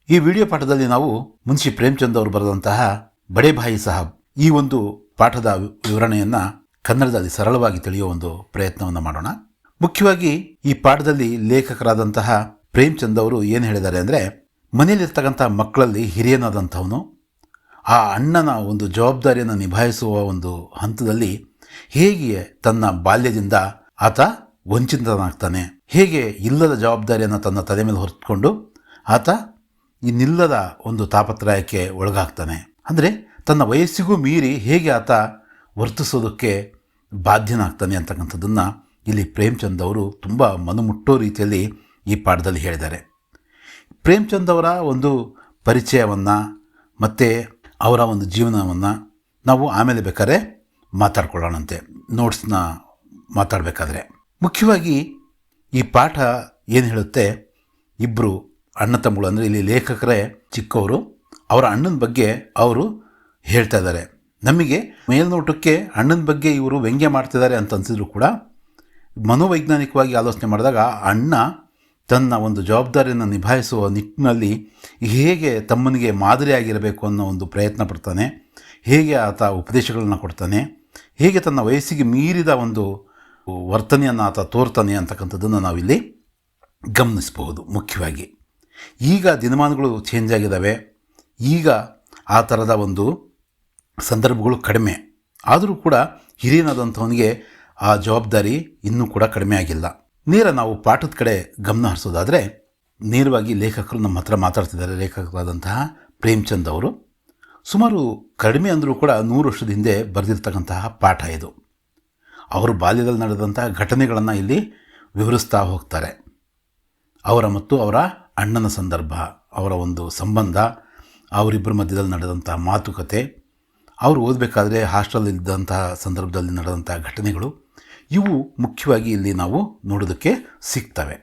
ಈ ವಿಡಿಯೋ ಪಾಠದಲ್ಲಿ ನಾವು ಮುನ್ಷಿ ಪ್ರೇಮಚಂದ್ ಅವರು ಬರೆದಂತಹ ಬಡೇ ಭಾಯಿ ಸಾಹಬ್ ಈ ಒಂದು ಪಾಠದ ವಿವರಣೆಯನ್ನು ಕನ್ನಡದಲ್ಲಿ ಸರಳವಾಗಿ ತಿಳಿಯುವ ಒಂದು ಪ್ರಯತ್ನವನ್ನು ಮಾಡೋಣ. ಮುಖ್ಯವಾಗಿ ಈ ಪಾಠದಲ್ಲಿ ಲೇಖಕರಾದಂತಹ ಪ್ರೇಮಚಂದ್ ಅವರು ಏನು ಹೇಳಿದ್ದಾರೆ ಅಂದರೆ, ಮನೆಯಲ್ಲಿರ್ತಕ್ಕಂಥ ಮಕ್ಕಳಲ್ಲಿ ಹಿರಿಯನಾದಂಥವನು ಆ ಅಣ್ಣನ ಒಂದು ಜವಾಬ್ದಾರಿಯನ್ನು ನಿಭಾಯಿಸುವ ಒಂದು ಹಂತದಲ್ಲಿ ಹೇಗೆ ತನ್ನ ಬಾಲ್ಯದಿಂದ ಆತ ವಂಚಿತನಾಗ್ತಾನೆ, ಹೇಗೆ ಇಲ್ಲದ ಜವಾಬ್ದಾರಿಯನ್ನು ತನ್ನ ತಲೆ ಮೇಲೆ ಹೊರತುಕೊಂಡು ಆತ ಇನ್ನಿಲ್ಲದ ಒಂದು ತಾಪತ್ರಯಕ್ಕೆ ಒಳಗಾಗ್ತಾನೆ. ಅಂದರೆ ತನ್ನ ವಯಸ್ಸಿಗೂ ಮೀರಿ ಹೇಗೆ ಆತ ವರ್ತಿಸೋದಕ್ಕೆ ಬಾಧ್ಯನಾಗ್ತಾನೆ ಅಂತಕ್ಕಂಥದ್ದನ್ನು ಇಲ್ಲಿ ಪ್ರೇಮಚಂದ್ ಅವರು ತುಂಬ ಮನಮುಟ್ಟೋ ರೀತಿಯಲ್ಲಿ ಈ ಪಾಠದಲ್ಲಿ ಹೇಳಿದ್ದಾರೆ. ಪ್ರೇಮಚಂದ್ ಅವರ ಒಂದು ಪರಿಚಯವನ್ನು ಮತ್ತು ಅವರ ಒಂದು ಜೀವನವನ್ನು ನಾವು ಆಮೇಲೆ ಬೇಕಾದ್ರೆ ಮಾತಾಡ್ಕೊಳ್ಳೋಣಂತೆ, ನೋಟ್ಸ್ನ ಮಾತಾಡಬೇಕಾದ್ರೆ. ಮುಖ್ಯವಾಗಿ ಈ ಪಾಠ ಏನು ಹೇಳುತ್ತೆ, ಇಬ್ಬರು ಅಣ್ಣ ತಮ್ಮಗಳು, ಅಂದರೆ ಇಲ್ಲಿ ಲೇಖಕರೇ ಚಿಕ್ಕವರು, ಅವರ ಅಣ್ಣನ ಬಗ್ಗೆ ಅವರು ಹೇಳ್ತಾ ಇದ್ದಾರೆ. ನಮಗೆ ಮೇಲ್ನೋಟಕ್ಕೆ ಅಣ್ಣನ ಬಗ್ಗೆ ಇವರು ವ್ಯಂಗ್ಯ ಮಾಡ್ತಿದ್ದಾರೆ ಅಂತ ಅನಿಸಿದ್ರು ಕೂಡ ಮನೋವೈಜ್ಞಾನಿಕವಾಗಿ ಆಲೋಚನೆ ಮಾಡಿದಾಗ ಅಣ್ಣ ತನ್ನ ಒಂದು ಜವಾಬ್ದಾರಿಯನ್ನು ನಿಭಾಯಿಸುವ ನಿಟ್ಟಿನಲ್ಲಿ ಹೇಗೆ ತಮ್ಮನಿಗೆ ಮಾದರಿಯಾಗಿರಬೇಕು ಅನ್ನೋ ಒಂದು ಪ್ರಯತ್ನ ಪಡ್ತಾನೆ, ಹೇಗೆ ಆತ ಉಪದೇಶಗಳನ್ನು ಕೊಡ್ತಾನೆ, ಹೇಗೆ ತನ್ನ ವಯಸ್ಸಿಗೆ ಮೀರಿದ ಒಂದು ವರ್ತನೆಯನ್ನು ಆತ ತೋರ್ತಾನೆ ಅಂತಕ್ಕಂಥದ್ದನ್ನು ನಾವಿಲ್ಲಿ ಗಮನಿಸಬಹುದು. ಮುಖ್ಯವಾಗಿ ಈಗ ದಿನಮಾನಗಳು ಚೇಂಜ್ ಆಗಿದ್ದಾವೆ, ಈಗ ಆ ಥರದ ಒಂದು ಸಂದರ್ಭಗಳು ಕಡಿಮೆ ಆದರೂ ಕೂಡ ಹಿರಿಯನಾದಂಥವನಿಗೆ ಆ ಜವಾಬ್ದಾರಿ ಇನ್ನೂ ಕೂಡ ಕಡಿಮೆ ಆಗಿಲ್ಲ. ನಾವು ಪಾಠದ ಕಡೆ ಗಮನ ಹರಿಸೋದಾದರೆ, ನೇರವಾಗಿ ಲೇಖಕರು ನಮ್ಮ ಹತ್ರ ಮಾತಾಡ್ತಿದ್ದಾರೆ. ಲೇಖಕರಾದಂತಹ ಪ್ರೇಮಚಂದ್ ಅವರು ಸುಮಾರು ಕಡಿಮೆ ಅಂದರೂ ಕೂಡ 100 ವರ್ಷದ ಹಿಂದೆ ಬರೆದಿರ್ತಕ್ಕಂತಹ ಪಾಠ ಇದು. ಅವರು ಬಾಲ್ಯದಲ್ಲಿ ನಡೆದಂತಹ ಘಟನೆಗಳನ್ನು ಇಲ್ಲಿ ವಿವರಿಸ್ತಾ ಹೋಗ್ತಾರೆ. ಅವರ ಮತ್ತು ಅವರ ಅಣ್ಣನ ಸಂದರ್ಭ, ಅವರ ಒಂದು ಸಂಬಂಧ, ಅವರಿಬ್ಬರ ಮಧ್ಯದಲ್ಲಿ ನಡೆದಂತಹ ಮಾತುಕತೆ, ಅವರು ಓದಬೇಕಾದ್ರೆ ಹಾಸ್ಟೆಲಲ್ಲಿದ್ದಂತಹ ಸಂದರ್ಭದಲ್ಲಿ ನಡೆದಂತಹ ಘಟನೆಗಳು, ಇವು ಮುಖ್ಯವಾಗಿ ಇಲ್ಲಿ ನಾವು ನೋಡೋದಕ್ಕೆ ಸಿಗ್ತವೆ.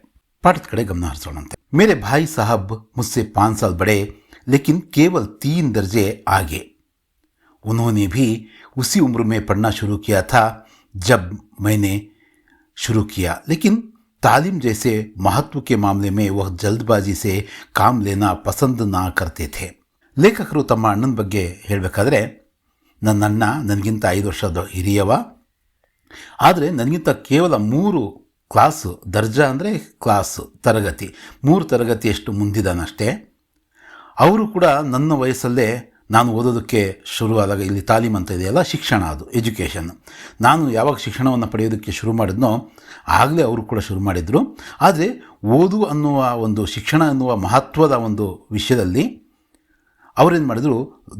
ಪಾಠದ ಕಡೆ ಗಮನ ಹರಿಸೋಣಂತೆ. ಮೇರೆ ಭಾಯಿ ಸಾಹಬ್ ಮುझसे 5 साल बड़े लेकिन केवल 3 दर्जे आगे. उन्होंने भी उसी उम्र में पढ़ना शुरू किया था जब मैंने शुरू किया, लेकिन तालीम जैसे महत्व के मामले में वह जल्दबाजी से काम लेना पसंद ना करते थे. ಲೇಖಕರು ತಮ್ಮ ಅಣ್ಣನ ಬಗ್ಗೆ ಹೇಳಬೇಕಾದ್ರೆ, ನನ್ನ ಅಣ್ಣ ನನಗಿಂತ 5 ವರ್ಷದ ಹಿರಿಯವ, ಆದರೆ ನನಗಿಂತ ಕೇವಲ 3 ಕ್ಲಾಸು, ದರ್ಜಾ ಅಂದರೆ ಕ್ಲಾಸು, ತರಗತಿ, 3 ತರಗತಿಯಷ್ಟು ಮುಂದಿದ್ದಾನಷ್ಟೇ. ಅವರು ಕೂಡ ನನ್ನ ವಯಸ್ಸಲ್ಲೇ ನಾನು ಓದೋದಕ್ಕೆ ಶುರುವಾದಾಗ, ಇಲ್ಲಿ ತಾಲೀಮ್ ಅಂತ ಇದೆಯಲ್ಲ, ಶಿಕ್ಷಣ, ಅದು ಎಜುಕೇಷನ್, ನಾನು ಯಾವಾಗ ಶಿಕ್ಷಣವನ್ನು ಪಡೆಯೋದಕ್ಕೆ ಶುರು ಮಾಡಿದ್ನೋ ಆಗಲೇ ಅವರು ಕೂಡ ಶುರು ಮಾಡಿದರು. ಆದರೆ ಓದು ಅನ್ನುವ ಒಂದು ಶಿಕ್ಷಣ ಅನ್ನುವ ಮಹತ್ವದ ಒಂದು ವಿಷಯದಲ್ಲಿ ಅವರೇನು ಮಾಡಿದ್ರು,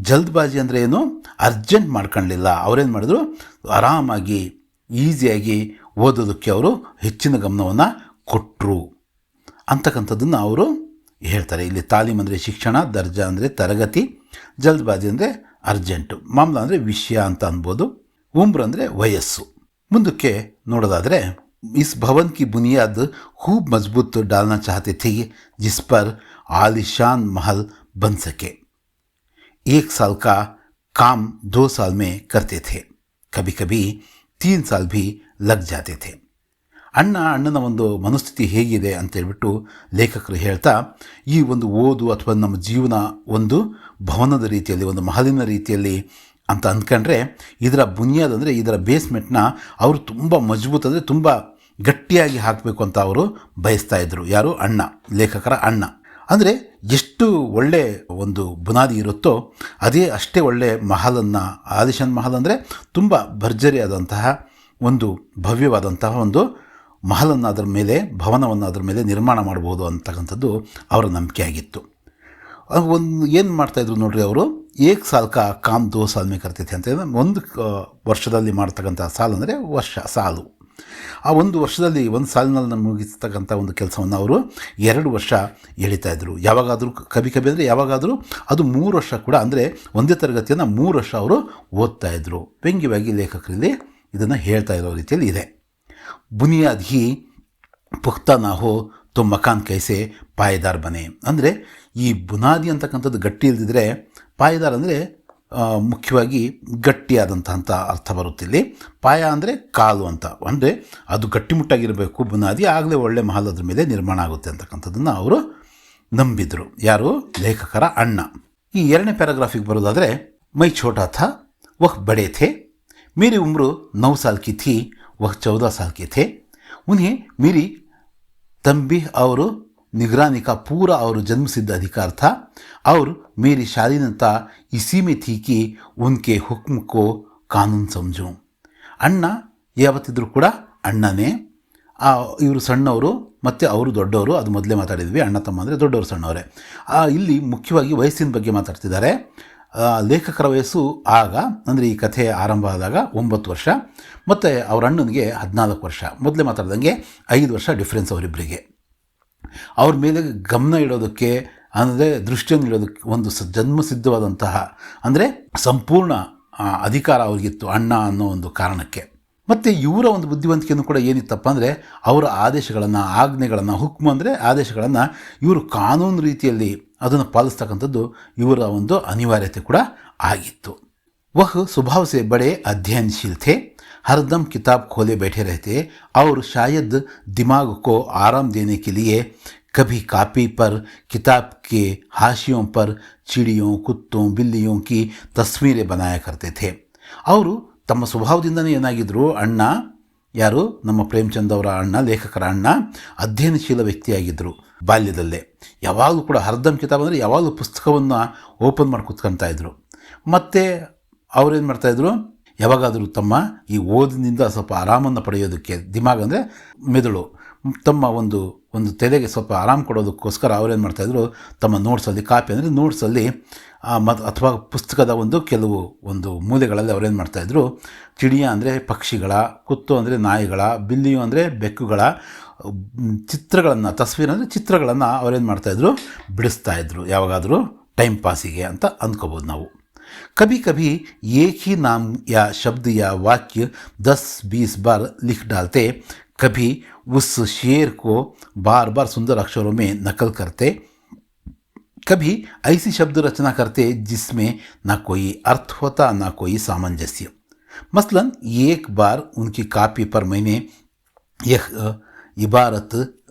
ಜಲ್ದ್ಬಾಜಿ ಅಂದರೆ ಏನು, ಅರ್ಜೆಂಟ್ ಮಾಡ್ಕೊಳ್ಳಲಿಲ್ಲ. ಅವರೇನು ಮಾಡಿದ್ರು, ಆರಾಮಾಗಿ ಈಸಿಯಾಗಿ ಓದೋದಕ್ಕೆ ಅವರು ಹೆಚ್ಚಿನ ಗಮನವನ್ನು ಕೊಟ್ಟರು ಅಂತಕ್ಕಂಥದ್ದನ್ನು ಅವರು ಹೇಳ್ತಾರೆ. ಇಲ್ಲಿ ತಾಲೀಮ್ ಅಂದರೆ ಶಿಕ್ಷಣ, ದರ್ಜಾ ಅಂದರೆ ತರಗತಿ, ಜಲ್ದ್ಬಾಜಿ ಅಂದರೆ ಅರ್ಜೆಂಟು, ಮಾಮ್ಲಾ ಅಂದರೆ ವಿಷಯ ಅಂತ ಅನ್ಬೋದು, ಉಮ್ರ್ ಅಂದರೆ ವಯಸ್ಸು. ಮುಂದಕ್ಕೆ ನೋಡೋದಾದರೆ, इस भवन की बुनियाद खूब मजबूत डालना चाहते थे जिस पर आलीशान महल बन सके. 1 साल का काम 2 साल में करते थे, कभी कभी 3 साल भी लग जाते थे. ಅಣ್ಣನ ಒಂದು ಮನಸ್ಥಿತಿ ಹೇಗಿದೆ ಅಂತೇಳ್ಬಿಟ್ಟು ಲೇಖಕರು ಹೇಳ್ತಾ, ಈ ಒಂದು ಓದು ಅಥವಾ ನಮ್ಮ ಜೀವನ ಒಂದು ಭವನದ ರೀತಿಯಲ್ಲಿ, ಒಂದು ಮಹಲಿನ ರೀತಿಯಲ್ಲಿ ಅಂತ ಅಂದ್ಕೊಂಡ್ರೆ, ಇದರ ಬುನಿಯಾದ್ ಅಂದರೆ ಇದರ ಬೇಸ್ಮೆಂಟ್ನ ಅವರು ತುಂಬ ಮಜಬೂತ್, ಅಂದರೆ ತುಂಬ ಗಟ್ಟಿಯಾಗಿ ಹಾಕಬೇಕು ಅಂತ ಅವರು ಬಯಸ್ತಾ ಇದ್ದರು. ಯಾರು? ಅಣ್ಣ, ಲೇಖಕರ ಅಣ್ಣ. ಅಂದರೆ ಎಷ್ಟು ಒಳ್ಳೆ ಒಂದು ಬುನಾದಿ ಇರುತ್ತೋ ಅದೇ ಅಷ್ಟೇ ಒಳ್ಳೆ ಮಹಲನ್ನು, ಆಲಿಶಾನ್ ಮಹಲ್ ಅಂದರೆ ತುಂಬ ಭರ್ಜರಿಯಾದಂತಹ ಒಂದು ಭವ್ಯವಾದಂತಹ ಒಂದು ಮಹಲನ್ನು, ಅದರ ಮೇಲೆ ಭವನವನ್ನು ಅದರ ಮೇಲೆ ನಿರ್ಮಾಣ ಮಾಡ್ಬೋದು ಅಂತಕ್ಕಂಥದ್ದು ಅವರ ನಂಬಿಕೆ ಆಗಿತ್ತು. ಒಂದು ಏನು ಮಾಡ್ತಾಯಿದ್ರು ನೋಡ್ರಿ ಅವರು, 1 साल का काम 2 साल में करते थे ಅಂತ. ಒಂದು ವರ್ಷದಲ್ಲಿ ಮಾಡ್ತಕ್ಕಂಥ ಸಾಲು ಅಂದರೆ ವರ್ಷ, ಸಾಲು. ಆ ಒಂದು ವರ್ಷದಲ್ಲಿ, ಒಂದು ಸಾಲಿನಲ್ಲಿ ಮುಗಿಸ್ತಕ್ಕಂಥ ಒಂದು ಕೆಲಸವನ್ನು ಅವರು 2 ವರ್ಷ ಎಳಿತಾಯಿದ್ರು. ಯಾವಾಗಾದರೂ ಕಬಿ ಅಂದರೆ ಯಾವಾಗಾದರೂ ಅದು 3 ವರ್ಷ ಕೂಡ, ಅಂದರೆ ಒಂದೇ ತರಗತಿಯನ್ನು 3 ವರ್ಷ ಅವರು ಓದ್ತಾಯಿದ್ರು. ವ್ಯಂಗ್ಯವಾಗಿ ಲೇಖಕರಲ್ಲಿ ಇದನ್ನು ಹೇಳ್ತಾ ಇರೋ ರೀತಿಯಲ್ಲಿ ಇದೆ. ಬುನಿಯಾದ್ ಹಿ ಪುಖ್ತಾ ನಾ ಹೋ ತೋ ಮಕಾನ್ ಕೈಸೆ ಪಾಯದಾರ್ ಬನೆ. ಅಂದರೆ ಈ ಬುನಾದಿ ಅಂತಕ್ಕಂಥದ್ದು ಗಟ್ಟಿ ಇಲ್ದಿದ್ರೆ, ಪಾಯದಾರ್ ಅಂದರೆ ಮುಖ್ಯವಾಗಿ ಗಟ್ಟಿಯಾದಂಥ ಅರ್ಥ ಬರುತ್ತಿಲ್ಲಿ. ಪಾಯ ಅಂದರೆ ಕಾಲು ಅಂತ, ಅಂದರೆ ಅದು ಗಟ್ಟಿಮುಟ್ಟಾಗಿರಬೇಕು ಬುನಾದಿ, ಆಗಲೇ ಒಳ್ಳೆ ಮಹಲ್ ಅದ್ರ ಮೇಲೆ ನಿರ್ಮಾಣ ಆಗುತ್ತೆ ಅಂತಕ್ಕಂಥದ್ದನ್ನು ಅವರು ನಂಬಿದ್ರು. ಯಾರು? ಲೇಖಕರ ಅಣ್ಣ. ಈ ಎರಡನೇ ಪ್ಯಾರಾಗ್ರಾಫಿಗೆ ಬರೋದಾದರೆ, ಮೈ ಛೋಟಾ ಥಾ ವಹ್ ಬಡೆ ಥೇ, मेरी उम्र 9 साल की थी, वह 14 साल के थे. उन्हें मेरी तंबीह और निगरानी का पूरा और जन्मसिद्ध अधिकार था और मेरी शालीनता इसी में थी कि उनके हुक्म को कानून समझूं. ಅಣ್ಣ ಯಾವತ್ತಿದ್ರೂ ಕೂಡ ಅಣ್ಣನೇ. ಇವರು ಸಣ್ಣವರು ಮತ್ತು ಅವರು ದೊಡ್ಡವರು, ಅದು ಮೊದಲೇ ಮಾತಾಡಿದ್ವಿ. ಅಣ್ಣ ತಮ್ಮ ಅಂದರೆ ದೊಡ್ಡವರು ಸಣ್ಣವರೇ. ಇಲ್ಲಿ ಮುಖ್ಯವಾಗಿ ವಯಸ್ಸಿನ ಬಗ್ಗೆ ಮಾತಾಡ್ತಿದ್ದಾರೆ. ಲೇಖಕರ ವಯಸ್ಸು ಆಗ ಅಂದರೆ ಈ ಕಥೆ ಆರಂಭ ಆದಾಗ 9 ವರ್ಷ ಮತ್ತು ಅವರ ಅಣ್ಣನಿಗೆ 14 ವರ್ಷ. ಮೊದಲೇ ಮಾತಾಡ್ದಂಗೆ 5 ವರ್ಷ ಡಿಫ್ರೆನ್ಸ್ ಅವರಿಬ್ಬರಿಗೆ. ಅವ್ರ ಮೇಲೆ ಗಮನ ಇಡೋದಕ್ಕೆ ಅಂದರೆ ದೃಷ್ಟಿಯನ್ನು ಇಡೋದಕ್ಕೆ ಒಂದು ಜನ್ಮಸಿದ್ಧವಾದಂತಹ ಅಂದರೆ ಸಂಪೂರ್ಣ ಅಧಿಕಾರ ಅವ್ರಿಗಿತ್ತು ಅಣ್ಣ ಅನ್ನೋ ಒಂದು ಕಾರಣಕ್ಕೆ. ಮತ್ತು ಇವರ ಒಂದು ಬುದ್ಧಿವಂತಿಕೆಯೂ ಕೂಡ ಏನಿತ್ತಪ್ಪ ಅಂದರೆ ಅವರ ಆದೇಶಗಳನ್ನು, ಆಜ್ಞೆಗಳನ್ನು, ಹುಕ್ಮ ಅಂದರೆ ಆದೇಶಗಳನ್ನು ಇವರು ಕಾನೂನು ರೀತಿಯಲ್ಲಿ ಅದನ್ನು ಪಾಲಿಸ್ತಕ್ಕಂಥದ್ದು ಇವರ ಒಂದು ಅನಿವಾರ್ಯತೆ ಕೂಡ ಆಗಿತ್ತು. वह स्वभाव से बड़े अध्ययनशील थे, हरदम किताब खोले बैठे रहते और शायद दिमाग को आराम देने के लिए कभी कापी पर किताब के हाशियों पर चिड़ियों, कुत्तों, बिल्लियों की तस्वीरें बनाया करते थे. ಅವರು ತಮ್ಮ ಸ್ವಭಾವದಿಂದನೇ ಏನಾಗಿದ್ದರು, ಅಣ್ಣ ಯಾರು? ನಮ್ಮ ಪ್ರೇಮಚಂದ್ ಅವರ ಅಣ್ಣ, ಲೇಖಕರ ಅಣ್ಣ ಅಧ್ಯಯನಶೀಲ ವ್ಯಕ್ತಿಯಾಗಿದ್ದರು. ಬಾಲ್ಯದಲ್ಲೇ ಯಾವಾಗಲೂ ಕೂಡ ಹರ್ದಮ್ ಕಿತಾಬ್ ಅಂದರೆ ಯಾವಾಗಲೂ ಪುಸ್ತಕವನ್ನು ಓಪನ್ ಮಾಡಿ ಕೂತ್ಕೊಳ್ತಾ ಇದ್ರು. ಮತ್ತು ಅವರೇನು ಮಾಡ್ತಾಯಿದ್ರು, ಯಾವಾಗಾದರೂ ತಮ್ಮ ಈ ಓದಿನಿಂದ ಸ್ವಲ್ಪ ಆರಾಮನ್ನು ಪಡೆಯೋದಕ್ಕೆ, ದಿಮಾಗ್ ಅಂದರೆ ಮೆದುಳು, ತಮ್ಮ ಒಂದು ತಲೆಗೆ ಸ್ವಲ್ಪ ಆರಾಮ ಕೊಡೋದಕ್ಕೋಸ್ಕರ ಅವರೇನು ಮಾಡ್ತಾಯಿದ್ರು, ತಮ್ಮ ನೋಟ್ಸಲ್ಲಿ, ಕಾಪಿ ಅಂದರೆ ನೋಟ್ಸಲ್ಲಿ ಅಥವಾ ಪುಸ್ತಕದ ಕೆಲವು ಮೂಲೆಗಳಲ್ಲಿ ಅವರೇನು ಮಾಡ್ತಾಯಿದ್ರು, ಚಿಡಿಯ ಅಂದರೆ ಪಕ್ಷಿಗಳ, ಕುತ್ತು ಅಂದರೆ ನಾಯಿಗಳ, ಬಿಲ್ಲಿಯು ಅಂದರೆ ಬೆಕ್ಕುಗಳ ಚಿತ್ರಗಳನ್ನು, ತಸ್ವೀರ್ ಅಂದರೆ ಚಿತ್ರಗಳನ್ನು ಅವರೇನು ಮಾಡ್ತಾಯಿದ್ರು, ಬಿಡಿಸ್ತಾಯಿದ್ರು. ಯಾವಾಗಾದರೂ ಟೈಮ್ ಪಾಸಿಗೆ ಅಂತ ಅಂದ್ಕೋಬೋದು ನಾವು. कभी कभी एक ही नाम या शब्द या वाक्य 10-20 बार लिख डालते, कभी उस शेर को बार बार सुंदर अक्षरों में नकल करते, कभी ऐसी शब्द रचना करते जिसमें न कोई अर्थ होता न कोई सामंजस्य. मसलन एक बार उनकी कापी पर मैंने यह इबारत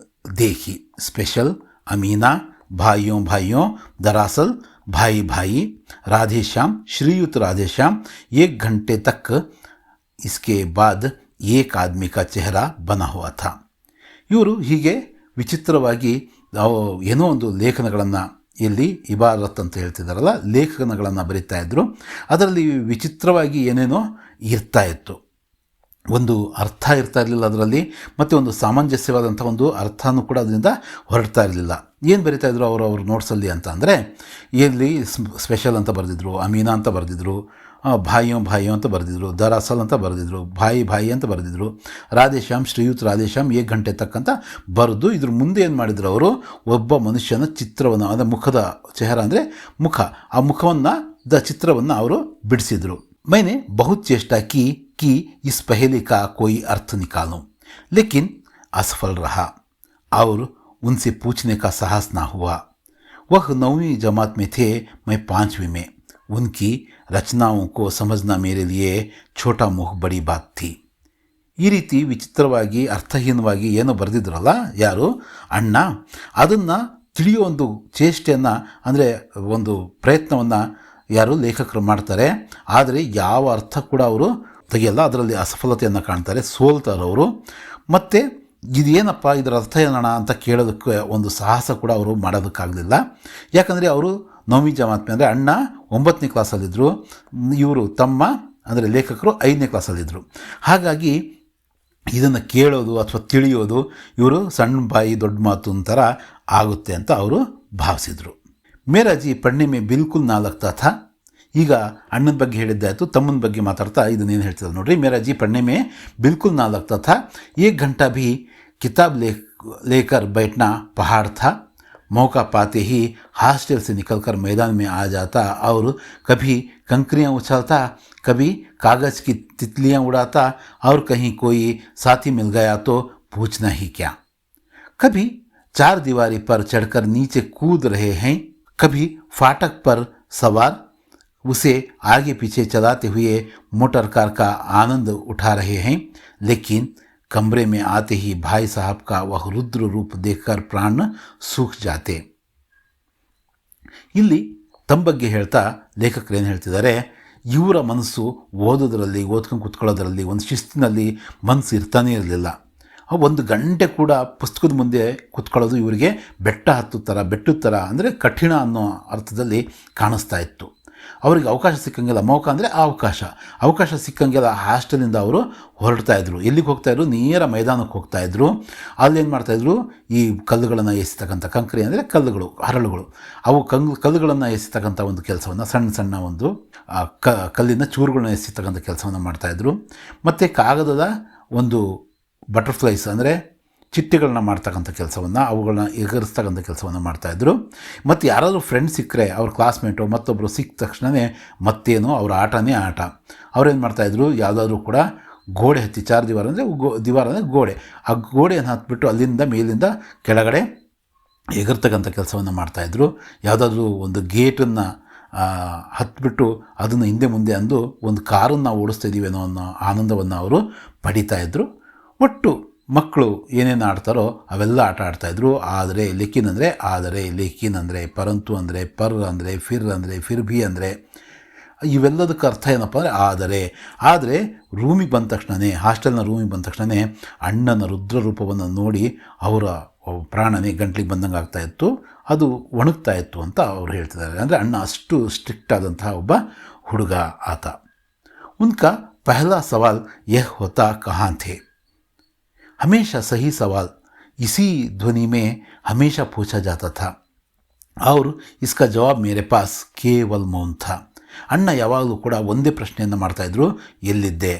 देखी, स्पेशल अमीना, भाइयों भाइयों, दरअसल भाई भाई, राधेश्याम, श्रीयुत राधेश्याम, 1 घंटे तक इसके बाद एक आदमी का चेहरा बना हुआ था. ಇವರು ಹೀಗೆ ವಿಚಿತ್ರವಾಗಿ ಏನೋ ಒಂದು ಲೇಖನಗಳನ್ನು, ಇಲ್ಲಿ ಇಬಾರತ್ ಅಂತ ಹೇಳ್ತಿದ್ದಾರಲ್ಲ, ಲೇಖನಗಳನ್ನು ಬರೀತಾ ಇದ್ದರು. ಅದರಲ್ಲಿ ವಿಚಿತ್ರವಾಗಿ ಏನೇನೋ ಇರ್ತಾ ಇತ್ತು. ಒಂದು ಅರ್ಥ ಇರ್ತಾ ಇರಲಿಲ್ಲ ಅದರಲ್ಲಿ, ಮತ್ತು ಒಂದು ಸಾಮಂಜಸ್ಯವಾದಂಥ ಒಂದು ಅರ್ಥನೂ ಕೂಡ ಅದರಿಂದ ಹೊರಡ್ತಾ ಇರಲಿಲ್ಲ. ಏನು ಬರಿತಾ ಇದ್ರು ಅವ್ರ ನೋಟ್ಸಲ್ಲಿ ಅಂತ ಅಂದರೆ, ಇಲ್ಲಿ ಸ್ಪೆಷಲ್ ಅಂತ ಬರೆದಿದ್ರು, ಅಮೀನಾ ಅಂತ ಬರೆದಿದ್ರು, ಭಾಯಿಯೋ ಭಾಯಿಯೋ ಅಂತ ಬರೆದಿದ್ರು, ದರಾಸಲ್ ಅಂತ ಬರೆದಿದ್ರು, ಭಾಯಿ ಭಾಯಿ ಅಂತ ಬರೆದಿದ್ರು, ರಾಧೇಶ್ಯಾಮ್, ಶ್ರೀಯುತ್ ರಾಧೇಶ್ಯಾಮ್ 1 ಗಂಟೆ ತಕ್ಕಂತ ಬರೆದು ಇದ್ರ ಮುಂದೆ ಏನು ಮಾಡಿದ್ರು ಅವರು, ಒಬ್ಬ ಮನುಷ್ಯನ ಚಿತ್ರವನ್ನು, ಅಂದರೆ ಮುಖದ ಚೆಹರ ಅಂದರೆ ಮುಖ, ಆ ಮುಖವನ್ನು ಚಿತ್ರವನ್ನು ಅವರು ಬಿಡಿಸಿದರು. मैंने बहुत चेष्टा की कि इस पहेली का कोई अर्थ निकालूं, लेकिन असफल रहा और उनसे पूछने का साहस ना हुआ. वह 9वीं जमात में थे, मैं 5वीं में. उनकी रचनाओं को समझना मेरे लिए छोटा मुख बड़ी बात थी. ಈ ರೀತಿ ವಿಚಿತ್ರವಾಗಿ ಅರ್ಥಹೀನವಾಗಿ ಏನೋ ಬರೆದಿದ್ರಲ್ಲ ಯಾರು, ಅಣ್ಣ, ಅದನ್ನು ತಿಳಿಯೋ ಒಂದು ಚೇಷ್ಟೆಯನ್ನು, ಅಂದರೆ ಒಂದು ಪ್ರಯತ್ನವನ್ನು ಯಾರು ಲೇಖಕರು ಮಾಡ್ತಾರೆ. ಆದರೆ ಯಾವ ಅರ್ಥ ಕೂಡ ಅವರು ತೆಗೆಯಲ್ಲ, ಅದರಲ್ಲಿ ಅಸಫಲತೆಯನ್ನು ಕಾಣ್ತಾರೆ, ಸೋಲ್ತಾರೆ ಅವರು. ಮತ್ತು ಇದೇನಪ್ಪ, ಇದರ ಅರ್ಥ ಏನಣ್ಣ ಅಂತ ಕೇಳೋದಕ್ಕೆ ಒಂದು ಸಾಹಸ ಕೂಡ ಅವರು ಮಾಡೋದಕ್ಕಾಗಲಿಲ್ಲ. ಯಾಕಂದರೆ ಅವರು 9वीं ಜಮಾತ್ ಅಂದರೆ ಅಣ್ಣ 9ನೇ ಕ್ಲಾಸಲ್ಲಿದ್ದರು, ಇವರು ತಮ್ಮ ಅಂದರೆ ಲೇಖಕರು 5ನೇ ಕ್ಲಾಸಲ್ಲಿದ್ದರು. ಹಾಗಾಗಿ ಇದನ್ನು ಕೇಳೋದು ಅಥವಾ ತಿಳಿಯೋದು ಇವರು ಸಣ್ಣ ಬಾಯಿ ದೊಡ್ಡ ಮಾತು ಒಂಥರ ಆಗುತ್ತೆ ಅಂತ ಅವರು ಭಾವಿಸಿದರು. ಮೇರಾ ಜಿ ಪढ़ने में बिल्कुल ना लगता था. ಈಗ ಅಣ್ಣನ ಬಗ್ಗೆ ಹೇಳಿದ್ದಾಯಿತು, ತಮ್ಮನ ಬಗ್ಗೆ ಮಾತಾಡ್ತಾ ಇದನ್ನೇನು ಹೇಳ್ತಿದ್ದಾರೆ ನೋಡ್ರಿ. ಮೇರಾ ಜಿ पढ़ने में बिल्कुल ना लगता था, 1 घंटा भी किताब लेकर बैठना पहाड़ था. मौका पाते ही हॉस्टल से निकलकर मैदान में आ जाता और कभी कंकरियाँ उछलता, कभी कागज़ की तितलियाँ उड़ाता और कहीं कोई साथी मिल गया तो पूछना ही क्या. कभी 4 दीवारी पर चढ़कर नीचे कूद रहे हैं, कभी फाटक पर सवार उसे आगे पीछे चलाते हुए मोटर कार का आनंद उठा रहे हैं, लेकिन कमरे में आते ही भाई साहब का वह रुद्र रूप देखकर प्राण सूख जाते. ಇಲ್ಲಿ ತಮ್ಮ ಬಗ್ಗೆ ಹೇಳ್ತಾ ಲೇಖಕರು ಏನು ಹೇಳ್ತಿದ್ದಾರೆ, ಇವರ ಮನಸ್ಸು ಓದೋದರಲ್ಲಿ, ಓದ್ಕೊಂಡು ಕೂತ್ಕೊಳ್ಳೋದ್ರಲ್ಲಿ, ಒಂದು ಶಿಸ್ತಿನಲ್ಲಿ ಮನಸ್ಸು ಇರ್ತಾನೇ ಇರಲಿಲ್ಲ. ಒಂದು ಗಂಟೆ ಕೂಡ ಪುಸ್ತಕದ ಮುಂದೆ ಕೂತ್ಕೊಳ್ಳೋದು ಇವರಿಗೆ ಬೆಟ್ಟದ ಥರ ಅಂದರೆ ಕಠಿಣ ಅನ್ನೋ ಅರ್ಥದಲ್ಲಿ ಕಾಣಿಸ್ತಾ ಇತ್ತು. ಅವರಿಗೆ ಅವಕಾಶ ಸಿಕ್ಕಂಗೆಲ್ಲ, ಮೌಕ ಅಂದರೆ ಅವಕಾಶ ಸಿಕ್ಕಂಗೆಲ್ಲ ಹಾಸ್ಟೆಲಿಂದ ಅವರು ಹೊರಡ್ತಾಯಿದ್ರು. ಎಲ್ಲಿಗೆ ಹೋಗ್ತಾಯಿದ್ರು? ನೇರ ಮೈದಾನಕ್ಕೆ ಹೋಗ್ತಾಯಿದ್ರು. ಅಲ್ಲೇನು ಮಾಡ್ತಾಯಿದ್ರು, ಈ ಕಲ್ಲುಗಳನ್ನು ಎಸಿತಕ್ಕಂಥ, ಕಂಕರಿ ಅಂದರೆ ಕಲ್ಲುಗಳು, ಹರಳುಗಳು, ಅವು ಕಲ್ಲುಗಳನ್ನು ಎಸಿತಕ್ಕಂಥ ಒಂದು ಕೆಲಸವನ್ನು, ಸಣ್ಣ ಒಂದು ಕಲ್ಲಿನ ಚೂರುಗಳನ್ನ ಎಸಿತಕ್ಕಂಥ ಕೆಲಸವನ್ನು ಮಾಡ್ತಾಯಿದ್ರು. ಮತ್ತು ಕಾಗದದ ಒಂದು ಬಟರ್ಫ್ಲೈಸ್ ಅಂದರೆ ಚಿಟ್ಟೆಗಳನ್ನ ಮಾಡ್ತಕ್ಕಂಥ ಕೆಲಸವನ್ನು, ಅವುಗಳನ್ನ ಎಗರಿಸ್ತಕ್ಕಂಥ ಕೆಲಸವನ್ನು ಮಾಡ್ತಾಯಿದ್ರು. ಮತ್ತು ಯಾರಾದರೂ ಫ್ರೆಂಡ್ಸ್ ಸಿಕ್ಕರೆ, ಅವ್ರ ಕ್ಲಾಸ್ಮೇಟು ಮತ್ತೊಬ್ಬರು ಸಿಕ್ಕ ತಕ್ಷಣವೇ ಮತ್ತೇನು ಅವ್ರ ಆಟನೇ ಆಟ. ಅವ್ರೇನು ಮಾಡ್ತಾಯಿದ್ರು, ಯಾವುದಾದ್ರೂ ಕೂಡ ಗೋಡೆ ಹತ್ತಿ, ದಿವಾರ ಅಂದರೆ ದಿವಾರ ಅಂದರೆ ಗೋಡೆ, ಆ ಗೋಡೆಯನ್ನು ಹತ್ಬಿಟ್ಟು ಅಲ್ಲಿಂದ ಮೇಲಿಂದ ಕೆಳಗಡೆ ಎಗರ್ತಕ್ಕಂಥ ಕೆಲಸವನ್ನು ಮಾಡ್ತಾಯಿದ್ರು. ಯಾವುದಾದ್ರೂ ಒಂದು ಗೇಟನ್ನು ಹತ್ಬಿಟ್ಟು ಅದನ್ನು ಹಿಂದೆ ಮುಂದೆ ಅಂದು ಒಂದು ಕಾರನ್ನು ನಾವು ಓಡಿಸ್ತಾ ಇದ್ದೀವಿ ಅನ್ನೋ ಆನಂದವನ್ನು ಅವರು ಪಡಿತಾಯಿದ್ರು. ಒಟ್ಟು ಮಕ್ಕಳು ಏನೇನು ಆಡ್ತಾರೋ ಅವೆಲ್ಲ ಆಟ ಆಡ್ತಾಯಿದ್ರು. ಆದರೆ ಲೇಕಿನ್ ಅಂದರೆ ಪರಂತು ಅಂದರೆ ಪರ್ ಅಂದರೆ ಫಿರ್ ಭಿ ಅಂದರೆ ಇವೆಲ್ಲದಕ್ಕೆ ಅರ್ಥ ಏನಪ್ಪ ಅಂದರೆ ಆದರೆ ರೂಮಿಗೆ ಬಂದ ತಕ್ಷಣವೇ, ಹಾಸ್ಟೆಲ್ನ ರೂಮಿಗೆ ಬಂದ ತಕ್ಷಣವೇ ಅಣ್ಣನ ರುದ್ರ ರೂಪವನ್ನು ನೋಡಿ ಅವರ ಪ್ರಾಣನೇ ಗಂಟ್ಲಿಗೆ ಬಂದಂಗೆ ಆಗ್ತಾಯಿತ್ತು, ಅದು ಒಣಗ್ತಾ ಇತ್ತು ಅಂತ ಅವ್ರು ಹೇಳ್ತಿದ್ದಾರೆ. ಅಂದರೆ ಅಣ್ಣ ಅಷ್ಟು ಸ್ಟ್ರಿಕ್ಟ್ ಆದಂತಹ ಒಬ್ಬ ಹುಡುಗ ಆತ. ಉನ್ಕಾ ಪಹಲಾ ಸವಾಲ್ ಯಹ್ ಹೋತಾ ಕಹಾನ್ ಥೇ, हमेशा सही सवाल इसी ध्वनि में हमेशा पूछा जाता था और इसका जवाब मेरे पास केवल मौन था. ಅಣ್ಣ ಯಾವಾಗಲೂ ಕೂಡ ಒಂದೇ ಪ್ರಶ್ನೆಯನ್ನು ಮಾಡ್ತಾಯಿದ್ರು, ಎಲ್ಲಿದ್ದೆ?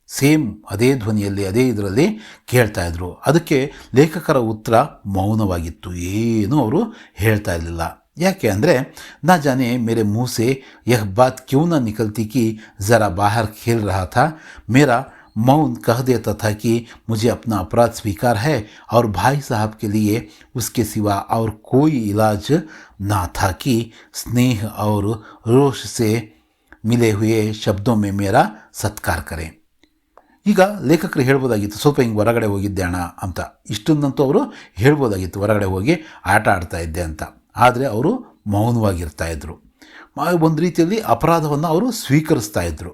ಸೇಮ್ ಅದೇ ಧ್ವನಿಯಲ್ಲಿ, ಅದೇ ಇದರಲ್ಲಿ ಕೇಳ್ತಾಯಿದ್ರು. ಅದಕ್ಕೆ ಲೇಖಕರ ಉತ್ತರ ಮೌನವಾಗಿತ್ತು, ಏನೂ ಅವರು ಹೇಳ್ತಾ ಇರಲಿಲ್ಲ. ಯಾಕೆ ಅಂದರೆ, ನಾ ಜಾನೆ ಮೇರೆ मुँह से यह बात क्यों ना निकलती कि ज़रा बाहर खेल रहा था. मेरा मौन कह देता था कि मुझे अपना अपराध स्वीकार है और भाई साहब के लिए उसके सिवा और कोई इलाज ना था कि स्नेह और रोष से मिले हुए शब्दों में मेरा सत्कार करें. ಈಗ ಲೇಖಕರು ಹೇಳ್ಬೋದಾಗಿತ್ತು, ಸ್ವಲ್ಪ ಹಿಂಗೆ ಹೊರಗಡೆ ಹೋಗಿದ್ದೆ ಅಣ್ಣ ಅಂತ, ಇಷ್ಟನ್ನಂತೂ ಅವರು ಹೇಳ್ಬೋದಾಗಿತ್ತು, ಹೊರಗಡೆ ಹೋಗಿ ಆಟ ಆಡ್ತಾ ಇದ್ದೆ ಅಂತ. ಆದರೆ ಅವರು ಮೌನವಾಗಿರ್ತಾಯಿದ್ರು. ಒಂದು ರೀತಿಯಲ್ಲಿ ಅಪರಾಧವನ್ನು ಅವರು ಸ್ವೀಕರಿಸ್ತಾ ಇದ್ದರು.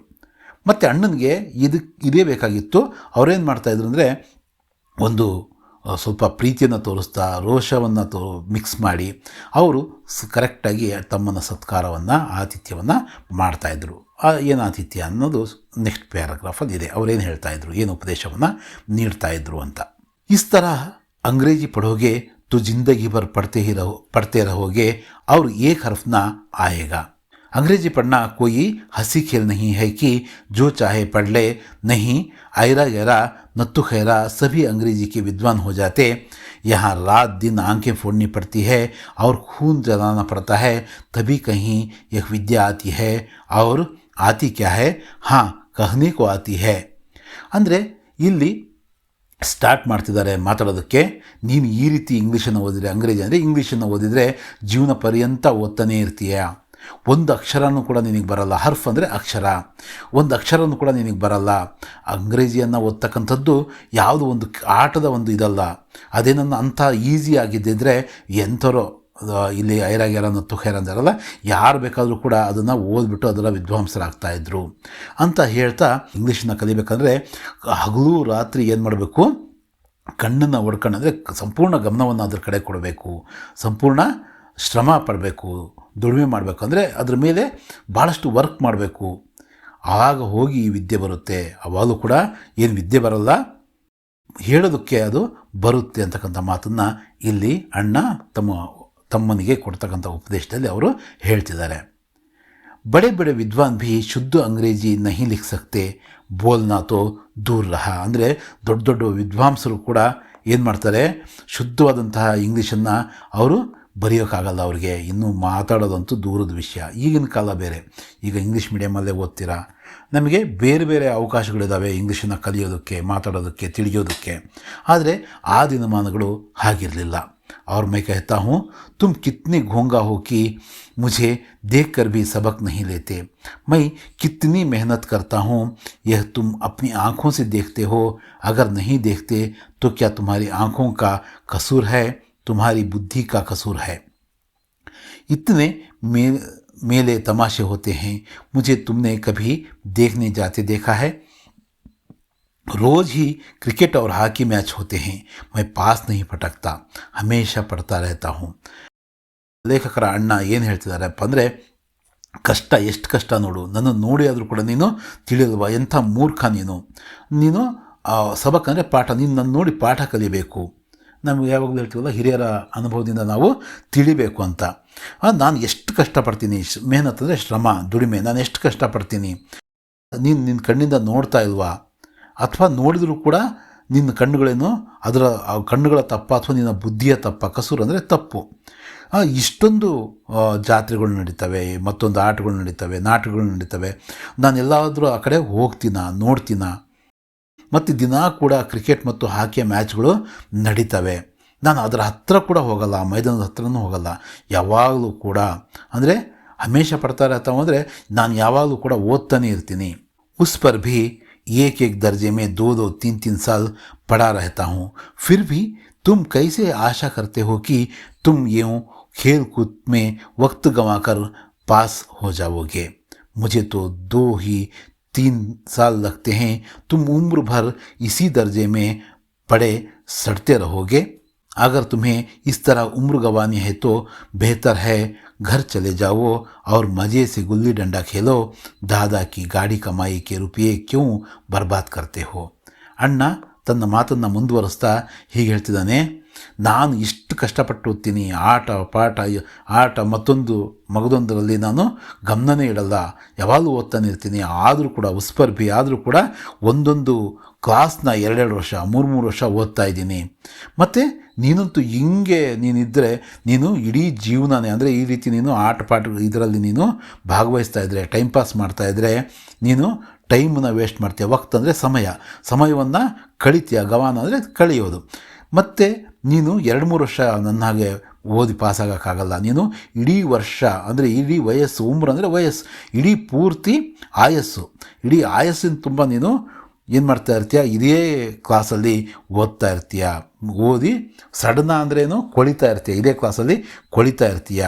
ಮತ್ತು ಅಣ್ಣನಿಗೆ ಇದೇ ಬೇಕಾಗಿತ್ತು. ಅವರೇನು ಮಾಡ್ತಾಯಿದ್ರು ಅಂದರೆ, ಒಂದು ಸ್ವಲ್ಪ ಪ್ರೀತಿಯನ್ನು ತೋರಿಸ್ತಾ, ರೋಷವನ್ನು ಮಿಕ್ಸ್ ಮಾಡಿ ಅವರು ಕರೆಕ್ಟಾಗಿ ತಮ್ಮನ ಸತ್ಕಾರವನ್ನು, ಆತಿಥ್ಯವನ್ನು ಮಾಡ್ತಾಯಿದ್ರು. ಏನು ಆತಿಥ್ಯ ಅನ್ನೋದು ನೆಕ್ಸ್ಟ್ ಪ್ಯಾರಾಗ್ರಾಫಲ್ಲಿ ಇದೆ. ಅವರೇನು ಹೇಳ್ತಾಯಿದ್ರು, ಏನು ಉಪದೇಶವನ್ನು ನೀಡ್ತಾಯಿದ್ರು ಅಂತ. ಇಸ್ ತರ अंग्रेजी पढ़ोगे तो जिंदगी भर पढ़ते रहोगे और एक हर्फ ना आएगा. अंग्रेजी पढ़ना कोई हंसी खेल नहीं है कि जो चाहे पढ़ ले. नहीं, आयरा गहरा नत्तु खैरा सभी अंग्रेजी के विद्वान हो जाते. यहाँ रात दिन आंखें फोड़नी पड़ती है और खून जलाना पड़ता है, तभी कहीं यह विद्या आती है. और आती क्या है? हाँ, कहने को आती है. ಅಂದರೆ ಇಲ್ಲಿ ಸ್ಟಾರ್ಟ್ ಮಾಡ್ತಿದ್ದಾರೆ ಮಾತಾಡೋದಕ್ಕೆ. ನೀನು ಈ ರೀತಿ ಇಂಗ್ಲೀಷನ್ನು ಓದಿದರೆ, ಅಂಗ್ರೇಜಿ ಅಂದರೆ ಇಂಗ್ಲೀಷನ್ನು ಓದಿದರೆ ಜೀವನ ಪರ್ಯಂತ ಓದ್ತಾನೇ ಇರ್ತೀಯ. ಒಂದು ಅಕ್ಷರನೂ ಕೂಡ ನಿನಗೆ ಬರಲ್ಲ. ಹರ್ಫ್ ಅಂದರೆ ಅಕ್ಷರ, ಒಂದು ಅಕ್ಷರನೂ ಕೂಡ ನಿನಗೆ ಬರಲ್ಲ. ಅಂಗ್ರೇಜಿಯನ್ನು ಓದ್ತಕ್ಕಂಥದ್ದು ಯಾವುದೋ ಒಂದು ಆಟದ ಒಂದು ಇದಲ್ಲ. ಅದೇನನ್ನು ಅಂಥ ಈಸಿ ಆಗಿದ್ದಿದ್ರೆ ಎಂಥರೋ ಇಲ್ಲಿ ಐರಾಗ್ಯಾರ ತುಖೇರ ಅಂತಾರಲ್ಲ, ಯಾರು ಬೇಕಾದರೂ ಕೂಡ ಅದನ್ನು ಓದ್ಬಿಟ್ಟು ಅದರ ವಿದ್ವಾಂಸರಾಗ್ತಾಯಿದ್ರು ಅಂತ ಹೇಳ್ತಾ, ಇಂಗ್ಲೀಷನ್ನ ಕಲಿಬೇಕಂದ್ರೆ ಹಗಲು ರಾತ್ರಿ ಏನು ಮಾಡಬೇಕು, ಕಣ್ಣನ್ನು ಹೊಡ್ಕೊಂಡು, ಅಂದರೆ ಸಂಪೂರ್ಣ ಗಮನವನ್ನು ಅದ್ರ ಕಡೆ ಕೊಡಬೇಕು, ಸಂಪೂರ್ಣ ಶ್ರಮ ಪಡಬೇಕು, ದುಡಿಮೆ ಮಾಡಬೇಕು, ಅಂದರೆ ಅದ್ರ ಮೇಲೆ ಭಾಳಷ್ಟು ವರ್ಕ್ ಮಾಡಬೇಕು. ಆವಾಗ ಹೋಗಿ ಈ ವಿದ್ಯೆ ಬರುತ್ತೆ. ಅವಾಗಲೂ ಕೂಡ ಏನು ವಿದ್ಯೆ ಬರಲ್ಲ, ಹೇಳೋದಕ್ಕೆ ಅದು ಬರುತ್ತೆ ಅಂತಕ್ಕಂಥ ಮಾತನ್ನು ಇಲ್ಲಿ ಅಣ್ಣ ತಮ್ಮನಿಗೆ ಕೊಡ್ತಕ್ಕಂಥ ಉಪದೇಶದಲ್ಲಿ ಅವರು ಹೇಳ್ತಿದ್ದಾರೆ. ಬಡೆ ಬಡೆ ವಿದ್ವಾನ್ ಭಿ ಶುದ್ಧ ಅಂಗ್ರೇಜಿ ನಹಿ ಲಿಖ್ ಸಕ್ತೆ, ಬೋಲ್ನಾ ತೋ ದೂರ್ ರಹ. ಅಂದರೆ ದೊಡ್ಡ ದೊಡ್ಡ ವಿದ್ವಾಂಸರು ಕೂಡ ಏನು ಮಾಡ್ತಾರೆ, ಶುದ್ಧವಾದಂತಹ ಇಂಗ್ಲೀಷನ್ನು ಅವರು ಬರೆಯೋಕ್ಕಾಗಲ್ಲ ಅವ್ರಿಗೆ. ಇನ್ನೂ ಮಾತಾಡೋದಂತೂ ದೂರದ ವಿಷಯ. ಈಗಿನ ಕಾಲ ಬೇರೆ, ಈಗ ಇಂಗ್ಲೀಷ್ ಮೀಡಿಯಮಲ್ಲೇ ಓದ್ತೀರಾ, ನಮಗೆ ಬೇರೆ ಬೇರೆ ಅವಕಾಶಗಳಿದ್ದಾವೆ ಇಂಗ್ಲೀಷನ್ನು ಕಲಿಯೋದಕ್ಕೆ, ಮಾತಾಡೋದಕ್ಕೆ, ತಿಳಿಯೋದಕ್ಕೆ. ಆದರೆ ಆ ದಿನಮಾನಗಳು ಹಾಗಿರಲಿಲ್ಲ. और मैं कहता हूँ, तुम कितने घोंगा हो कि मुझे देखकर भी सबक नहीं लेते. मैं कितनी मेहनत करता हूँ, यह तुम अपनी आँखों से देखते हो. अगर नहीं देखते तो क्या तुम्हारी आँखों का कसूर है, तुम्हारी बुद्धि का कसूर है. इतने मे मेले तमाशे होते हैं, मुझे तुमने कभी देखने जाते देखा है? रोज़ ही क्रिकेट और हॉकी मैच होते हैं, मैं पास नहीं फटकता, हमेशा पढ़ता रहता हूँ. ಲೇಖಕರ ಅಣ್ಣ ಏನು ಹೇಳ್ತಿದ್ದಾರಪ್ಪ ಅಂದರೆ, ಕಷ್ಟ ಎಷ್ಟು ಕಷ್ಟ ನೋಡು, ನನ್ನನ್ನು ನೋಡಿ ಆದರೂ ಕೂಡ ನೀನು ತಿಳಿಯಲ್ವಾ, ಎಂಥ ಮೂರ್ಖ ನೀನು. ನೀನು ಸಬಕ್ ಅಂದರೆ ಪಾಠ, ನೀನು ನನ್ನ ನೋಡಿ ಪಾಠ ಕಲಿಬೇಕು. ನಮಗೆ ಯಾವಾಗಲೂ ಹೇಳ್ತೀವಲ್ಲ, ಹಿರಿಯರ ಅನುಭವದಿಂದ ನಾವು ತಿಳಿಬೇಕು ಅಂತ. ನಾನು ಎಷ್ಟು ಕಷ್ಟಪಡ್ತೀನಿ, ಮೆಹನತ್ ಅಂದರೆ ಶ್ರಮ, ದುಡಿಮೆ, ನಾನು ಎಷ್ಟು ಕಷ್ಟಪಡ್ತೀನಿ, ನೀನು ನಿನ್ನ ಕಣ್ಣಿಂದ ನೋಡ್ತಾ ಇಲ್ವಾ? ಅಥವಾ ನೋಡಿದರೂ ಕೂಡ ನಿನ್ನ ಕಣ್ಣುಗಳೇನು ಅದರ ಕಣ್ಣುಗಳ ತಪ್ಪ ಅಥವಾ ನಿನ್ನ ಬುದ್ಧಿಯ ತಪ್ಪ? ಕಸೂರು ಅಂದರೆ ತಪ್ಪು. ಇಷ್ಟೊಂದು ಜಾತ್ರೆಗಳು ನಡೀತವೆ, ಮತ್ತೊಂದು ಆಟಗಳು ನಡೀತವೆ, ನಾಟಕಗಳು ನಡೀತವೆ, ನಾನು ಎಲ್ಲಾದರೂ ಆ ಕಡೆ ಹೋಗ್ತೀನ, ನೋಡ್ತೀನ. ಮತ್ತು ದಿನ ಕೂಡ ಕ್ರಿಕೆಟ್ ಮತ್ತು ಹಾಕಿಯ ಮ್ಯಾಚ್ಗಳು ನಡೀತವೆ, ನಾನು ಅದರ ಹತ್ತಿರ ಕೂಡ ಹೋಗಲ್ಲ, ಮೈದಾನದ ಹತ್ರನೂ ಹೋಗಲ್ಲ. ಯಾವಾಗಲೂ ಕೂಡ ಅಂದರೆ ಹಮೇಶ ಪಡ್ತಾ रहता ಅಂದರೆ ನಾನು ಯಾವಾಗಲೂ ಕೂಡ ಓದ್ತಾನೆ ಇರ್ತೀನಿ. ಉಸ್ ಪರ್ ಭಿ एक एक दर्जे में 2-2 3-3 साल पढ़ा रहता हूँ, फिर भी तुम कैसे आशा करते हो कि तुम यूँ खेल कूद में वक्त गंवाकर पास हो जाओगे? मुझे तो 2 ही 3 साल लगते हैं, तुम उम्र भर इसी दर्जे में पढ़े सड़ते रहोगे. अगर तुम्हें इस तरह उम्र गंवानी है तो बेहतर है घर चले जाओ और मज़े से गुल्ली डंडा खेलो, दादा की गाड़ी कमाई के रुपये क्यों बर्बाद करते हो? ಅಣ್ಣ ತನ್ನ ಮಾತನ್ನು ಮುಂದುವರಿಸ್ತಾ ಹೀಗೆ ಹೇಳ್ತಿದ್ದಾನೆ, ನಾನು ಇಷ್ಟು ಕಷ್ಟಪಟ್ಟು ಓದ್ತೀನಿ, ಆಟ ಮತ್ತೊಂದು ಮಗದೊಂದರಲ್ಲಿ ನಾನು ಗಮನನೇ ಇಡಲ್ಲ, ಯಾವಾಗಲೂ ಓದ್ತಾನೆ ಇರ್ತೀನಿ. ಆದರೂ ಕೂಡ ಉಸ್ಪರ್ಭಿ ಆದರೂ ಕೂಡ ಒಂದೊಂದು ಕ್ಲಾಸ್ನ 2-2 ವರ್ಷ 3-3 ವರ್ಷ ಓದ್ತಾ ಇದ್ದೀನಿ. ಮತ್ತು ನೀನಂತೂ ಹಿಂಗೆ ನೀನಿದ್ದರೆ ನೀನು ಇಡೀ ಜೀವನನೇ ಅಂದರೆ ಈ ರೀತಿ ನೀನು ಆಟ ಇದರಲ್ಲಿ ನೀನು ಭಾಗವಹಿಸ್ತಾ ಇದ್ದರೆ, ಟೈಮ್ ಪಾಸ್ ಮಾಡ್ತಾಯಿದ್ರೆ ನೀನು ಟೈಮನ್ನು ವೇಸ್ಟ್ ಮಾಡ್ತೀಯ. ವಕ್ತ್ ಅಂದರೆ ಸಮಯವನ್ನು ಕಳಿತೀಯ, ಗವಾನ ಅಂದರೆ ಕಳೆಯೋದು. ಮತ್ತು ನೀನು 2-3 ವರ್ಷ ನನ್ನ ಹಾಗೆ ಓದಿ ಪಾಸಾಗೋಕ್ಕಾಗಲ್ಲ. ನೀನು ಇಡೀ ವರ್ಷ ಅಂದರೆ ಇಡೀ ವಯಸ್ಸು, ಉಮ್ರ ಅಂದರೆ ವಯಸ್ಸು, ಇಡೀ ಪೂರ್ತಿ ಇಡೀ ಆಯಸ್ಸಿನ ತುಂಬ ನೀನು ಏನು ಮಾಡ್ತಾ ಇರ್ತೀಯ, ಇದೇ ಕ್ಲಾಸಲ್ಲಿ ಓದ್ತಾ ಇರ್ತೀಯ. ಓದಿ ಸಡನ್ನ ಅಂದ್ರೇನು ಕೊಳಿತಾ ಇರ್ತೀಯ, ಇದೇ ಕ್ಲಾಸಲ್ಲಿ ಕೊಳಿತಾ ಇರ್ತೀಯ.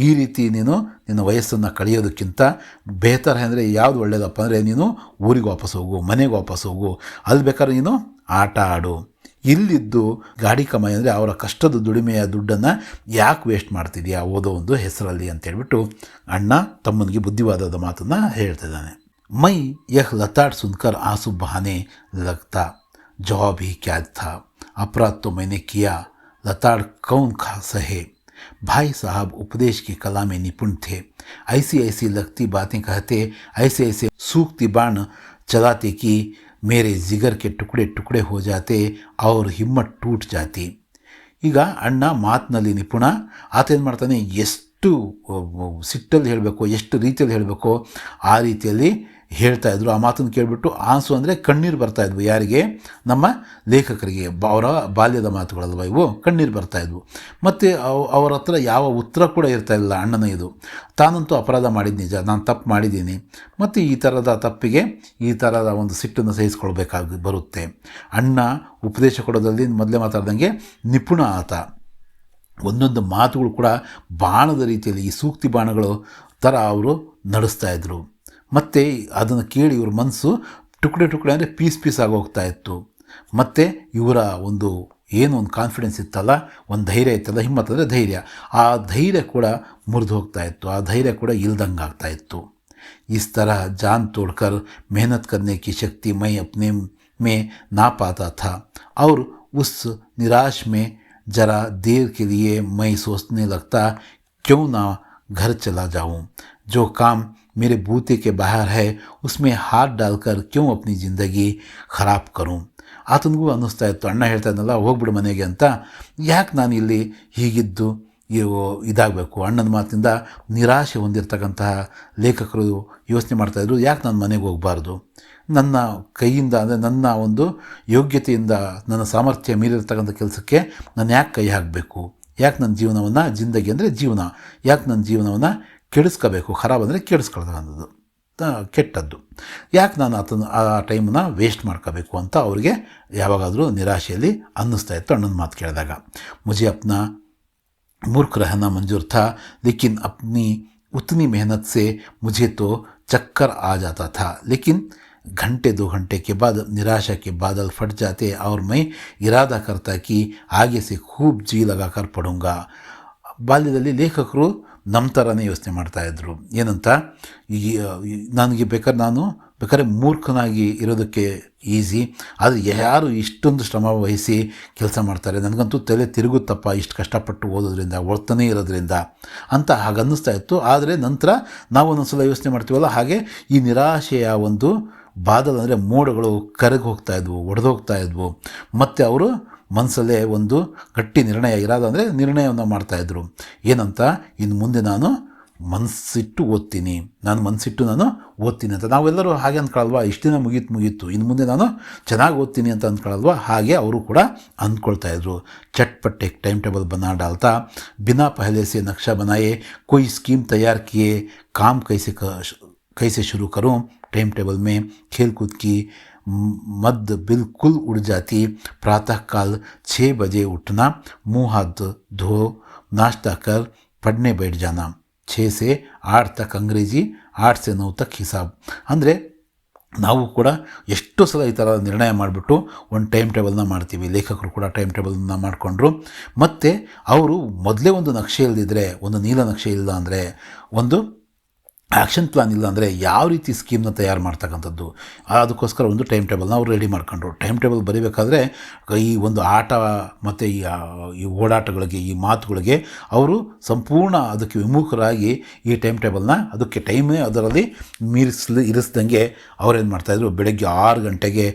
ಈ ರೀತಿ ನೀನು ನಿನ್ನ ವಯಸ್ಸನ್ನು ಕಳೆಯೋದಕ್ಕಿಂತ ಬೇಹತರ ಅಂದರೆ ಯಾವುದು ಒಳ್ಳೆಯದಪ್ಪ ಅಂದರೆ, ನೀನು ಊರಿಗೆ ವಾಪಸ್ ಹೋಗು, ಮನೆಗೆ ವಾಪಸ್ ಹೋಗು, ಅಲ್ಲಿ ಬೇಕಾದ್ರೆ ನೀನು ಆಟ ಆಡು. ಇಲ್ಲಿದ್ದು ಗಾಡಿ ಕಮಾಯಿ ಅಂದರೆ ಅವರ ಕಷ್ಟದ ದುಡಿಮೆಯ ದುಡ್ಡನ್ನು ಯಾಕೆ ವೇಸ್ಟ್ ಮಾಡ್ತಿದ್ಯಾ ಓದೋ ಒಂದು ಹೆಸರಲ್ಲಿ ಅಂತೇಳ್ಬಿಟ್ಟು ಅಣ್ಣ ತಮ್ಮನಿಗೆ ಬುದ್ಧಿವಾದದ ಮಾತನ್ನು ಹೇಳ್ತಿದ್ದಾನೆ. ಮೈ ಯಹ ಲತಾಡ್ ಸುನ್ಕರ್ ಆಂಸು ಬಹಾನೆ ಲಗ್ತಾ, जवाब ही क्या था, अपराध तो मैंने किया, लताड़ कौन खा सहे. भाई साहब उपदेश की कला में निपुण थे, ऐसी ऐसी लगती बातें कहते, ऐसे ऐसे सूखती बाण चलाते कि मेरे जिगर के टुकड़े टुकड़े हो जाते और हिम्मत टूट जाती. ಈಗ ಅಣ್ಣ ಮಾತಿನಲ್ಲಿ ನಿಪುಣ. ಆತ ಏನು ಮಾಡ್ತಾನೆ, ಎಷ್ಟು ಸಿಟ್ಟಲ್ಲಿ ಹೇಳಬೇಕು, ಎಷ್ಟು ರೀತಿಯಲ್ಲಿ ಹೇಳಬೇಕು ಆ ರೀತಿಯಲ್ಲಿ ಹೇಳ್ತಾಯಿದ್ರು. ಆ ಮಾತನ್ನು ಕೇಳಿಬಿಟ್ಟು ಆಂಸು ಅಂದರೆ ಕಣ್ಣೀರು ಬರ್ತಾಯಿದ್ವು. ಯಾರಿಗೆ? ನಮ್ಮ ಲೇಖಕರಿಗೆ. ಅವರ ಬಾಲ್ಯದ ಮಾತುಗಳಲ್ವ ಇವು, ಕಣ್ಣೀರು ಬರ್ತಾಯಿದ್ವು. ಮತ್ತು ಅವರ ಹತ್ರ ಯಾವ ಉತ್ತರ ಕೂಡ ಇರ್ತಾಯಿಲ್ಲ ಅಣ್ಣನ. ಇದು ತಾನಂತೂ ಅಪರಾಧ ಮಾಡಿದ ನಿಜ, ನಾನು ತಪ್ಪು ಮಾಡಿದ್ದೀನಿ, ಮತ್ತು ಈ ಥರದ ತಪ್ಪಿಗೆ ಈ ಥರದ ಒಂದು ಸಿಟ್ಟನ್ನು ಸಹಿಸ್ಕೊಳ್ಬೇಕಾಗಿ ಬರುತ್ತೆ. ಅಣ್ಣ ಉಪದೇಶ ಕೊಡೋದ್ರಲ್ಲಿ ಮೊದಲೇ ಮಾತಾಡ್ದಂಗೆ ನಿಪುಣ ಆತ. ಒಂದೊಂದು ಮಾತುಗಳು ಕೂಡ ಬಾಣದ ರೀತಿಯಲ್ಲಿ, ಈ ಸೂಕ್ತಿ ಬಾಣಗಳು ಥರ ಅವರು ನಡೆಸ್ತಾಯಿದ್ರು. ಮತ್ತು ಅದನ್ನು ಕೇಳಿ ಇವ್ರ ಮನಸ್ಸು ಟುಕಡೆ ಅಂದರೆ ಪೀಸ್ ಆಗೋಗ್ತಾ ಇತ್ತು. ಮತ್ತು ಇವರ ಒಂದು ಒಂದು ಕಾನ್ಫಿಡೆನ್ಸ್ ಇತ್ತಲ್ಲ, ಒಂದು ಧೈರ್ಯ ಇತ್ತಲ್ಲ, ಹಿಮ್ಮತ್ ಅಂದರೆ ಧೈರ್ಯ, ಆ ಧೈರ್ಯ ಕೂಡ ಮುರಿದು ಹೋಗ್ತಾ ಇತ್ತು, ಆ ಧೈರ್ಯ ಕೂಡ ಇಲ್ದಂಗೆ ಆಗ್ತಾ ಇತ್ತು. इस तरह जान तोड़कर मेहनत करने की शक्ति मैं अपने में ना पाता था और उस निराश में ज़रा देर के लिए मैं सोचने लगता, क्यों ना घर चला जाऊं, जो काम मेरे बूते के बाहर है उसमें हाथ डालकर क्यों अपनी ज़िंदगी ख़राब करूं. ಆತನಿಗೂ ಅನ್ನಿಸ್ತಾ ಇತ್ತು, ಅಣ್ಣ ಹೇಳ್ತಾ ಇದ್ನಲ್ಲ ಹೋಗ್ಬಿಡು ಮನೆಗೆ ಅಂತ, ಯಾಕೆ ನಾನು ಇಲ್ಲಿ ಹೀಗಿದ್ದು ಇದಾಗಬೇಕು. ಅಣ್ಣನ ಮಾತಿನಿಂದ ನಿರಾಶೆ ಹೊಂದಿರತಕ್ಕಂತಹ ಲೇಖಕರು ಯೋಚನೆ ಮಾಡ್ತಾಯಿದ್ರು, ಯಾಕೆ ನಾನು ಮನೆಗೆ ಹೋಗಬಾರ್ದು, ನನ್ನ ಕೈಯಿಂದ ಅಂದರೆ ನನ್ನ ಒಂದು ಯೋಗ್ಯತೆಯಿಂದ ನನ್ನ ಸಾಮರ್ಥ್ಯ ಮೀರಿರ್ತಕ್ಕಂಥ ಕೆಲಸಕ್ಕೆ ನಾನು ಯಾಕೆ ಕೈ ಹಾಕಬೇಕು, ಯಾಕೆ ನನ್ನ ಜೀವನವನ್ನು, ಜಿಂದಗಿ ಅಂದರೆ ಜೀವನ, ಯಾಕೆ ನನ್ನ ಜೀವನವನ್ನು ಕೆಡಿಸ್ಕೋಬೇಕು. ಖರಾಬ್ ಅಂದರೆ ಕೆಡಿಸ್ಕೊಳ್ತಕ್ಕಂಥದ್ದು, ಕೆಟ್ಟದ್ದು, ಯಾಕೆ ನಾನು ಆ ಟೈಮನ್ನು ವೇಸ್ಟ್ ಮಾಡ್ಕೋಬೇಕು ಅಂತ ಅವ್ರಿಗೆ ಯಾವಾಗಾದರೂ ನಿರಾಶೆಯಲ್ಲಿ ಅನ್ನಿಸ್ತಾ ಇತ್ತು ಅಣ್ಣನ ಮಾತು ಕೇಳಿದಾಗ. ಮುझे अपना मूर्ख रहना मंजूर था, लेकिन अपनी उतनी मेहनत से मुझे तो चक्कर आ जाता था, लेकिन घंटे 2 घंटे के बाद निराशा के बादल फट जाते और मैं इरादा करता कि आगे से खूब जी लगाकर पढ़ूंगा. ಬಾಲ್ಯದಲ್ಲಿ ಲೇಖಕರು ನಮ್ಮ ಥರನೇ ಯೋಚನೆ ಮಾಡ್ತಾಯಿದ್ರು. ಏನಂತ, ನನಗೆ ಬೇಕಾದ್ರೆ ಮೂರ್ಖನಾಗಿ ಇರೋದಕ್ಕೆ ಈಸಿ, ಆದರೆ ಯಾರು ಇಷ್ಟೊಂದು ಶ್ರಮ ವಹಿಸಿ ಕೆಲಸ ಮಾಡ್ತಾರೆ, ನನಗಂತೂ ತಲೆ ತಿರುಗುತ್ತಪ್ಪ ಇಷ್ಟು ಕಷ್ಟಪಟ್ಟು ಓದೋದ್ರಿಂದ, ಓದ್ತಾನೇ ಇರೋದ್ರಿಂದ ಅಂತ ಹಾಗೆ ಅನ್ನಿಸ್ತಾ ಇತ್ತು. ಆದರೆ ನಂತರ ನಾವು ಒಂದೊಂದ್ಸಲ ಯೋಚನೆ ಮಾಡ್ತೀವಲ್ಲ, ಹಾಗೆ ಈ ನಿರಾಶೆಯ ಒಂದು ಬಾದಲ್ ಅಂದರೆ ಮೋಡಗಳು ಕರಗಿ ಹೋಗ್ತಾ ಇದ್ವು, ಒಡೆದು ಹೋಗ್ತಾ ಇದ್ವು. ಮತ್ತು ಅವರು ಮನಸ್ಸಲ್ಲೇ ಒಂದು ಗಟ್ಟಿ ನಿರ್ಣಯ ಇರೋದು ಅಂದರೆ ನಿರ್ಣಯವನ್ನು ಮಾಡ್ತಾಯಿದ್ರು. ಏನಂತ, ಇನ್ನು ಮುಂದೆ ನಾನು ಮನಸ್ಸಿಟ್ಟು ಓದ್ತೀನಿ ಅಂತ. ನಾವೆಲ್ಲರೂ ಹಾಗೆ ಅಂದ್ಕೊಳ್ಳಲ್ವಾ, ಇಷ್ಟು ದಿನ ಮುಗೀತು, ಇನ್ನು ಮುಂದೆ ನಾನು ಚೆನ್ನಾಗಿ ಓದ್ತೀನಿ ಅಂತ ಅಂದ್ಕೊಳ್ಳಲ್ವಾ, ಹಾಗೆ ಅವರು ಕೂಡ ಅಂದ್ಕೊಳ್ತಾಯಿದ್ರು. ಚಟ್ಪಟ್ एक टाइम टेबल बना डालता, बिना पहले से नक्शा बनाए कोई स्कीम तैयार किए, काम कैसे शुरू करूं, टाइम टेबल में खेल कूद की मद बिल्कुल उड़ जाती. प्रातःकाल 6 बजे उठना, मुँह हाथ धो नाश्ता कर पढ़ने बैठ जाना. 6 से 8 तक अंग्रेजी, 8 से 9 तक हिसाब. ಅಂದರೆ ನಾವು ಕೂಡ ಎಷ್ಟೋ ಸಲ ಈ ಥರ ನಿರ್ಣಯ ಮಾಡಿಬಿಟ್ಟು ಒಂದು ಟೈಮ್ ಟೇಬಲ್ನ ಮಾಡ್ತೀವಿ. ಲೇಖಕರು ಕೂಡ ಟೈಮ್ ಟೇಬಲ್ನ ಮಾಡಿಕೊಂಡ್ರು. ಮತ್ತು ಅವರು ಮೊದಲೇ ಒಂದು ನಕ್ಷೆ ಇಲ್ಲದಿದ್ದರೆ, ಒಂದು ನೀಲ ನಕ್ಷೆ ಇಲ್ಲ ಅಂದರೆ, ಒಂದು ಆ್ಯಕ್ಷನ್ ಪ್ಲಾನ್ ಇಲ್ಲ ಅಂದರೆ ಯಾವ ರೀತಿ ಸ್ಕೀಮ್ನ ತಯಾರು ಮಾಡ್ತಕ್ಕಂಥದ್ದು, ಅದಕ್ಕೋಸ್ಕರ ಒಂದು ಟೈಮ್ ಟೇಬಲ್ನ ಅವರು ರೆಡಿ ಮಾಡ್ಕೊಂಡ್ರು. ಟೈಮ್ ಟೇಬಲ್ ಬರೀಬೇಕಾದ್ರೆ ಈ ಒಂದು ಆಟ ಮತ್ತು ಈ ಓಡಾಟಗಳಿಗೆ, ಈ ಮಾತುಗಳಿಗೆ ಅವರು ಸಂಪೂರ್ಣ ಅದಕ್ಕೆ ವಿಮುಖರಾಗಿ ಈ ಟೈಮ್ ಟೇಬಲ್ನ ಅದಕ್ಕೆ ಟೈಮೇ ಅದರಲ್ಲಿ ಇರಿಸ್ದಂಗೆ ಅವರೇನು ಮಾಡ್ತಾಯಿದ್ರು, ಬೆಳಗ್ಗೆ 6 ಗಂಟೆಗೆ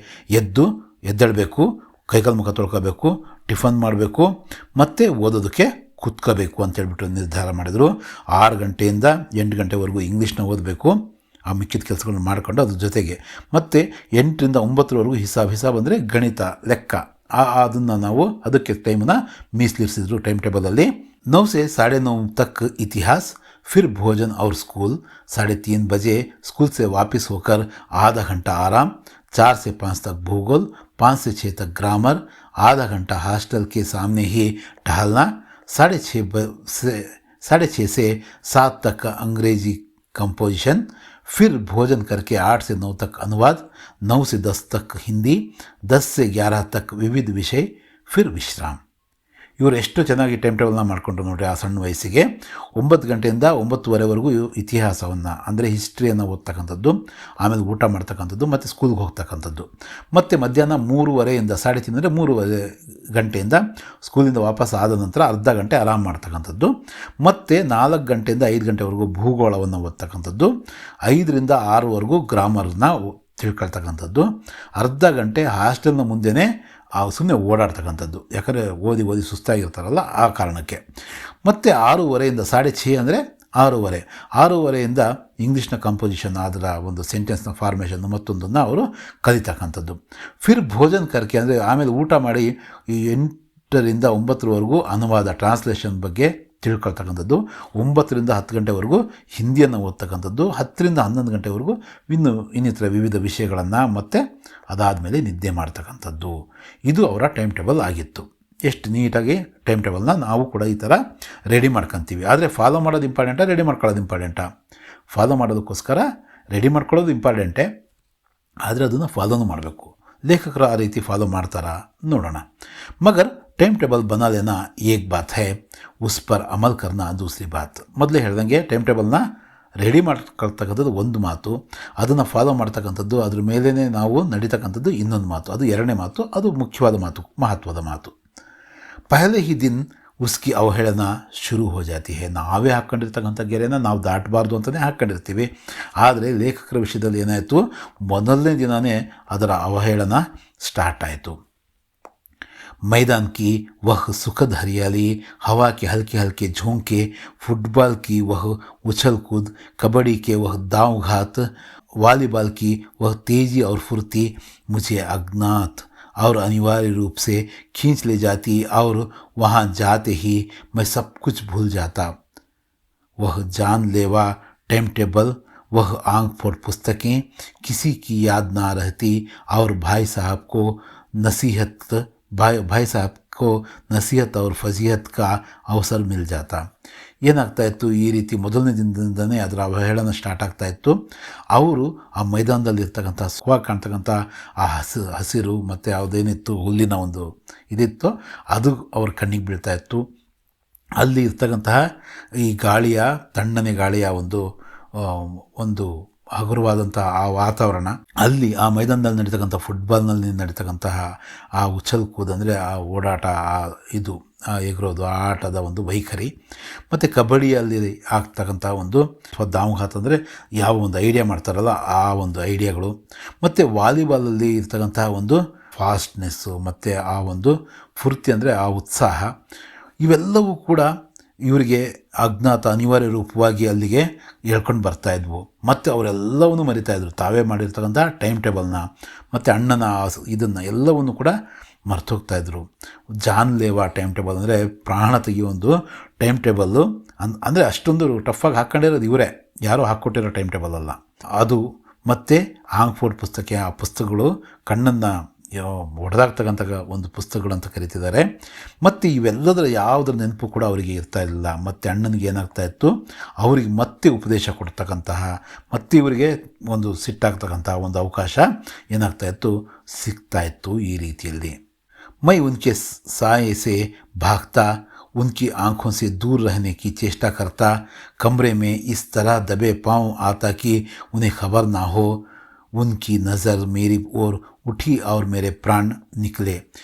ಎದ್ದೇಳಬೇಕು, ಕೈಕಾಲು ಮುಖ ತೊಳ್ಕೋಬೇಕು, ಟಿಫನ್ ಮಾಡಬೇಕು, ಮತ್ತು ಓದೋದಕ್ಕೆ ಕೂತ್ಕೋಬೇಕು ಅಂತೇಳ್ಬಿಟ್ಟು ನಿರ್ಧಾರ ಮಾಡಿದರು. 6 ಗಂಟೆಯಿಂದ 8 ಗಂಟೆವರೆಗೂ ಇಂಗ್ಲೀಷ್ನ ಓದಬೇಕು, ಆ ಮಿಕ್ಕಿದ ಕೆಲಸಗಳನ್ನ ಮಾಡಿಕೊಂಡು ಅದ್ರ ಜೊತೆಗೆ. ಮತ್ತು 8 ರಿಂದ 9 ಹಿಸಾಬ್ ಅಂದರೆ ಗಣಿತ, ಲೆಕ್ಕ, ಅದನ್ನು ನಾವು ಅದಕ್ಕೆ ಟೈಮನ್ನು ಮೀಸಲಿರಿಸಿದ್ರು ಟೈಮ್ ಟೇಬಲಲ್ಲಿ. 9 से 9:30 तक इतिहास, फिर भोजन और स्कूल. 3:30 बजे स्कूल से वापस होकर आधा घंटा आराम. 4 से 5 तक भूगोल, 5 से 6 तक ग्रामर. आधा घंटा हॉस्टल के सामने ही टहलना. 6:30 से 7 तक अंग्रेजी कंपोजिशन. फिर भोजन करके 8 से 9 तक अनुवाद. 9 से 10 तक हिंदी. 10 से 11 तक विविध विषय. फिर विश्राम. ಇವರು ಎಷ್ಟು ಚೆನ್ನಾಗಿ ಟೈಮ್ ಟೇಬಲ್ನ ಮಾಡಿಕೊಂಡ್ರು ನೋಡಿರಿ ಆ ಸಣ್ಣ ವಯಸ್ಸಿಗೆ. 9 ಗಂಟೆಯಿಂದ 9:30ವರೆಗೂ ಇತಿಹಾಸವನ್ನು ಅಂದರೆ ಹಿಸ್ಟ್ರಿಯನ್ನು ಓದ್ತಕ್ಕಂಥದ್ದು, ಆಮೇಲೆ ಊಟ ಮಾಡ್ತಕ್ಕಂಥದ್ದು, ಮತ್ತು ಸ್ಕೂಲ್ಗೆ ಹೋಗ್ತಕ್ಕಂಥದ್ದು. ಮತ್ತು ಮಧ್ಯಾಹ್ನ 3:30ಯಿಂದ 3:30 ಅಂದರೆ 3 ಗಂಟೆಯಿಂದ ಸ್ಕೂಲಿಂದ ವಾಪಸ್ ಆದ ನಂತರ ಅರ್ಧ ಗಂಟೆ ಆರಾಮ ಮಾಡ್ತಕ್ಕಂಥದ್ದು. ಮತ್ತು 4 ಗಂಟೆಯಿಂದ 5 ಗಂಟೆವರೆಗೂ ಭೂಗೋಳವನ್ನು ಓದ್ತಕ್ಕಂಥದ್ದು. 5 ರಿಂದ 6ವರೆಗೂ ಗ್ರಾಮರ್ನ ತಿಳ್ಕೊಳ್ತಕ್ಕಂಥದ್ದು. ಅರ್ಧ ಗಂಟೆ ಹಾಸ್ಟೆಲ್ನ ಮುಂದೆನೇ ಸುಮ್ಮನೆ ಓಡಾಡ್ತಕ್ಕಂಥದ್ದು, ಯಾಕಂದರೆ ಓದಿ ಸುಸ್ತಾಗಿರ್ತಾರಲ್ಲ ಆ ಕಾರಣಕ್ಕೆ. ಮತ್ತು 6:30ಯಿಂದ 6:30 ಅಂದರೆ 6:30ಯಿಂದ ಇಂಗ್ಲೀಷ್ನ ಕಂಪೋಸಿಷನ್, ಅದರ ಒಂದು ಸೆಂಟೆನ್ಸ್ನ ಫಾರ್ಮೇಷನ್ ಮತ್ತೊಂದನ್ನು ಅವರು ಕಲಿತಕ್ಕಂಥದ್ದು. ಫಿರ್ ಭೋಜನ್ ಕರ್ಕೆ ಅಂದರೆ ಆಮೇಲೆ ಊಟ ಮಾಡಿ 8 ರಿಂದ 9ವರೆಗೂ ಅನುವಾದ, ಟ್ರಾನ್ಸ್ಲೇಷನ್ ಬಗ್ಗೆ ತಿಳ್ಕೊಳ್ತಕ್ಕಂಥದ್ದು. 9 ರಿಂದ 10 ಗಂಟೆವರೆಗೂ ಹಿಂದಿಯನ್ನು ಓದ್ತಕ್ಕಂಥದ್ದು. 10 ರಿಂದ 11 ಗಂಟೆವರೆಗೂ ಇನ್ನಿತರ ವಿವಿಧ ವಿಷಯಗಳನ್ನು, ಮತ್ತು ಅದಾದಮೇಲೆ ನಿದ್ದೆ ಮಾಡ್ತಕ್ಕಂಥದ್ದು. ಇದು ಅವರ ಟೈಮ್ ಟೇಬಲ್ ಆಗಿತ್ತು. ಎಷ್ಟು ನೀಟಾಗಿ ಟೈಮ್ ಟೇಬಲ್ನ ನಾವು ಕೂಡ ಈ ಥರ ರೆಡಿ ಮಾಡ್ಕೊತೀವಿ. ಆದರೆ ಫಾಲೋ ಮಾಡೋದು ಇಂಪಾರ್ಟೆಂಟಾ, ರೆಡಿ ಮಾಡ್ಕೊಳ್ಳೋದು ಇಂಪಾರ್ಟೆಂಟಾ? ಫಾಲೋ ಮಾಡೋದಕ್ಕೋಸ್ಕರ ರೆಡಿ ಮಾಡ್ಕೊಳ್ಳೋದು ಇಂಪಾರ್ಟೆಂಟೇ, ಆದರೆ ಅದನ್ನು ಫಾಲೋನು ಮಾಡಬೇಕು. ಲೇಖಕರು ಆ ರೀತಿ ಫಾಲೋ ಮಾಡ್ತಾರಾ ನೋಡೋಣ. ಮಗರ್ ಟೈಮ್ ಟೇಬಲ್ ಬನಾ ಲೇನಾ ಏಕ್ ಬಾತ್ ಹೈ, ಉಸ್ ಪರ್ ಅಮಲ್ ಕರ್ನಾ ದೂಸರಿ ಬಾತ್. ಮೊದಲೇ ಹೇಳ್ದಂಗೆ ಟೈಮ್ ಟೇಬಲ್ನ ರೆಡಿ ಮಾಡ್ಕೊಳ್ತಕ್ಕಂಥದ್ದು ಒಂದು ಮಾತು, ಅದನ್ನು ಫಾಲೋ ಮಾಡ್ತಕ್ಕಂಥದ್ದು, ಅದ್ರ ಮೇಲೇ ನಾವು ನಡೀತಕ್ಕಂಥದ್ದು ಇನ್ನೊಂದು ಮಾತು, ಅದು ಎರಡನೇ ಮಾತು, ಅದು ಮುಖ್ಯವಾದ ಮಾತು, ಮಹತ್ವದ ಮಾತು. ಪಹಲೆ ಹಿ ದಿನ್ ಉಸ್ಕಿ ಅವಹೇಳನ ಶುರು ಹೋ ಜಾತಿ ಹೇ. ನಾವೇ ಹಾಕ್ಕೊಂಡಿರ್ತಕ್ಕಂಥ ಗೆರೆನ ನಾವು ದಾಟಬಾರ್ದು ಅಂತಲೇ ಹಾಕ್ಕೊಂಡಿರ್ತೀವಿ. ಆದರೆ ಲೇಖಕರ ವಿಷಯದಲ್ಲಿ ಏನಾಯಿತು, ಮೊದಲನೇ ದಿನವೇ ಅದರ ಅವಹೇಳನ ಸ್ಟಾರ್ಟ್ ಆಯಿತು. मैदान की वह सुखद हरियाली, हवा के हल्के हल्के झोंके, फुटबॉल की वह उछल कूद, कबड्डी के वह दांव घात, वॉलीबॉल की वह तेज़ी और फुर्ती मुझे अज्ञात और अनिवार्य रूप से खींच ले जाती, और वहाँ जाते ही मैं सब कुछ भूल जाता. वह जानलेवा टाइम टेबल, वह आंख फोड़ पुस्तकें, किसी की याद ना रहती, और भाई साहब को नसीहत और फजीहत का अवसर मिल जाता. ಏನಾಗ್ತಾ ಇತ್ತು, ಈ ರೀತಿ ಮೊದಲನೇ ದಿನದಿಂದನೇ ಅದರ ಅವಹೇಳನ ಸ್ಟಾರ್ಟ್ ಆಗ್ತಾ ಇತ್ತು. ಅವರು ಆ ಮೈದಾನದಲ್ಲಿ ಇರ್ತಕ್ಕಂಥ ಸುಖವಾಗಿ ಕಾಣ್ತಕ್ಕಂಥ ಆ ಹಸಿರು ಮತ್ತು ಯಾವುದೇನಿತ್ತು ಹುಲ್ಲಿನ ಒಂದು ಇದಿತ್ತು, ಅದು ಅವ್ರ ಕಣ್ಣಿಗೆ ಬೀಳ್ತಾ ಇತ್ತು. ಅಲ್ಲಿ ಇರ್ತಕ್ಕಂತಹ ಈ ಗಾಳಿಯ ತಣ್ಣನೆ ಗಾಳಿಯ ಒಂದು ಹಗುರವಾದಂಥ ಆ ವಾತಾವರಣ, ಅಲ್ಲಿ ಆ ಮೈದಾನದಲ್ಲಿ ನಡೀತಕ್ಕಂಥ ಫುಟ್ಬಾಲ್ನಲ್ಲಿ ನಡೀತಕ್ಕಂತಹ ಆ ಉಚ್ಚಲ್ ಕೂದು ಅಂದರೆ ಆ ಓಡಾಟ, ಆ ಎಗರೋದು, ಆ ಆಟದ ಒಂದು ವೈಖರಿ, ಮತ್ತು ಕಬಡ್ಡಿಯಲ್ಲಿ ಆಗ್ತಕ್ಕಂಥ ಒಂದು ದಾವುಘಾತ ಅಂದರೆ ಯಾವ ಒಂದು ಐಡಿಯಾ ಮಾಡ್ತಾರಲ್ಲ ಆ ಒಂದು ಐಡಿಯಾಗಳು, ಮತ್ತು ವಾಲಿಬಾಲಲ್ಲಿ ಇರ್ತಕ್ಕಂತಹ ಒಂದು ಫಾಸ್ಟ್ನೆಸ್ಸು ಮತ್ತು ಆ ಒಂದು ಫುರ್ತಿ ಅಂದರೆ ಆ ಉತ್ಸಾಹ, ಇವೆಲ್ಲವೂ ಕೂಡ ಇವರಿಗೆ ಅಜ್ಞಾತ ಅನಿವಾರ್ಯ ರೂಪವಾಗಿ ಅಲ್ಲಿಗೆ ಹೇಳ್ಕೊಂಡು ಬರ್ತಾಯಿದ್ವು. ಮತ್ತು ಅವರೆಲ್ಲವನ್ನೂ ಮರಿತಾಯಿದ್ರು, ತಾವೇ ಮಾಡಿರ್ತಕ್ಕಂಥ ಟೈಮ್ ಟೇಬಲ್ನ ಮತ್ತು ಅಣ್ಣನ ಇದನ್ನು ಎಲ್ಲವನ್ನು ಕೂಡ ಮರ್ತು ಹೋಗ್ತಾಯಿದ್ರು. ಜಾನ್ಲೇವಾ ಟೈಮ್ ಟೇಬಲ್ ಅಂದರೆ ಪ್ರಾಣ ತೆಗೆಯೋ ಒಂದು ಟೈಮ್ ಟೇಬಲ್ಲು, ಅಂದರೆ ಅಷ್ಟೊಂದು ಟಫಾಗಿ ಹಾಕ್ಕೊಂಡಿರೋದು ಇವರೇ, ಯಾರೋ ಹಾಕ್ಕೊಟ್ಟಿರೋ ಟೈಮ್ ಟೇಬಲ್ ಅಲ್ಲ ಅದು. ಮತ್ತು ಆಂಗ್ಫೋರ್ಡ್ ಪುಸ್ತಕ, ಆ ಪುಸ್ತಕಗಳು ಕಣ್ಣನ್ನು ಹೊಡೆದಾಗ್ತಕ್ಕಂಥ ಒಂದು ಪುಸ್ತಕಗಳು ಅಂತ ಕರೀತಿದ್ದಾರೆ. ಮತ್ತು ಇವೆಲ್ಲದರ ಯಾವುದರ ನೆನಪು ಕೂಡ ಅವರಿಗೆ ಇರ್ತಾ ಇಲ್ಲ. ಮತ್ತು ಅಣ್ಣನಿಗೆ ಏನಾಗ್ತಾ ಇತ್ತು, ಅವರಿಗೆ ಮತ್ತೆ ಉಪದೇಶ ಕೊಡ್ತಕ್ಕಂತಹ, ಮತ್ತು ಇವರಿಗೆ ಒಂದು ಸಿಟ್ಟಾಗ್ತಕ್ಕಂತಹ ಒಂದು ಅವಕಾಶ ಏನಾಗ್ತಾಯಿತ್ತು, ಸಿಗ್ತಾಯಿತ್ತು ಈ ರೀತಿಯಲ್ಲಿ. मैं उनके साए से भागता, उनकी आंखों से दूर रहने की चेष्टा करता, कमरे में इस तरह दबे पाँव आता कि उन्हें खबर ना हो. उनकी नज़र मेरी ओर उठी और मेरे प्राण निकले.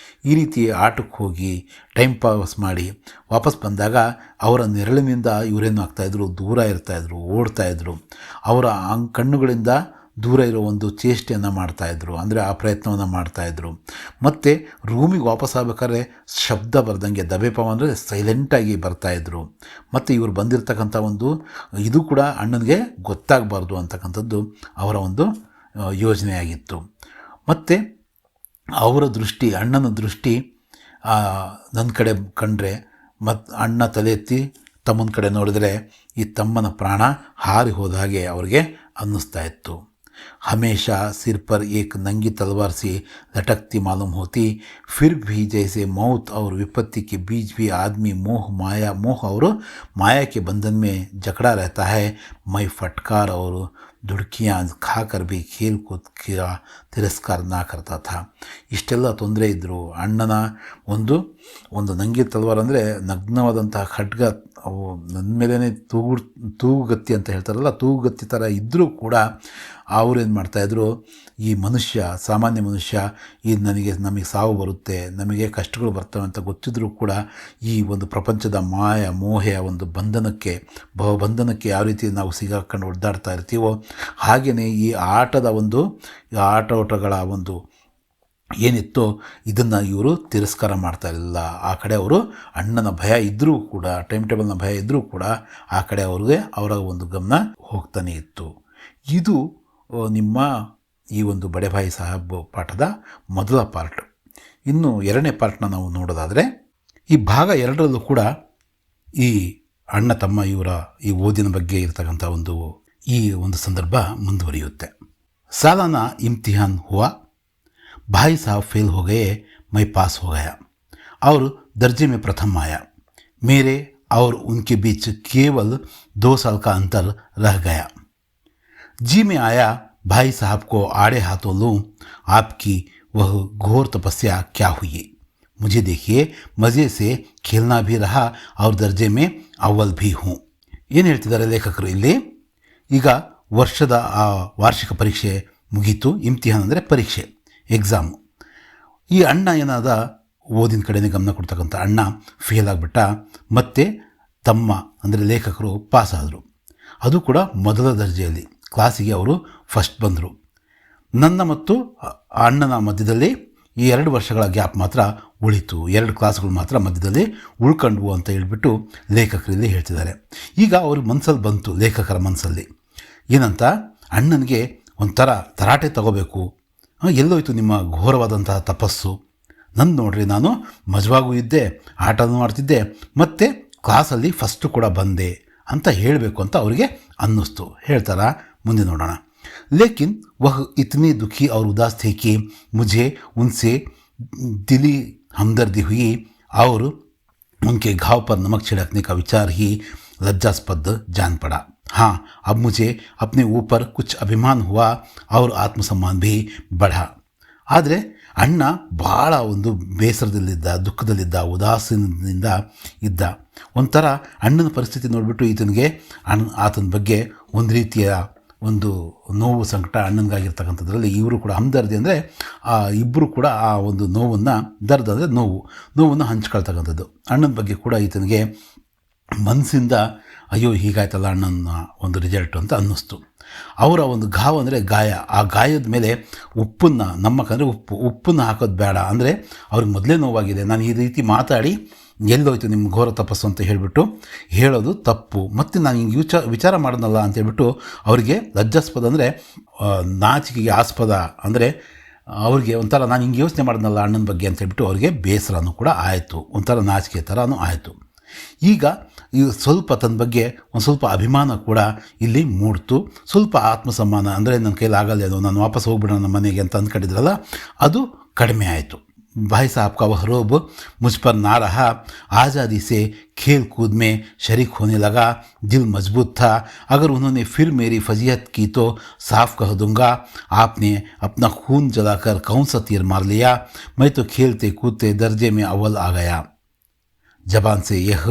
ಈ ರೀತಿ ಆಟಕ್ಕೆ ಹೋಗಿ ಟೈಮ್ ಪಾಸ್ ಮಾಡಿ ವಾಪಸ್ ಬಂದಾಗ ಅವರ ನೆರಳಿನಿಂದ ಇವರೇನು ಆಗ್ತಾಯಿದ್ರು, ದೂರ ಇರ್ತಾಯಿದ್ರು, ಓಡ್ತಾಯಿದ್ರು. ಅವರ ಕಣ್ಣುಗಳಿಂದ ದೂರ ಇರೋ ಒಂದು ಚೇಷ್ಟೆಯನ್ನು ಮಾಡ್ತಾಯಿದ್ರು, ಅಂದರೆ ಆ ಪ್ರಯತ್ನವನ್ನು ಮಾಡ್ತಾಯಿದ್ರು. ಮತ್ತು ರೂಮಿಗೆ ವಾಪಸ್ ಆಗಬೇಕಾದ್ರೆ ಶಬ್ದ ಬರ್ದಂಗೆ ದಬೆಪಾವ ಅಂದರೆ ಸೈಲೆಂಟಾಗಿ ಬರ್ತಾಯಿದ್ರು. ಮತ್ತು ಇವರು ಬಂದಿರತಕ್ಕಂಥ ಒಂದು ಇದು ಕೂಡ ಅಣ್ಣನಿಗೆ ಗೊತ್ತಾಗಬಾರ್ದು ಅಂತಕ್ಕಂಥದ್ದು ಅವರ ಒಂದು ಯೋಜನೆಯಾಗಿತ್ತು. ಮತ್ತು ಅವರ ದೃಷ್ಟಿ, ಅಣ್ಣನ ದೃಷ್ಟಿ ನನ್ನ ಕಡೆ ಕಂಡ್ರೆ, ಮತ್ತು ಅಣ್ಣ ತಲೆ ಎತ್ತಿ ತಮ್ಮನ ಕಡೆ ನೋಡಿದರೆ ಈ ತಮ್ಮನ ಪ್ರಾಣ ಹಾರಿ ಹೋದ ಹಾಗೆ ಅವ್ರಿಗೆ ಅನ್ನಿಸ್ತಾ ಇತ್ತು. हमेशा सिर पर एक नंगी तलवार सी लटकती मालूम होती, फिर भी जैसे मौत और विपत्ति के बीच भी आदमी मोह और माया के बंधन में जकड़ा रहता है. मैं फटकार और ದುಡುಕಿಯಾँ खाकर भी खेल कूद का ತಿರಸ್ಕಾರ ನಾ करता था. ಇಷ್ಟೆಲ್ಲ ತೊಂದರೆ ಇದ್ದರು. ಅಣ್ಣನ ಒಂದು ನಂಗಿ ತಲವಾರ ಅಂದರೆ ನಗ್ನವಾದಂತಹ ಖಡ್ಗ, ಅವು ನನ್ನ ಮೇಲೇ ತೂಗುಗತ್ತಿ ಅಂತ ಹೇಳ್ತಾರಲ್ಲ, ತೂಗುಗತ್ತಿ ಥರ ಇದ್ದರೂ ಕೂಡ ಅವರೇನು ಮಾಡ್ತಾಯಿದ್ರು, ಈ ಮನುಷ್ಯ, ಸಾಮಾನ್ಯ ಮನುಷ್ಯ, ನಮಗೆ ಸಾವು ಬರುತ್ತೆ, ನಮಗೆ ಕಷ್ಟಗಳು ಬರ್ತವೆ ಅಂತ ಗೊತ್ತಿದ್ರೂ ಕೂಡ ಈ ಒಂದು ಪ್ರಪಂಚದ ಮೋಹೆಯ ಒಂದು ಭವಬಂಧನಕ್ಕೆ ಯಾವ ರೀತಿ ನಾವು ಸಿಗಾಕೊಂಡು ಒದ್ದಾಡ್ತಾ ಇರ್ತೀವೋ ಹಾಗೆಯೇ ಈ ಆಟೋಟಗಳ ಒಂದು ಏನಿತ್ತೋ ಇದನ್ನು ಇವರು ತಿರಸ್ಕಾರ ಮಾಡ್ತಾ ಇರಲಿಲ್ಲ. ಆ ಕಡೆ ಅವರು ಅಣ್ಣನ ಭಯ ಇದ್ದರೂ ಕೂಡ, ಟೈಮ್ ಟೇಬಲ್ನ ಭಯ ಇದ್ದರೂ ಕೂಡ ಆ ಕಡೆ ಅವರ ಒಂದು ಗಮನ ಹೋಗ್ತಾನೆ ಇತ್ತು. ಇದು ನಿಮ್ಮ ಈ ಒಂದು ಬಡೆ ಭಾಯಿ ಸಾಹಬ್ ಪಾಠದ ಮೊದಲ ಪಾರ್ಟ್. ಇನ್ನು ಎರಡನೇ ಪಾರ್ಟ್ನ ನಾವು ನೋಡೋದಾದರೆ, ಈ ಭಾಗ 2ರಲ್ಲೂ ಕೂಡ ಈ ಅಣ್ಣ ತಮ್ಮ ಇವರ ಈ ಓದಿನ ಬಗ್ಗೆ ಇರತಕ್ಕಂಥ ಈ ಒಂದು ಸಂದರ್ಭ ಮುಂದುವರಿಯುತ್ತೆ. सालाना इम्तिहान हुआ, भाई साहब फेल हो गए, मैं पास हो गया और दर्जे में प्रथम आया. मेरे और उनके बीच केवल 2 साल का अंतर रह गया. जी में आया भाई साहब को आड़े हाथों लूँ, आपकी वह घोर तपस्या क्या हुई. मुझे देखिए, मज़े से खेलना भी रहा और दर्जे में अव्वल भी हूँ. ಏನು ಹೇಳ್ತಿದ್ದಾರೆ ಲೇಖಕರು ಇಲ್ಲಿ? ಈಗ ವರ್ಷದ ಆ ವಾರ್ಷಿಕ ಪರೀಕ್ಷೆ ಮುಗೀತು. ಇಮ್ತಿಹಾನ್ ಅಂದರೆ ಪರೀಕ್ಷೆ, ಎಕ್ಸಾಮು. ಈ ಅಣ್ಣ ಏನಾದ ಓದಿನ ಕಡೆನೇ ಗಮನ ಕೊಡ್ತಕ್ಕಂಥ ಅಣ್ಣ ಫೇಲ್ ಆಗಿಬಿಟ್ಟ. ಮತ್ತು ತಮ್ಮ ಅಂದರೆ ಲೇಖಕರು ಪಾಸಾದರು. ಅದು ಕೂಡ ಮೊದಲ ದರ್ಜೆಯಲ್ಲಿ. ಕ್ಲಾಸಿಗೆ ಅವರು ಫಸ್ಟ್ ಬಂದರು. ನನ್ನ ಮತ್ತು ಅಣ್ಣನ ಮಧ್ಯದಲ್ಲಿ ಈ 2 ವರ್ಷಗಳ ಗ್ಯಾಪ್ ಮಾತ್ರ ಉಳಿತು, 2 ಕ್ಲಾಸ್ಗಳು ಮಾತ್ರ ಮಧ್ಯದಲ್ಲಿ ಉಳ್ಕೊಂಡ್ವು ಅಂತ ಹೇಳ್ಬಿಟ್ಟು ಲೇಖಕರಲ್ಲಿ ಹೇಳ್ತಿದ್ದಾರೆ. ಈಗ ಅವ್ರ ಮನಸ್ಸಲ್ಲಿ ಬಂತು, ಲೇಖಕರ ಮನಸ್ಸಲ್ಲಿ ಏನಂತ, ಅಣ್ಣನಿಗೆ ಒಂಥರ ತರಾಟೆ ತಗೋಬೇಕು, ಎಲ್ಲೋಯ್ತು ನಿಮ್ಮ ಘೋರವಾದಂತಹ ತಪಸ್ಸು, ನನ್ನ ನೋಡ್ರಿ, ನಾನು ಮಜವಾಗೂ ಇದ್ದೆ, ಆಟನೂ ಮಾಡ್ತಿದ್ದೆ, ಮತ್ತು ಕ್ಲಾಸಲ್ಲಿ ಫಸ್ಟು ಕೂಡ ಬಂದೆ ಅಂತ ಹೇಳಬೇಕು ಅಂತ ಅವರಿಗೆ ಅನ್ನಿಸ್ತು. ಹೇಳ್ತಾರ, ಮುಂದೆ ನೋಡೋಣ. लेकिन वह इतने दुखी और उदास थे कि मुझे उनसे दिली हमदर्दी हुई और उनके घाव पर नमक छिड़कने का विचार ही लज्जास्पद जान पड़ा। हाँ, अब मुझे अपने ऊपर कुछ अभिमान हुआ और आत्मसम्मान भी बढ़ा. ಆದರೆ ಅಣ್ಣ ಭಾಳ ಒಂದು ಬೇಸರದಲ್ಲಿದ್ದ, ದುಃಖದಲ್ಲಿದ್ದ, ಉದಾಸೀನದಿಂದ ಇದ್ದ. ಒಂಥರ ಅಣ್ಣನ ಪರಿಸ್ಥಿತಿ ನೋಡಿಬಿಟ್ಟು ಈತನಿಗೆ ಆತನ ಬಗ್ಗೆ ಒಂದು ರೀತಿಯ ಒಂದು ನೋವು, ಸಂಕಟ ಅಣ್ಣನಿಗಾಗಿರ್ತಕ್ಕಂಥದ್ರಲ್ಲಿ ಇವರು ಕೂಡ ಹಮ್ದರ್ದಿ ಅಂದರೆ ಇಬ್ಬರು ಕೂಡ ಆ ಒಂದು ನೋವನ್ನು, ದರ್ದ್ ಅಂದರೆ ನೋವನ್ನು ಹಂಚ್ಕೊಳ್ತಕ್ಕಂಥದ್ದು. ಅಣ್ಣನ ಬಗ್ಗೆ ಕೂಡ ಈತನಿಗೆ ಮನಸ್ಸಿಂದ ಅಯ್ಯೋ ಹೀಗಾಯ್ತಲ್ಲ ಅಣ್ಣನ ಒಂದು ರಿಸಲ್ಟು ಅಂತ ಅನ್ನಿಸ್ತು. ಅವರ ಒಂದು ಘಾವ್ ಅಂದರೆ ಗಾಯ, ಆ ಗಾಯದ ಮೇಲೆ ಉಪ್ಪನ್ನು, ನಮ್ಮಕ್ಕಂದರೆ ಉಪ್ಪನ್ನು ಹಾಕೋದು ಬೇಡ, ಅಂದರೆ ಅವ್ರಿಗೆ ಮೊದಲೇ ನೋವಾಗಿದೆ, ನಾನು ಈ ರೀತಿ ಮಾತಾಡಿ ಎಲ್ಲೋಯ್ತು ನಿಮ್ಮ ಘೋರ ತಪಸ್ಸು ಅಂತ ಹೇಳಿಬಿಟ್ಟು ಹೇಳೋದು ತಪ್ಪು, ಮತ್ತು ನಾನು ಹಿಂಗೆ ವಿಚಾರ ಮಾಡೋದಲ್ಲ ಅಂತೇಳ್ಬಿಟ್ಟು ಅವರಿಗೆ ಲಜ್ಜಾಸ್ಪದ ಅಂದರೆ ನಾಚಿಕೆಗೆ ಆಸ್ಪದ, ಅಂದರೆ ಅವ್ರಿಗೆ ಒಂಥರ ನಾನು ಹಿಂಗೆ ಯೋಚನೆ ಮಾಡೋದಲ್ಲ ಅಣ್ಣನ ಬಗ್ಗೆ ಅಂತೇಳ್ಬಿಟ್ಟು ಅವ್ರಿಗೆ ಬೇಸರನೂ ಕೂಡ ಆಯಿತು, ಒಂಥರ ನಾಚಿಕೆ ಥರನೂ ಆಯಿತು. ಈಗ ಸ್ವಲ್ಪ ತನ್ನ ಬಗ್ಗೆ ಒಂದು ಸ್ವಲ್ಪ ಅಭಿಮಾನ ಕೂಡ ಇಲ್ಲಿ ಮೂಡ್ತು, ಸ್ವಲ್ಪ ಆತ್ಮಸಮ್ಮಾನ, ಅಂದರೆ ನನ್ನ ಕೈಲಿ ಆಗಲ್ಲೇನೋ, ನಾನು ವಾಪಸ್ ಹೋಗ್ಬಿಡೋಣ ನಮ್ಮ ಮನೆಗೆ ಅಂತ ಅಂದ್ಕೊಂಡಿದ್ರಲ್ಲ, ಅದು ಕಡಿಮೆ ಆಯಿತು. भाई साहब का वह रोब मुझ पर ना रहा. आज़ादी से खेल कूद में शरीक होने लगा. दिल मजबूत था. अगर उन्होंने फिर मेरी फजीहत की तो साफ कह दूंगा, आपने अपना खून जलाकर कौन सा तीर मार लिया. मैं तो खेलते कूदते दर्जे में अव्वल आ गया. जबान से यह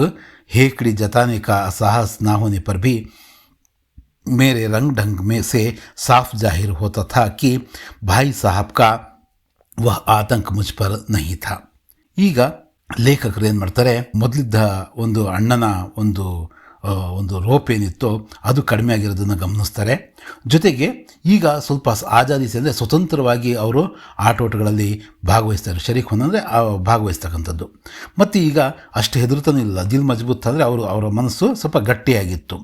हेकड़ी जताने का साहस ना होने पर भी मेरे रंग ढंग में से साफ जाहिर होता था कि भाई साहब का ವಹ ಆತಂಕ ಮುಜ್ ಪರ್ ನಹಿ ಥಾ. ಈಗ ಲೇಖಕರು ಏನು ಮಾಡ್ತಾರೆ, ಮೊದಲಿದ್ದ ಒಂದು ಅಣ್ಣನ ಒಂದು ರೋಪ್ ಏನಿತ್ತೋ ಅದು ಕಡಿಮೆ ಆಗಿರೋದನ್ನು ಗಮನಿಸ್ತಾರೆ. ಜೊತೆಗೆ ಈಗ ಸ್ವಲ್ಪ ಆಜಾದಿ ಅಂದರೆ ಸ್ವತಂತ್ರವಾಗಿ ಅವರು ಆಟೋಟಗಳಲ್ಲಿ ಭಾಗವಹಿಸ್ತಾರೆ, ಶರೀಕ್ ಅಂದರೆ ಭಾಗವಹಿಸ್ತಕ್ಕಂಥದ್ದು. ಮತ್ತು ಈಗ ಅಷ್ಟು ಹೆದರ್ತಾನೂ ಇಲ್ಲ. ದಿಲ್ ಮಜಬೂತ್ ಅಂದರೆ ಅವರ ಮನಸ್ಸು ಸ್ವಲ್ಪ ಗಟ್ಟಿಯಾಗಿತ್ತು.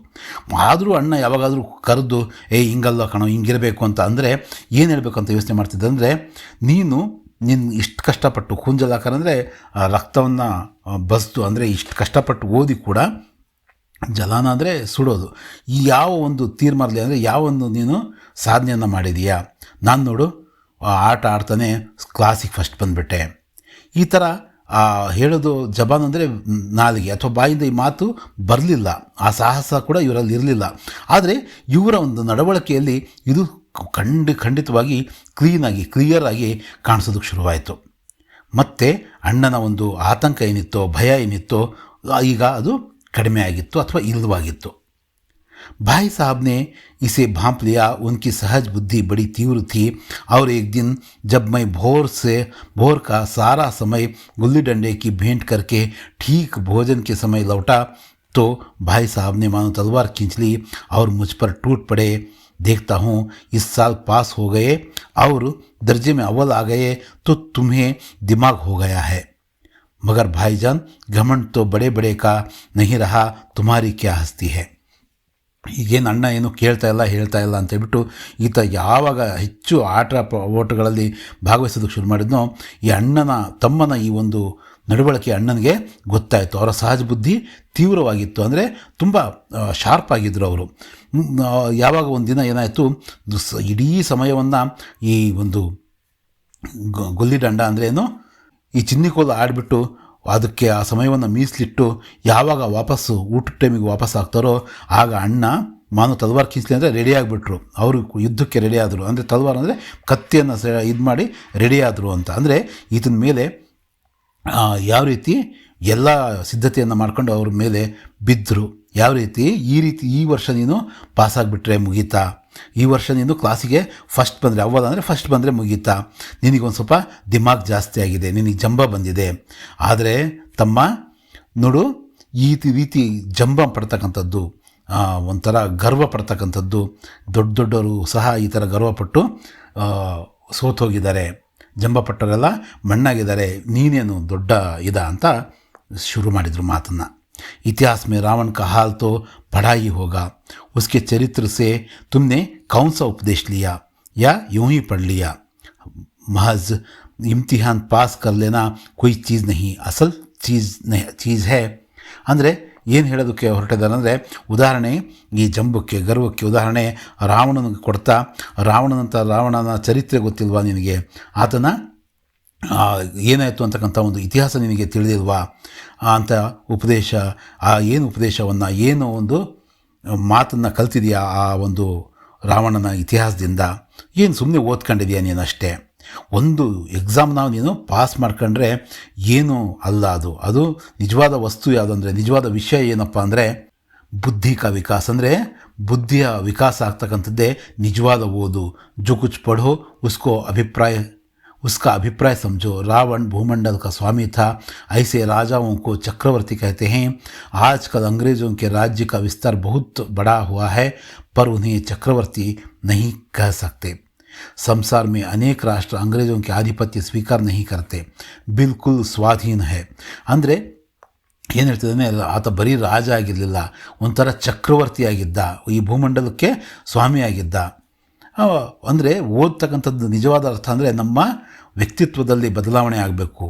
ಆದರೂ ಅಣ್ಣ ಯಾವಾಗಾದರೂ ಕರೆದು ಹಿಂಗಲ್ಲ ಕಣೋ, ಹಿಂಗಿರಬೇಕು ಅಂತ ಅಂದರೆ ಏನು ಹೇಳಬೇಕು ಅಂತ ಯೋಚನೆ ಮಾಡ್ತಿದ್ದೆ, ಅಂದರೆ ನೀನು ಇಷ್ಟು ಕಷ್ಟಪಟ್ಟು ಕೂಂಜಲಾಕಾರ ಅಂದರೆ ರಕ್ತವನ್ನು ಬಸ್ದು, ಅಂದರೆ ಇಷ್ಟು ಕಷ್ಟಪಟ್ಟು ಓದಿ ಕೂಡ ಜಲಾನ ಅಂದರೆ ಸುಡೋದು, ಈ ಯಾವ ಒಂದು ತೀರ್ಮಾನಲಿ ಅಂದರೆ ಯಾವೊಂದು ನೀನು ಸಾಧನೆಯನ್ನು ಮಾಡಿದೀಯಾ. ನಾನು ನೋಡು ಆಟ ಆಡ್ತಾನೆ ಕ್ಲಾಸಿಗೆ ಫಸ್ಟ್ ಬಂದುಬಿಟ್ಟೆ. ಈ ಥರ ಹೇಳೋದು ಜಬಾನ್ ಅಂದರೆ ನಾಲಿಗೆ ಅಥವಾ ಬಾಯಿಂದ ಈ ಮಾತು ಬರಲಿಲ್ಲ, ಆ ಸಾಹಸ ಕೂಡ ಇವರಲ್ಲಿ ಇರಲಿಲ್ಲ. ಆದರೆ ಇವರ ಒಂದು ನಡವಳಿಕೆಯಲ್ಲಿ ಇದು ಖಂಡಿತವಾಗಿ ಕ್ಲಿಯರ್ ಆಗಿ ಕಾಣಿಸೋದಕ್ಕೆ ಶುರುವಾಯಿತು. ಮತ್ತು ಅಣ್ಣನ ಒಂದು ಆತಂಕ ಏನಿತ್ತೋ, ಭಯ ಏನಿತ್ತೋ, ಈಗ ಅದು ಕಡಿಮೆ ಆಗಿತ್ತು ಅಥವಾ ಇಲ್ಲವಾಗಿತ್ತು. भाई साहब ने इसे भांप लिया. उनकी सहज बुद्धि बड़ी तीव्र थी और एक दिन जब मैं भोर का सारा समय गुल्ली डंडे की भेंट करके ठीक भोजन के समय लौटा तो भाई साहब ने मानो तलवार खींच ली और मुझ पर टूट पड़े. देखता हूँ इस साल पास हो गए और दर्जे में अव्वल आ गए तो तुम्हें दिमाग हो गया है. मगर भाईजान घमंड तो बड़े बड़े का नहीं रहा, तुम्हारी क्या हस्ती है. ಈಗೇನು ಅಣ್ಣ ಏನು ಹೇಳ್ತಾ ಇಲ್ಲ ಅಂತೇಳ್ಬಿಟ್ಟು ಈತ ಯಾವಾಗ ಹೆಚ್ಚು ಓಟಗಳಲ್ಲಿ ಭಾಗವಹಿಸೋದಕ್ಕೆ ಶುರು ಮಾಡಿದ್ನೋ, ಈ ತಮ್ಮನ ಈ ಒಂದು ನಡವಳಿಕೆ ಅಣ್ಣನಿಗೆ ಗೊತ್ತಾಯಿತು. ಅವರ ಸಹಜ ಬುದ್ಧಿ ತೀವ್ರವಾಗಿತ್ತು, ಅಂದರೆ ತುಂಬ ಶಾರ್ಪ್ ಆಗಿದ್ದರು ಅವರು. ಯಾವಾಗ ಒಂದು ದಿನ ಏನಾಯಿತು, ಇಡೀ ಸಮಯವನ್ನು ಈ ಒಂದು ಗುಲ್ಲಿ ದಂಡ ಅಂದರೆ ಏನು, ಈ ಚಿನ್ನಿಕೋಲು ಆಡಿಬಿಟ್ಟು ಅದಕ್ಕೆ ಆ ಸಮಯವನ್ನು ಮೀಸಲಿಟ್ಟು ಯಾವಾಗ ವಾಪಸ್ಸು ಊಟದ ಟೈಮಿಗೆ ವಾಪಸ್ ಆಗ್ತಾರೋ ಆಗ ಅಣ್ಣ ಮಾನು ತಲ್ವಾರ್ ಕಿಸ್ಲಿ ಅಂದರೆ ರೆಡಿ ಆಗಿಬಿಟ್ರು. ಅವರು ಯುದ್ಧಕ್ಕೆ ರೆಡಿ ಆದರು, ಅಂದರೆ ತಲ್ವಾರ್ ಅಂದರೆ ಕತ್ತಿಯನ್ನು ಇದು ಮಾಡಿ ರೆಡಿ ಆದರು ಅಂತ. ಅಂದರೆ ಇದನ್ನ ಮೇಲೆ ಯಾವ ರೀತಿ ಎಲ್ಲ ಸಿದ್ಧತೆಯನ್ನು ಮಾಡ್ಕೊಂಡು ಅವ್ರ ಮೇಲೆ ಬಿದ್ದರು. ಯಾವ ರೀತಿ ಈ ವರ್ಷ ನೀನು ಪಾಸಾಗಿಬಿಟ್ರೆ ಮುಗೀತಾ, ಈ ವರ್ಷ ನೀನು ಕ್ಲಾಸಿಗೆ ಫಸ್ಟ್ ಬಂದರೆ ಅವ್ವಲ್ಲ ಅಂದರೆ ಫಸ್ಟ್ ಬಂದರೆ ಮುಗೀತಾ, ನಿನಗೊಂದು ಸ್ವಲ್ಪ ದಿಮಾಗ್ ಜಾಸ್ತಿ ಆಗಿದೆ, ನಿನಗೆ ಜಂಬ ಬಂದಿದೆ. ಆದರೆ ತಮ್ಮ ನೋಡು, ಈ ರೀತಿ ಜಂಬ ಪಡ್ತಕ್ಕಂಥದ್ದು, ಒಂಥರ ಗರ್ವ ಪಡ್ತಕ್ಕಂಥದ್ದು, ದೊಡ್ಡವರು ಸಹ ಈ ಥರ ಗರ್ವಪಟ್ಟು ಸೋತೋಗಿದ್ದಾರೆ, ಜಂಬ ಪಟ್ಟರೆಲ್ಲ ಮಣ್ಣಾಗಿದ್ದಾರೆ, ನೀನೇನು ದೊಡ್ಡ ಅಂತ ಶುರು ಮಾಡಿದರು ಮಾತನ್ನು. इतिहास में रावण का हाल तो पढ़ा ही होगा. उसके चरित्र से तुमने कौन सा उपदेश लिया या यूं ही पढ़ लिया. महज इम्तिहान पास कर लेना कोई चीज़ नहीं, असल चीज़ है. ಅಂದರೆ ಏನು ಹೇಳೋದಕ್ಕೆ ಹೊರಟಿದ್ದಾರೆ ಅಂದರೆ, ಉದಾಹರಣೆ ಈ ಜಂಬಕ್ಕೆ ಗರ್ವಕ್ಕೆ ಉದಾಹರಣೆ ರಾವಣನಿಗೆ ಕೊಡ್ತಾ, ರಾವಣನ ಚರಿತ್ರೆ ಗೊತ್ತಿಲ್ವಾ ನಿನಗೆ, ಆತನ ಏನಾಯಿತು ಅಂತಕ್ಕಂಥ ಒಂದು ಇತಿಹಾಸ ನಿನಗೆ ತಿಳಿದಿಲ್ವಾ, ಅಂತ ಉಪದೇಶ, ಆ ಏನು ಉಪದೇಶವನ್ನು, ಏನು ಒಂದು ಮಾತನ್ನು ಕಲ್ತಿದೆಯಾ ಆ ಒಂದು ರಾವಣನ ಇತಿಹಾಸದಿಂದ, ಏನು ಸುಮ್ಮನೆ ಓದ್ಕೊಂಡಿದೆಯಾ ನೀನಷ್ಟೇ, ಒಂದು ಎಕ್ಸಾಮ್ನ ನೀನು ಪಾಸ್ ಮಾಡ್ಕೊಂಡ್ರೆ ಏನೂ ಅಲ್ಲ. ಅದು ನಿಜವಾದ ವಸ್ತು ಯಾವುದಂದರೆ, ನಿಜವಾದ ವಿಷಯ ಏನಪ್ಪ ಅಂದರೆ ಬುದ್ಧಿ ಕಾ ವಿಕಾಸ, ಅಂದರೆ ಬುದ್ಧಿಯ ವಿಕಾಸ ಆಗ್ತಕ್ಕಂಥದ್ದೇ ನಿಜವಾದ ಓದು. ಜೋ ಕುಚ್ ಪढ़ो उसका अभिप्राय समझो. रावण भूमंडल का स्वामी था, ऐसे राजाओं को चक्रवर्ती कहते हैं. आजकल अंग्रेज़ों के राज्य का विस्तार बहुत बड़ा हुआ है, पर उन्हें चक्रवर्ती नहीं कह सकते. संसार में अनेक राष्ट्र अंग्रेज़ों के आधिपत्य स्वीकार नहीं करते, बिल्कुल स्वाधीन है. ಅಂದರೆ ಏನು ಹೇಳ್ತಿದ್ದಾನೆ, ಆತ ಬರೀ ರಾಜ ಆಗಿರಲಿಲ್ಲ, ಒಂಥರ ಚಕ್ರವರ್ತಿ ಆಗಿದ್ದ, ಈ ಭೂಮಂಡಲಕ್ಕೆ ಸ್ವಾಮಿ ಆಗಿದ್ದ. ಅಂದರೆ ಓದ್ತಕ್ಕಂಥದ್ದು ನಿಜವಾದ ಅರ್ಥ ಅಂದರೆ ನಮ್ಮ ವ್ಯಕ್ತಿತ್ವದಲ್ಲಿ ಬದಲಾವಣೆ ಆಗಬೇಕು,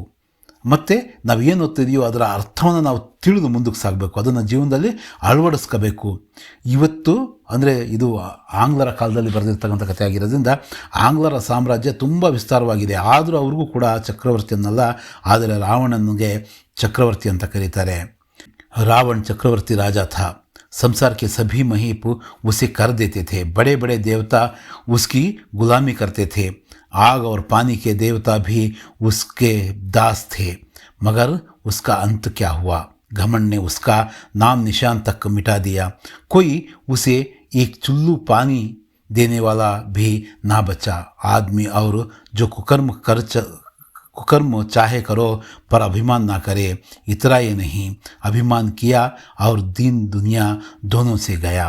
ಮತ್ತು ನಾವೇನು ಓದ್ತಿದೆಯೋ ಅದರ ಅರ್ಥವನ್ನು ನಾವು ತಿಳಿದು ಮುಂದಕ್ಕೆ ಸಾಗಬೇಕು, ಅದನ್ನು ಜೀವನದಲ್ಲಿ ಅಳವಡಿಸ್ಕೋಬೇಕು. ಇವತ್ತು ಅಂದರೆ ಇದು ಆಂಗ್ಲರ ಕಾಲದಲ್ಲಿ ಬರೆದಿರ್ತಕ್ಕಂಥ ಕಥೆ ಆಗಿರೋದ್ರಿಂದ ಆಂಗ್ಲರ ಸಾಮ್ರಾಜ್ಯ ತುಂಬ ವಿಸ್ತಾರವಾಗಿದೆ. ಆದರೂ ಅವ್ರಿಗೂ ಕೂಡ ಚಕ್ರವರ್ತಿ ಅನ್ನಲ್ಲ, ಆದರೆ ರಾವಣನಿಗೆ ಚಕ್ರವರ್ತಿ ಅಂತ ಕರೀತಾರೆ. रावण चक्रवर्ती राजा था, संसार के सभी महीप उसे कर देते थे, बड़े बड़े देवता उसकी गुलामी करते थे, आग और पानी के देवता भी उसके दास थे. मगर उसका अंत क्या हुआ? घमंड ने उसका नाम निशान तक मिटा दिया. कोई उसे एक चुल्लू पानी देने वाला भी ना बचा. आदमी और जो कुकर्म चाहे करो पर अभिमान ना करे. इतना ही नहीं, अभिमान किया और दीन दुनिया दोनों से गया.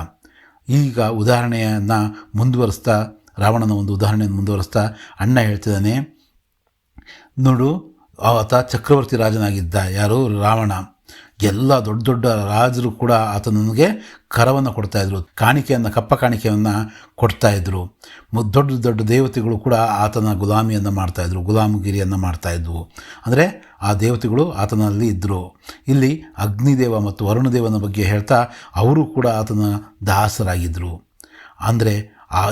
ಈಗ ಉದಾಹರಣೆಯನ್ನು ಮುಂದುವರಿಸ್ತಾ, ರಾವಣನ ಒಂದು ಉದಾಹರಣೆಯನ್ನು ಮುಂದುವರಿಸ್ತಾ ಅಣ್ಣ ಹೇಳ್ತಿದ್ದಾನೆ, ನೋಡು, ಆತ ಚಕ್ರವರ್ತಿ ರಾಜನಾಗಿದ್ದ. ಯಾರು? ರಾವಣ. ಎಲ್ಲ ದೊಡ್ಡ ದೊಡ್ಡ ರಾಜರು ಕೂಡ ಆತನಿಗೆ ಕರವನ್ನು ಕೊಡ್ತಾಯಿದ್ರು, ಕಾಣಿಕೆಯನ್ನು, ಕಪ್ಪ ಕಾಣಿಕೆಯನ್ನು ಕೊಡ್ತಾಯಿದ್ರು. ದೊಡ್ಡ ದೊಡ್ಡ ದೇವತೆಗಳು ಕೂಡ ಆತನ ಗುಲಾಮಿಯನ್ನು ಮಾಡ್ತಾಯಿದ್ರು, ಗುಲಾಮಗಿರಿಯನ್ನು ಮಾಡ್ತಾಯಿದ್ವು. ಅಂದರೆ ಆ ದೇವತೆಗಳು ಆತನಲ್ಲಿ ಇದ್ದರು. ಇಲ್ಲಿ ಅಗ್ನಿದೇವ ಮತ್ತು ವರುಣದೇವನ ಬಗ್ಗೆ ಹೇಳ್ತಾ ಅವರು ಕೂಡ ಆತನ ದಾಸರಾಗಿದ್ದರು. ಅಂದರೆ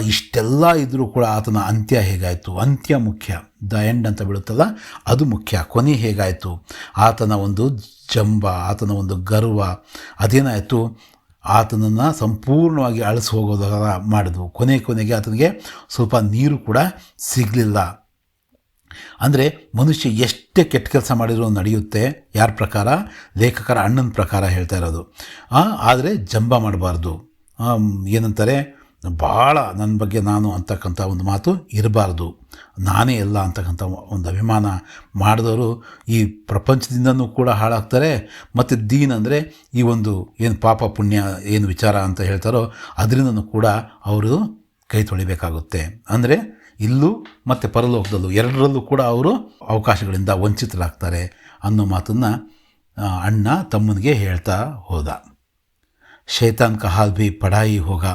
ಇಷ್ಟೆಲ್ಲ ಇದ್ದರೂ ಕೂಡ ಆತನ ಅಂತ್ಯ ಹೇಗಾಯಿತು? ಅಂತ್ಯ ಮುಖ್ಯ, ದ ಎಂಡ್ ಅಂತ ಬೀಳುತ್ತಲ್ಲ, ಅದು ಮುಖ್ಯ. ಕೊನೆ ಹೇಗಾಯಿತು? ಆತನ ಒಂದು ಜಂಬ, ಆತನ ಒಂದು ಗರ್ವ ಅದೇನಾಯಿತು? ಆತನನ್ನು ಸಂಪೂರ್ಣವಾಗಿ ಅಳಿಸಿ ಹೋಗೋದರ ಮಾಡಿದ್ವು. ಕೊನೆಗೆ ಆತನಿಗೆ ಸ್ವಲ್ಪ ನೀರು ಕೂಡ ಸಿಗಲಿಲ್ಲ. ಅಂದರೆ ಮನುಷ್ಯ ಎಷ್ಟೇ ಕೆಟ್ಟ ಕೆಲಸ ಮಾಡಿದರೂ ನಡೆಯುತ್ತೆ. ಯಾರ ಪ್ರಕಾರ? ಲೇಖಕರ ಅಣ್ಣನ ಪ್ರಕಾರ ಹೇಳ್ತಾ ಇರೋದು. ಆದರೆ ಜಂಬ ಮಾಡಬಾರ್ದು. ಏನಂತಾರೆ, ಭಾಳ ನನ್ನ ಬಗ್ಗೆ ನಾನು ಅಂತಕ್ಕಂಥ ಒಂದು ಮಾತು ಇರಬಾರ್ದು. ನಾನೇ ಎಲ್ಲ ಅಂತಕ್ಕಂಥ ಒಂದು ಅಭಿಮಾನ ಮಾಡಿದವರು ಈ ಪ್ರಪಂಚದಿಂದನೂ ಕೂಡ ಹಾಳಾಗ್ತಾರೆ. ಮತ್ತು ದೀನ್ ಅಂದರೆ ಈ ಒಂದು ಏನು ಪಾಪ ಪುಣ್ಯ ಏನು ವಿಚಾರ ಅಂತ ಹೇಳ್ತಾರೋ ಅದರಿಂದನೂ ಕೂಡ ಅವರು ಕೈ ತೊಳಿಬೇಕಾಗುತ್ತೆ. ಅಂದರೆ ಇಲ್ಲೂ ಮತ್ತು ಪರಲೋಕದಲ್ಲೂ ಎರಡರಲ್ಲೂ ಕೂಡ ಅವರು ಅವಕಾಶಗಳಿಂದ ವಂಚಿತರಾಗ್ತಾರೆ ಅನ್ನೋ ಮಾತನ್ನು ಅಣ್ಣ ತಮ್ಮನಿಗೆ ಹೇಳ್ತಾ ಹೋದ. शैतान का हाल भी पढ़ा ही होगा.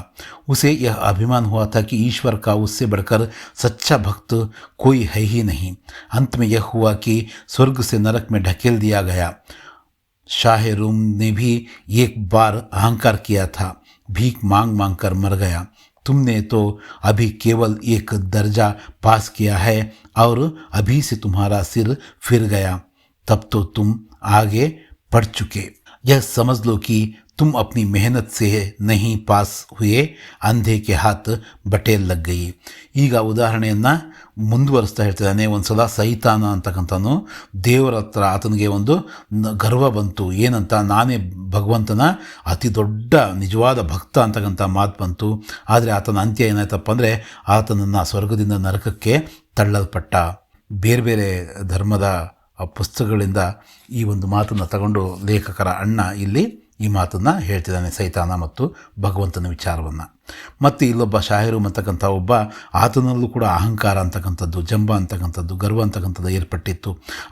उसे यह अभिमान हुआ था कि ईश्वर का उससे बढ़कर सच्चा भक्त कोई है ही नहीं. अंत में यह हुआ कि स्वर्ग से नरक में ढकेल दिया गया. शाह रूम ने भी एक बार अहंकार किया था, भीख मांग मांग कर मर गया. तुमने तो अभी केवल एक दर्जा पास किया है और अभी से तुम्हारा सिर फिर गया. तब तो तुम आगे बढ़ चुके. यह समझ लो कि तुम अपनी मेहनत से नहीं पास हुए, अंधे के हाथ बटेल लग गई. ಈಗ ಉದಾಹರಣೆಯನ್ನು ಮುಂದುವರಿಸ್ತಾ ಹೇಳ್ತಿದ್ದಾನೆ. ಒಂದು ಸಲ ಸೈತಾನ ಅಂತಕ್ಕಂಥನು ದೇವರ ಹತ್ರ ಆತನಿಗೆ ಒಂದು ಗರ್ವ ಬಂತು. ಏನಂತ? ನಾನೇ ಭಗವಂತನ ಅತಿ ದೊಡ್ಡ ನಿಜವಾದ ಭಕ್ತ ಅಂತಕ್ಕಂಥ ಮಾತು ಬಂತು. ಆದರೆ ಆತನ ಅಂತ್ಯ ಏನಾಯ್ತಪ್ಪ ಅಂದರೆ ಆತನನ್ನು ಸ್ವರ್ಗದಿಂದ ನರಕಕ್ಕೆ ತಳ್ಳಲ್ಪಟ್ಟ. ಬೇರೆ ಬೇರೆ ಧರ್ಮದ ಪುಸ್ತಕಗಳಿಂದ ಈ ಒಂದು ಮಾತನ್ನು ತಗೊಂಡು ಲೇಖಕರ ಅಣ್ಣ ಇಲ್ಲಿ ಈ ಮಾತನ್ನು ಹೇಳ್ತಿದ್ದಾನೆ, ಸೈತಾನ ಮತ್ತು ಭಗವಂತನ ವಿಚಾರವನ್ನು. ಮತ್ತು ಇಲ್ಲೊಬ್ಬ ಶಾಹಿರು ಅಂತಕ್ಕಂಥ ಒಬ್ಬ, ಆತನಲ್ಲೂ ಕೂಡ ಅಹಂಕಾರ ಅಂತಕ್ಕಂಥದ್ದು, ಜಂಬ ಅಂತಕ್ಕಂಥದ್ದು, ಗರ್ವ ಅಂತಕ್ಕಂಥದ್ದು ಏರ್ಪಟ್ಟಿತ್ತು.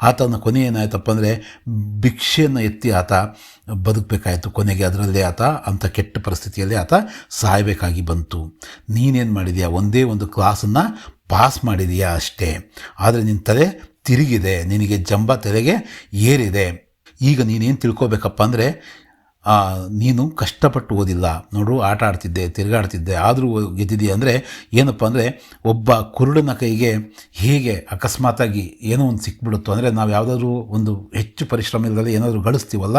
ಆತನ ಕೊನೆ ಏನಾಯ್ತಪ್ಪ ಅಂದರೆ ಭಿಕ್ಷೆಯನ್ನು ಎತ್ತಿ ಆತ ಬದುಕಬೇಕಾಯಿತು. ಕೊನೆಗೆ ಅದರಲ್ಲೇ ಆತ ಅಂಥ ಕೆಟ್ಟ ಪರಿಸ್ಥಿತಿಯಲ್ಲಿ ಆತ ಸಾಯಬೇಕಾಗಿ ಬಂತು. ನೀನೇನು ಮಾಡಿದೆಯಾ? ಒಂದೇ ಒಂದು ಕ್ಲಾಸನ್ನು ಪಾಸ್ ಮಾಡಿದೆಯಾ ಅಷ್ಟೇ, ಆದರೆ ನಿನ್ನ ತಲೆ ತಿರುಗಿದೆ, ನಿನಗೆ ಜಂಬ ತಲೆಗೆ ಏರಿದೆ. ಈಗ ನೀನೇನು ತಿಳ್ಕೊಬೇಕಪ್ಪ ಅಂದರೆ ನೀನು ಕಷ್ಟಪಟ್ಟು ಓದಿಲ್ಲ ನೋಡು, ಆಟ ಆಡ್ತಿದ್ದೆ, ತಿರುಗಾಡ್ತಿದ್ದೆ, ಆದರೂ ಗೆದ್ದಿದ್ದೀಯ ಅಂದರೆ ಏನಪ್ಪ ಅಂದರೆ ಒಬ್ಬ ಕುರುಡನ ಕೈಗೆ ಹೇಗೆ ಅಕಸ್ಮಾತಾಗಿ ಏನೋ ಒಂದು ಸಿಕ್ಬಿಡುತ್ತೋ, ಅಂದರೆ ನಾವು ಯಾವುದಾದ್ರೂ ಒಂದು ಹೆಚ್ಚು ಪರಿಶ್ರಮ ಇಲ್ಲದೆ ಏನಾದರೂ ಗಳಿಸ್ತೀವಲ್ಲ,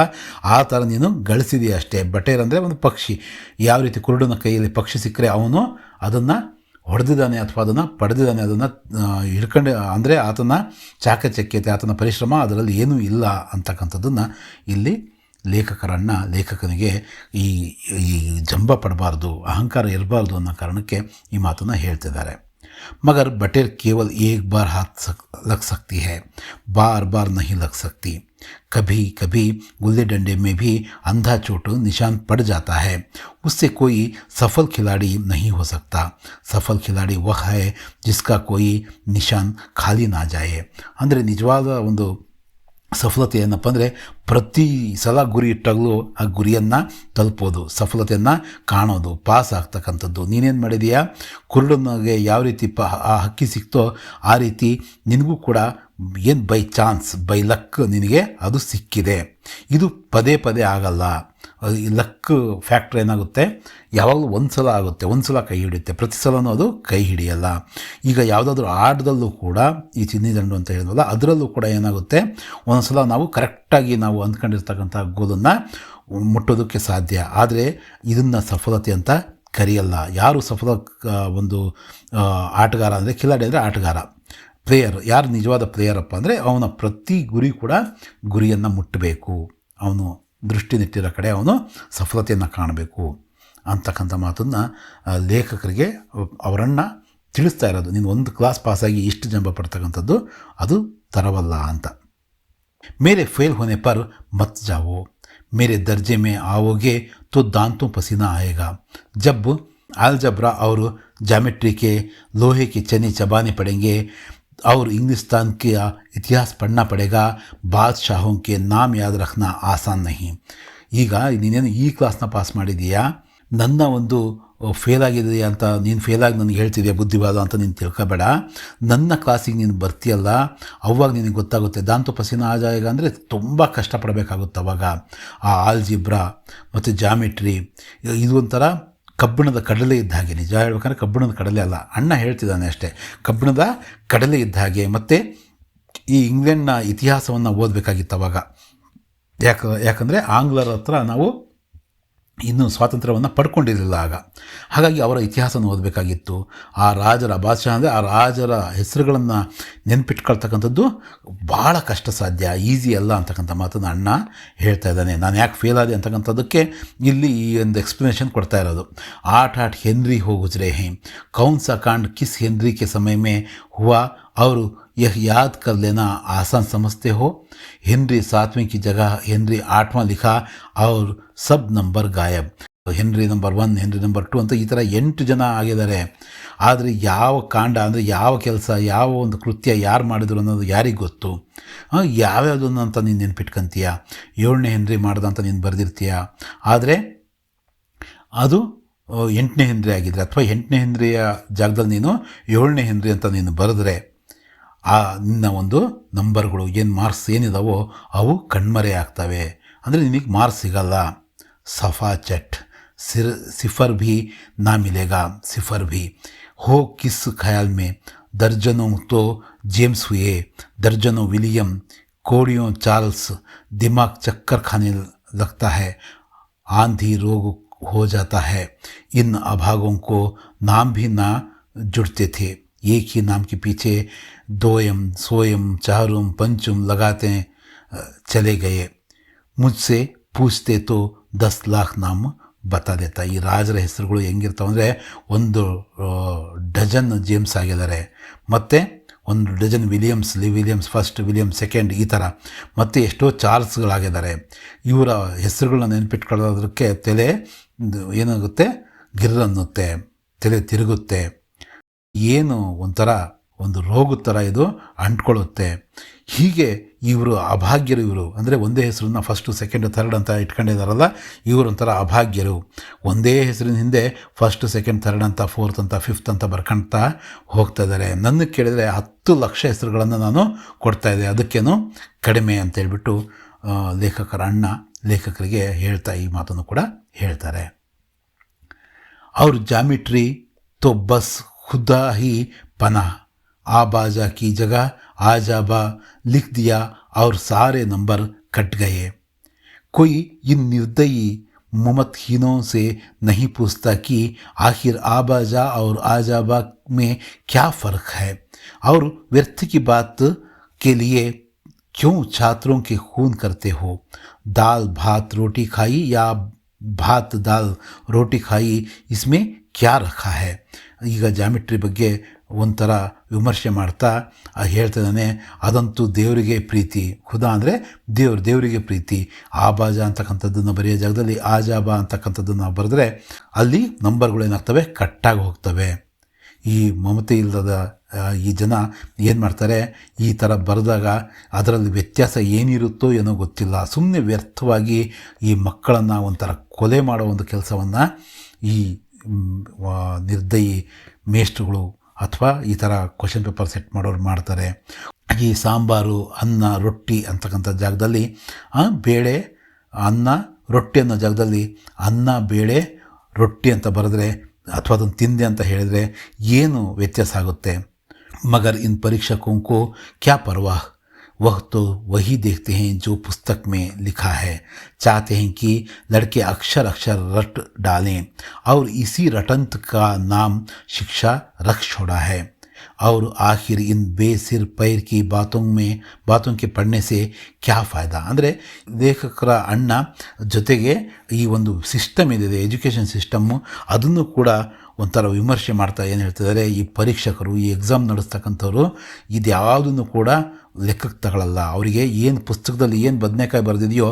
ಆ ಥರ ನೀನು ಗಳಿಸಿದೀಯ ಅಷ್ಟೇ. ಬಟೇರ್ ಅಂದರೆ ಒಂದು ಪಕ್ಷಿ, ಯಾವ ರೀತಿ ಕುರುಡನ ಕೈಯಲ್ಲಿ ಪಕ್ಷಿ ಸಿಕ್ಕರೆ ಅವನು ಅದನ್ನು ಹೊಡೆದಿದ್ದಾನೆ ಅಥವಾ ಅದನ್ನು ಪಡೆದಿದ್ದಾನೆ, ಅದನ್ನು ಹಿಡ್ಕೊಂಡು, ಅಂದರೆ ಆತನ ಚಾಕಚಕ್ಯತೆ, ಆತನ ಪರಿಶ್ರಮ ಅದರಲ್ಲಿ ಏನೂ ಇಲ್ಲ ಅಂತಕ್ಕಂಥದ್ದನ್ನು ಇಲ್ಲಿ ಲೇಖಕನಿಗೆ ಈ ಜಂಬ ಪಡಬಾರ್ದು, ಅಹಂಕಾರ ಇರಬಾರ್ದು ಅನ್ನೋ ಕಾರಣಕ್ಕೆ ಈ ಮಾತನ್ನು ಹೇಳ್ತಿದ್ದಾರೆ. मगर बटेर केवल एक बार हाथ लग सकती है, बार बार नहीं लग सकती. कभी कभी गुल्ली डंडे में भी अंधा चोट निशान पड़ जाता है. उससे कोई सफल खिलाड़ी नहीं हो सकता. सफल खिलाड़ी वह है जिसका कोई निशान खाली ना जाए. ಅಂದರೆ ನಿಜವಾದ ಒಂದು ಸಫಲತೆ ಏನಪ್ಪ ಅಂದರೆ ಪ್ರತಿ ಸಲ ಗುರಿ ಇಟ್ಟಾಗಲೂ ಆ ಗುರಿಯನ್ನು ತಲುಪೋದು, ಸಫಲತೆಯನ್ನು ಕಾಣೋದು, ಪಾಸ್ ಆಗ್ತಕ್ಕಂಥದ್ದು. ನೀನೇನು ಮಾಡಿದೀಯಾ, ಕುರುಡನಿಗೆ ಯಾವ ರೀತಿ ಆ ಹಕ್ಕಿ ಸಿಕ್ತೋ ಆ ರೀತಿ ನಿನಗೂ ಕೂಡ ಏನು ಬೈ ಚಾನ್ಸ್, ಬೈ ಲಕ್ ನಿನಗೆ ಅದು ಸಿಕ್ಕಿದೆ. ಇದು ಪದೇ ಪದೇ ಆಗಲ್ಲ. ಈ ಲಕ್ ಫ್ಯಾಕ್ಟ್ರ್ ಏನಾಗುತ್ತೆ, ಯಾವಾಗಲೂ ಒಂದು ಸಲ ಆಗುತ್ತೆ, ಒಂದು ಸಲ ಕೈ ಹಿಡಿಯುತ್ತೆ, ಪ್ರತಿ ಸಲನೂ ಅದು ಕೈ ಹಿಡಿಯಲ್ಲ. ಈಗ ಯಾವುದಾದ್ರೂ ಆಟದಲ್ಲೂ ಕೂಡ ಈ ಚಿನ್ನಿ ದಂಡು ಅಂತ ಹೇಳಿದ್ವಲ್ಲ, ಅದರಲ್ಲೂ ಕೂಡ ಏನಾಗುತ್ತೆ, ಒಂದೊಂದು ಸಲ ನಾವು ಕರೆಕ್ಟಾಗಿ ನಾವು ಅಂದ್ಕೊಂಡಿರ್ತಕ್ಕಂಥ ಗೋಲನ್ನು ಮುಟ್ಟೋದಕ್ಕೆ ಸಾಧ್ಯ, ಆದರೆ ಇದನ್ನು ಸಫಲತೆ ಅಂತ ಕರೆಯಲ್ಲ. ಯಾರು ಸಫಲ ಒಂದು ಆಟಗಾರ ಅಂದರೆ, ಕಿಲಾಡಿ ಅಂದರೆ ಆಟಗಾರ, ಪ್ಲೇಯರ್, ಯಾರು ನಿಜವಾದ ಪ್ಲೇಯರಪ್ಪ ಅಂದರೆ ಅವನ ಪ್ರತಿ ಗುರಿ ಕೂಡ ಗುರಿಯನ್ನು ಮುಟ್ಟಬೇಕು, ಅವನು ದೃಷ್ಟಿ ನೆಟ್ಟಿರೋ ಕಡೆ ಅವನು ಸಫಲತೆಯನ್ನು ಕಾಣಬೇಕು ಅಂತಕ್ಕಂಥ ಮಾತನ್ನು ಲೇಖಕರಿಗೆ ಅವರನ್ನು ತಿಳಿಸ್ತಾ ಇರೋದು. ನೀನು ಒಂದು ಕ್ಲಾಸ್ ಪಾಸಾಗಿ ಇಷ್ಟು ಜಂಬ ಪಡ್ತಕ್ಕಂಥದ್ದು ಅದು ತರವಲ್ಲ ಅಂತ. ಮೇರೆ ಫೇಲ್ ಹೋನೆ ಪರ್ ಮತ್ ಜಾವೋ, मेरे दर्जे में आओगे तो दांतों पसीना आएगा. जब अलजबरा और ज्योमेट्री के लोहे के चने चबाने पड़ेंगे और इंग्लिस्तान का इतिहास पढ़ना पड़ेगा. बादशाहों के नाम याद रखना आसान नहीं. ಈಗ ನೀನೇನು ಈ ಕ್ಲಾಸ್ನ ಪಾಸ್ ಮಾಡಿದೀಯಾ, ನನ್ನ ಒಂದು ಫೇಲ್ ಆಗಿದೆಯಾ ಅಂತ ನೀನು ಫೇಲಾಗಿ ನನಗೆ ಹೇಳ್ತಿದೆಯಾ ಬುದ್ಧಿವಾದ ಅಂತ ನೀನು ತಿಳ್ಕೊಬೇಡ. ನನ್ನ ಕ್ಲಾಸಿಗೆ ನೀನು ಬರ್ತೀಯಲ್ಲ, ಅವಾಗ ನಿನಗೆ ಗೊತ್ತಾಗುತ್ತೆ. ದಾಂತು ಪಸಿನ ಆಜಾಗ ಅಂದರೆ ತುಂಬ ಕಷ್ಟಪಡಬೇಕಾಗುತ್ತೆ ಅವಾಗ. ಆ ಆಲ್ಜಿಬ್ರಾ ಮತ್ತು ಜಾಮಿಟ್ರಿ ಇದು ಒಂಥರ ಕಬ್ಬಿಣದ ಕಡಲೆ ಇದ್ದ ಹಾಗೆ. ನಿಜ ಹೇಳ್ಬೇಕಂದ್ರೆ ಕಬ್ಬಿಣದ ಕಡಲೆ ಅಲ್ಲ, ಅಣ್ಣ ಹೇಳ್ತಿದ್ದಾನೆ ಅಷ್ಟೇ, ಕಬ್ಬಿಣದ ಕಡಲೆ ಇದ್ದ ಹಾಗೆ. ಮತ್ತು ಈ ಇಂಗ್ಲೆಂಡ್ನ ಇತಿಹಾಸವನ್ನು ಓದಬೇಕಾಗಿತ್ತು ಅವಾಗ. ಯಾಕಂದರೆ ಆಂಗ್ಲರ ಹತ್ರ ನಾವು ಇನ್ನೂ ಸ್ವಾತಂತ್ರ್ಯವನ್ನು ಪಡ್ಕೊಂಡಿರಲಿಲ್ಲ ಆಗ. ಹಾಗಾಗಿ ಅವರ ಇತಿಹಾಸನ ಓದಬೇಕಾಗಿತ್ತು. ಆ ರಾಜರ ಬಾದಶಾಹ ಅಂದರೆ ಆ ರಾಜರ ಹೆಸರುಗಳನ್ನು ನೆನಪಿಟ್ಕೊಳ್ತಕ್ಕಂಥದ್ದು ಭಾಳ ಕಷ್ಟ ಸಾಧ್ಯ, ಈಸಿ ಅಲ್ಲ ಅಂತಕ್ಕಂಥ ಮಾತನ್ನು ಅಣ್ಣ ಹೇಳ್ತಾ ಇದ್ದಾನೆ. ನಾನು ಯಾಕೆ ಫೇಲ್ ಆದೆ ಅಂತಕ್ಕಂಥದ್ದಕ್ಕೆ ಇಲ್ಲಿ ಈ ಒಂದು ಎಕ್ಸ್ಪ್ಲನೇಷನ್ ಕೊಡ್ತಾ ಇರೋದು. ಆठ आठ हेनरी हो गुजरे हैं, कौन सा कांड किस हेनरी के समय में हुआ और यह याद कर लेना आसान समझते हो. हेनरी 7वें की जगह हेनरी 8वां लिखा और सब ನಂಬರ್ ಗಾಯಬ್. ಹೆನ್ರಿ ನಂಬರ್ 1, ಹೆನ್ರಿ ನಂಬರ್ 2 ಅಂತ ಈ ಥರ 8 ಜನ ಆಗಿದ್ದಾರೆ. ಆದರೆ ಯಾವ ಕಾಂಡ ಅಂದರೆ ಯಾವ ಕೆಲಸ, ಯಾವ ಒಂದು ಕೃತ್ಯ ಯಾರು ಮಾಡಿದ್ರು ಅನ್ನೋದು ಯಾರಿಗೆ ಗೊತ್ತು? ಯಾವ್ಯಾವುದನ್ನು ಅಂತ ನೀನು ನೆನ್ಪಿಟ್ಕೊಂತೀಯ. 7ನೇ ಹೆನ್ರಿ ಮಾಡ್ದ ಅಂತ ನೀನು ಬರೆದಿರ್ತೀಯ, ಆದರೆ ಅದು 8ನೇ ಹೆನ್ರಿ ಆಗಿದ್ರೆ, ಅಥವಾ 8ನೇ ಹೆನ್ರಿಯ ಜಾಗದಲ್ಲಿ ನೀನು 7ನೇ ಹೆನ್ರಿ ಅಂತ ನೀನು ಬರೆದ್ರೆ ಆ ನಿನ್ನ ಒಂದು ನಂಬರ್ಗಳು ಏನು ಮಾರ್ಕ್ಸ್ ಏನಿದಾವೋ ಅವು ಕಣ್ಮರೆ ಆಗ್ತವೆ. ಅಂದರೆ ನಿನಗೆ ಮಾರ್ಕ್ಸ್ ಸಿಗಲ್ಲ. ಸಫಾ ಚಟ್ सिफर भी ना मिलेगा, सिफर भी हो किस ख्याल में. दर्जनों तो जेम्स हुए, दर्जनों विलियम, कोड़ियों चार्ल्स. दिमाग चक्कर खाने लगता है, आंधी रोग हो जाता है. इन अभागों को नाम भी ना जुड़ते थे. एक ही नाम के पीछे दोयम, सोयम, चारुम, पंचम लगाते चले गए. मुझसे पूछते तो 10 लाख नाम ಬತ್ತಾ ದೇತಾ. ಈ ರಾಜರ ಹೆಸರುಗಳು ಹೆಂಗಿರ್ತಾವೆ ಅಂದರೆ 1 ಡಜನ್ ಜೇಮ್ಸ್ ಆಗಿದ್ದಾರೆ, ಮತ್ತು 1 dozen Williams first, Williams second, ಈ ಥರ, ಮತ್ತು ಎಷ್ಟೋ ಚಾರ್ಲ್ಸ್ಗಳಾಗಿದ್ದಾರೆ. ಇವರ ಹೆಸರುಗಳನ್ನ ನೆನಪಿಟ್ಕೊಳ್ಳೋದಕ್ಕೆ ತಲೆ ಏನಾಗುತ್ತೆ, ಗಿರ್ರನ್ನುತ್ತೆ, ತಲೆ ತಿರುಗುತ್ತೆ, ಏನು ಒಂಥರ ಒಂದು ರೋಗದ ಥರ ಇದು ಅಂಟ್ಕೊಳ್ಳುತ್ತೆ. ಹೀಗೆ ಇವರು ಅಭಾಗ್ಯರು. ಇವರು ಅಂದರೆ ಒಂದೇ ಹೆಸರನ್ನ ಫಸ್ಟು, ಸೆಕೆಂಡು, ಥರ್ಡ್ ಅಂತ ಇಟ್ಕೊಂಡಿದ್ದಾರಲ್ಲ, ಇವರೊಂಥರ ಅಭಾಗ್ಯರು. ಒಂದೇ ಹೆಸರಿನ ಹಿಂದೆ ಫಸ್ಟ್, ಸೆಕೆಂಡ್, ಥರ್ಡ್ ಅಂತ, ಫೋರ್ತ್ ಅಂತ, ಫಿಫ್ತ್ ಅಂತ ಬರ್ಕೊಳ್ತಾ ಹೋಗ್ತಾ ಇದ್ದಾರೆ. ನನಗೆ ಕೇಳಿದರೆ 10 ಲಕ್ಷ ಹೆಸರುಗಳನ್ನು ನಾನು ಕೊಡ್ತಾಯಿದ್ದೆ, ಅದಕ್ಕೇನು ಕಡಿಮೆ ಅಂತೇಳ್ಬಿಟ್ಟು ಲೇಖಕರ ಅಣ್ಣ ಲೇಖಕರಿಗೆ ಹೇಳ್ತಾ ಈ ಮಾತನ್ನು ಕೂಡ ಹೇಳ್ತಾರೆ. और ज्योमेट्री तो बस खुदा ही पना आबाजा की जगह आजाबा लिख दिया और सारे नंबर कट गए. कोई इन निर्दयी मुमतहीनों से नहीं पूछता कि आखिर आबाजा और आजाबा में क्या फ़र्क है और व्यर्थ की बात के लिए क्यों छात्रों के खून करते हो. दाल भात रोटी खाई या ಭಾತ್ ದಾಲ್ ರೋಟಿ ಖಾಯಿ ಇಸ್ಮೆ ಕ್ಯಾ ರಖಾ ಹೈ. ಈಗ ಜಾಮಿಟ್ರಿ ಬಗ್ಗೆ ಒಂಥರ ವಿಮರ್ಶೆ ಮಾಡ್ತಾ ಹೇಳ್ತಿದ್ದಾನೆ, ಅದಂತೂ ದೇವರಿಗೆ ಪ್ರೀತಿ. ಖುದಾ ಅಂದರೆ ದೇವರಿಗೆ ಪ್ರೀತಿ. ಆಬಾಜ ಅಂತಕ್ಕಂಥದ್ದನ್ನು ಬರೆಯೋ ಜಾಗದಲ್ಲಿ ಆಜಾಬಾ ಅಂತಕ್ಕಂಥದ್ದನ್ನು ಬರೆದ್ರೆ ಅಲ್ಲಿ ನಂಬರ್ಗಳು ಏನಾಗ್ತವೆ, ಕಟ್ಟಾಗಿ ಹೋಗ್ತವೆ. ಈ ಮಮತೆ ಇಲ್ಲದ ಈ ಜನ ಏನು ಮಾಡ್ತಾರೆ, ಈ ಥರ ಬರೆದಾಗ ಅದರಲ್ಲಿ ವ್ಯತ್ಯಾಸ ಏನಿರುತ್ತೋ ಏನೋ ಗೊತ್ತಿಲ್ಲ, ಸುಮ್ಮನೆ ವ್ಯರ್ಥವಾಗಿ ಈ ಮಕ್ಕಳನ್ನು ಒಂಥರ ಕೊಲೆ ಮಾಡೋ ಒಂದು ಕೆಲಸವನ್ನು ಈ ನಿರ್ದಯಿ ಮೇಷ್ಟ್ರುಗಳು ಅಥವಾ ಈ ಥರ ಕ್ವಶನ್ ಪೇಪರ್ ಸೆಟ್ ಮಾಡೋರು ಮಾಡ್ತಾರೆ. ಈ ಸಾಂಬಾರು ಅನ್ನ ರೊಟ್ಟಿ ಅಂತಕ್ಕಂಥ ಜಾಗದಲ್ಲಿ ಬೇಳೆ ಅನ್ನ ರೊಟ್ಟಿ ಅನ್ನೋ ಜಾಗದಲ್ಲಿ ಅನ್ನ ಬೇಳೆ ರೊಟ್ಟಿ ಅಂತ ಬರೆದ್ರೆ ಅಥವಾ ಅದನ್ನು ತಿಂದೆ ಅಂತ ಹೇಳಿದರೆ ಏನು ವ್ಯತ್ಯಾಸ ಆಗುತ್ತೆ. मगर इन परीक्षकों को क्या परवाह, वह तो वही देखते हैं जो पुस्तक में लिखा है. चाहते हैं कि लड़के अक्षर अक्षर रट डालें और इसी रटंत का नाम शिक्षा रख छोड़ा है. और आखिर इन बेसिर पैर की बातों के पढ़ने से क्या फ़ायदा. ಅಂದರೆ ಲೇಖಕರ ಅಣ್ಣ ಜೊತೆಗೆ ಈ ಒಂದು ಸಿಸ್ಟಮ್ ಇದೆ, ಎಜುಕೇಷನ್ ಸಿಸ್ಟಮ್ಮು, ಅದನ್ನು ಕೂಡ ಒಂಥರ ವಿಮರ್ಶೆ ಮಾಡ್ತಾ ಏನು ಹೇಳ್ತಿದ್ದಾರೆ, ಈ ಪರೀಕ್ಷಕರು ಈ ಎಕ್ಸಾಮ್ ನಡೆಸ್ತಕ್ಕಂಥವ್ರು ಇದು ಯಾವುದನ್ನು ಕೂಡ ಲೆಕ್ಕಕ್ಕೆ ತಗೊಳ್ಳಲ್ಲ. ಅವರಿಗೆ ಏನು ಪುಸ್ತಕದಲ್ಲಿ ಏನು ಬದನೆಕಾಯಿ ಬರೆದಿದೆಯೋ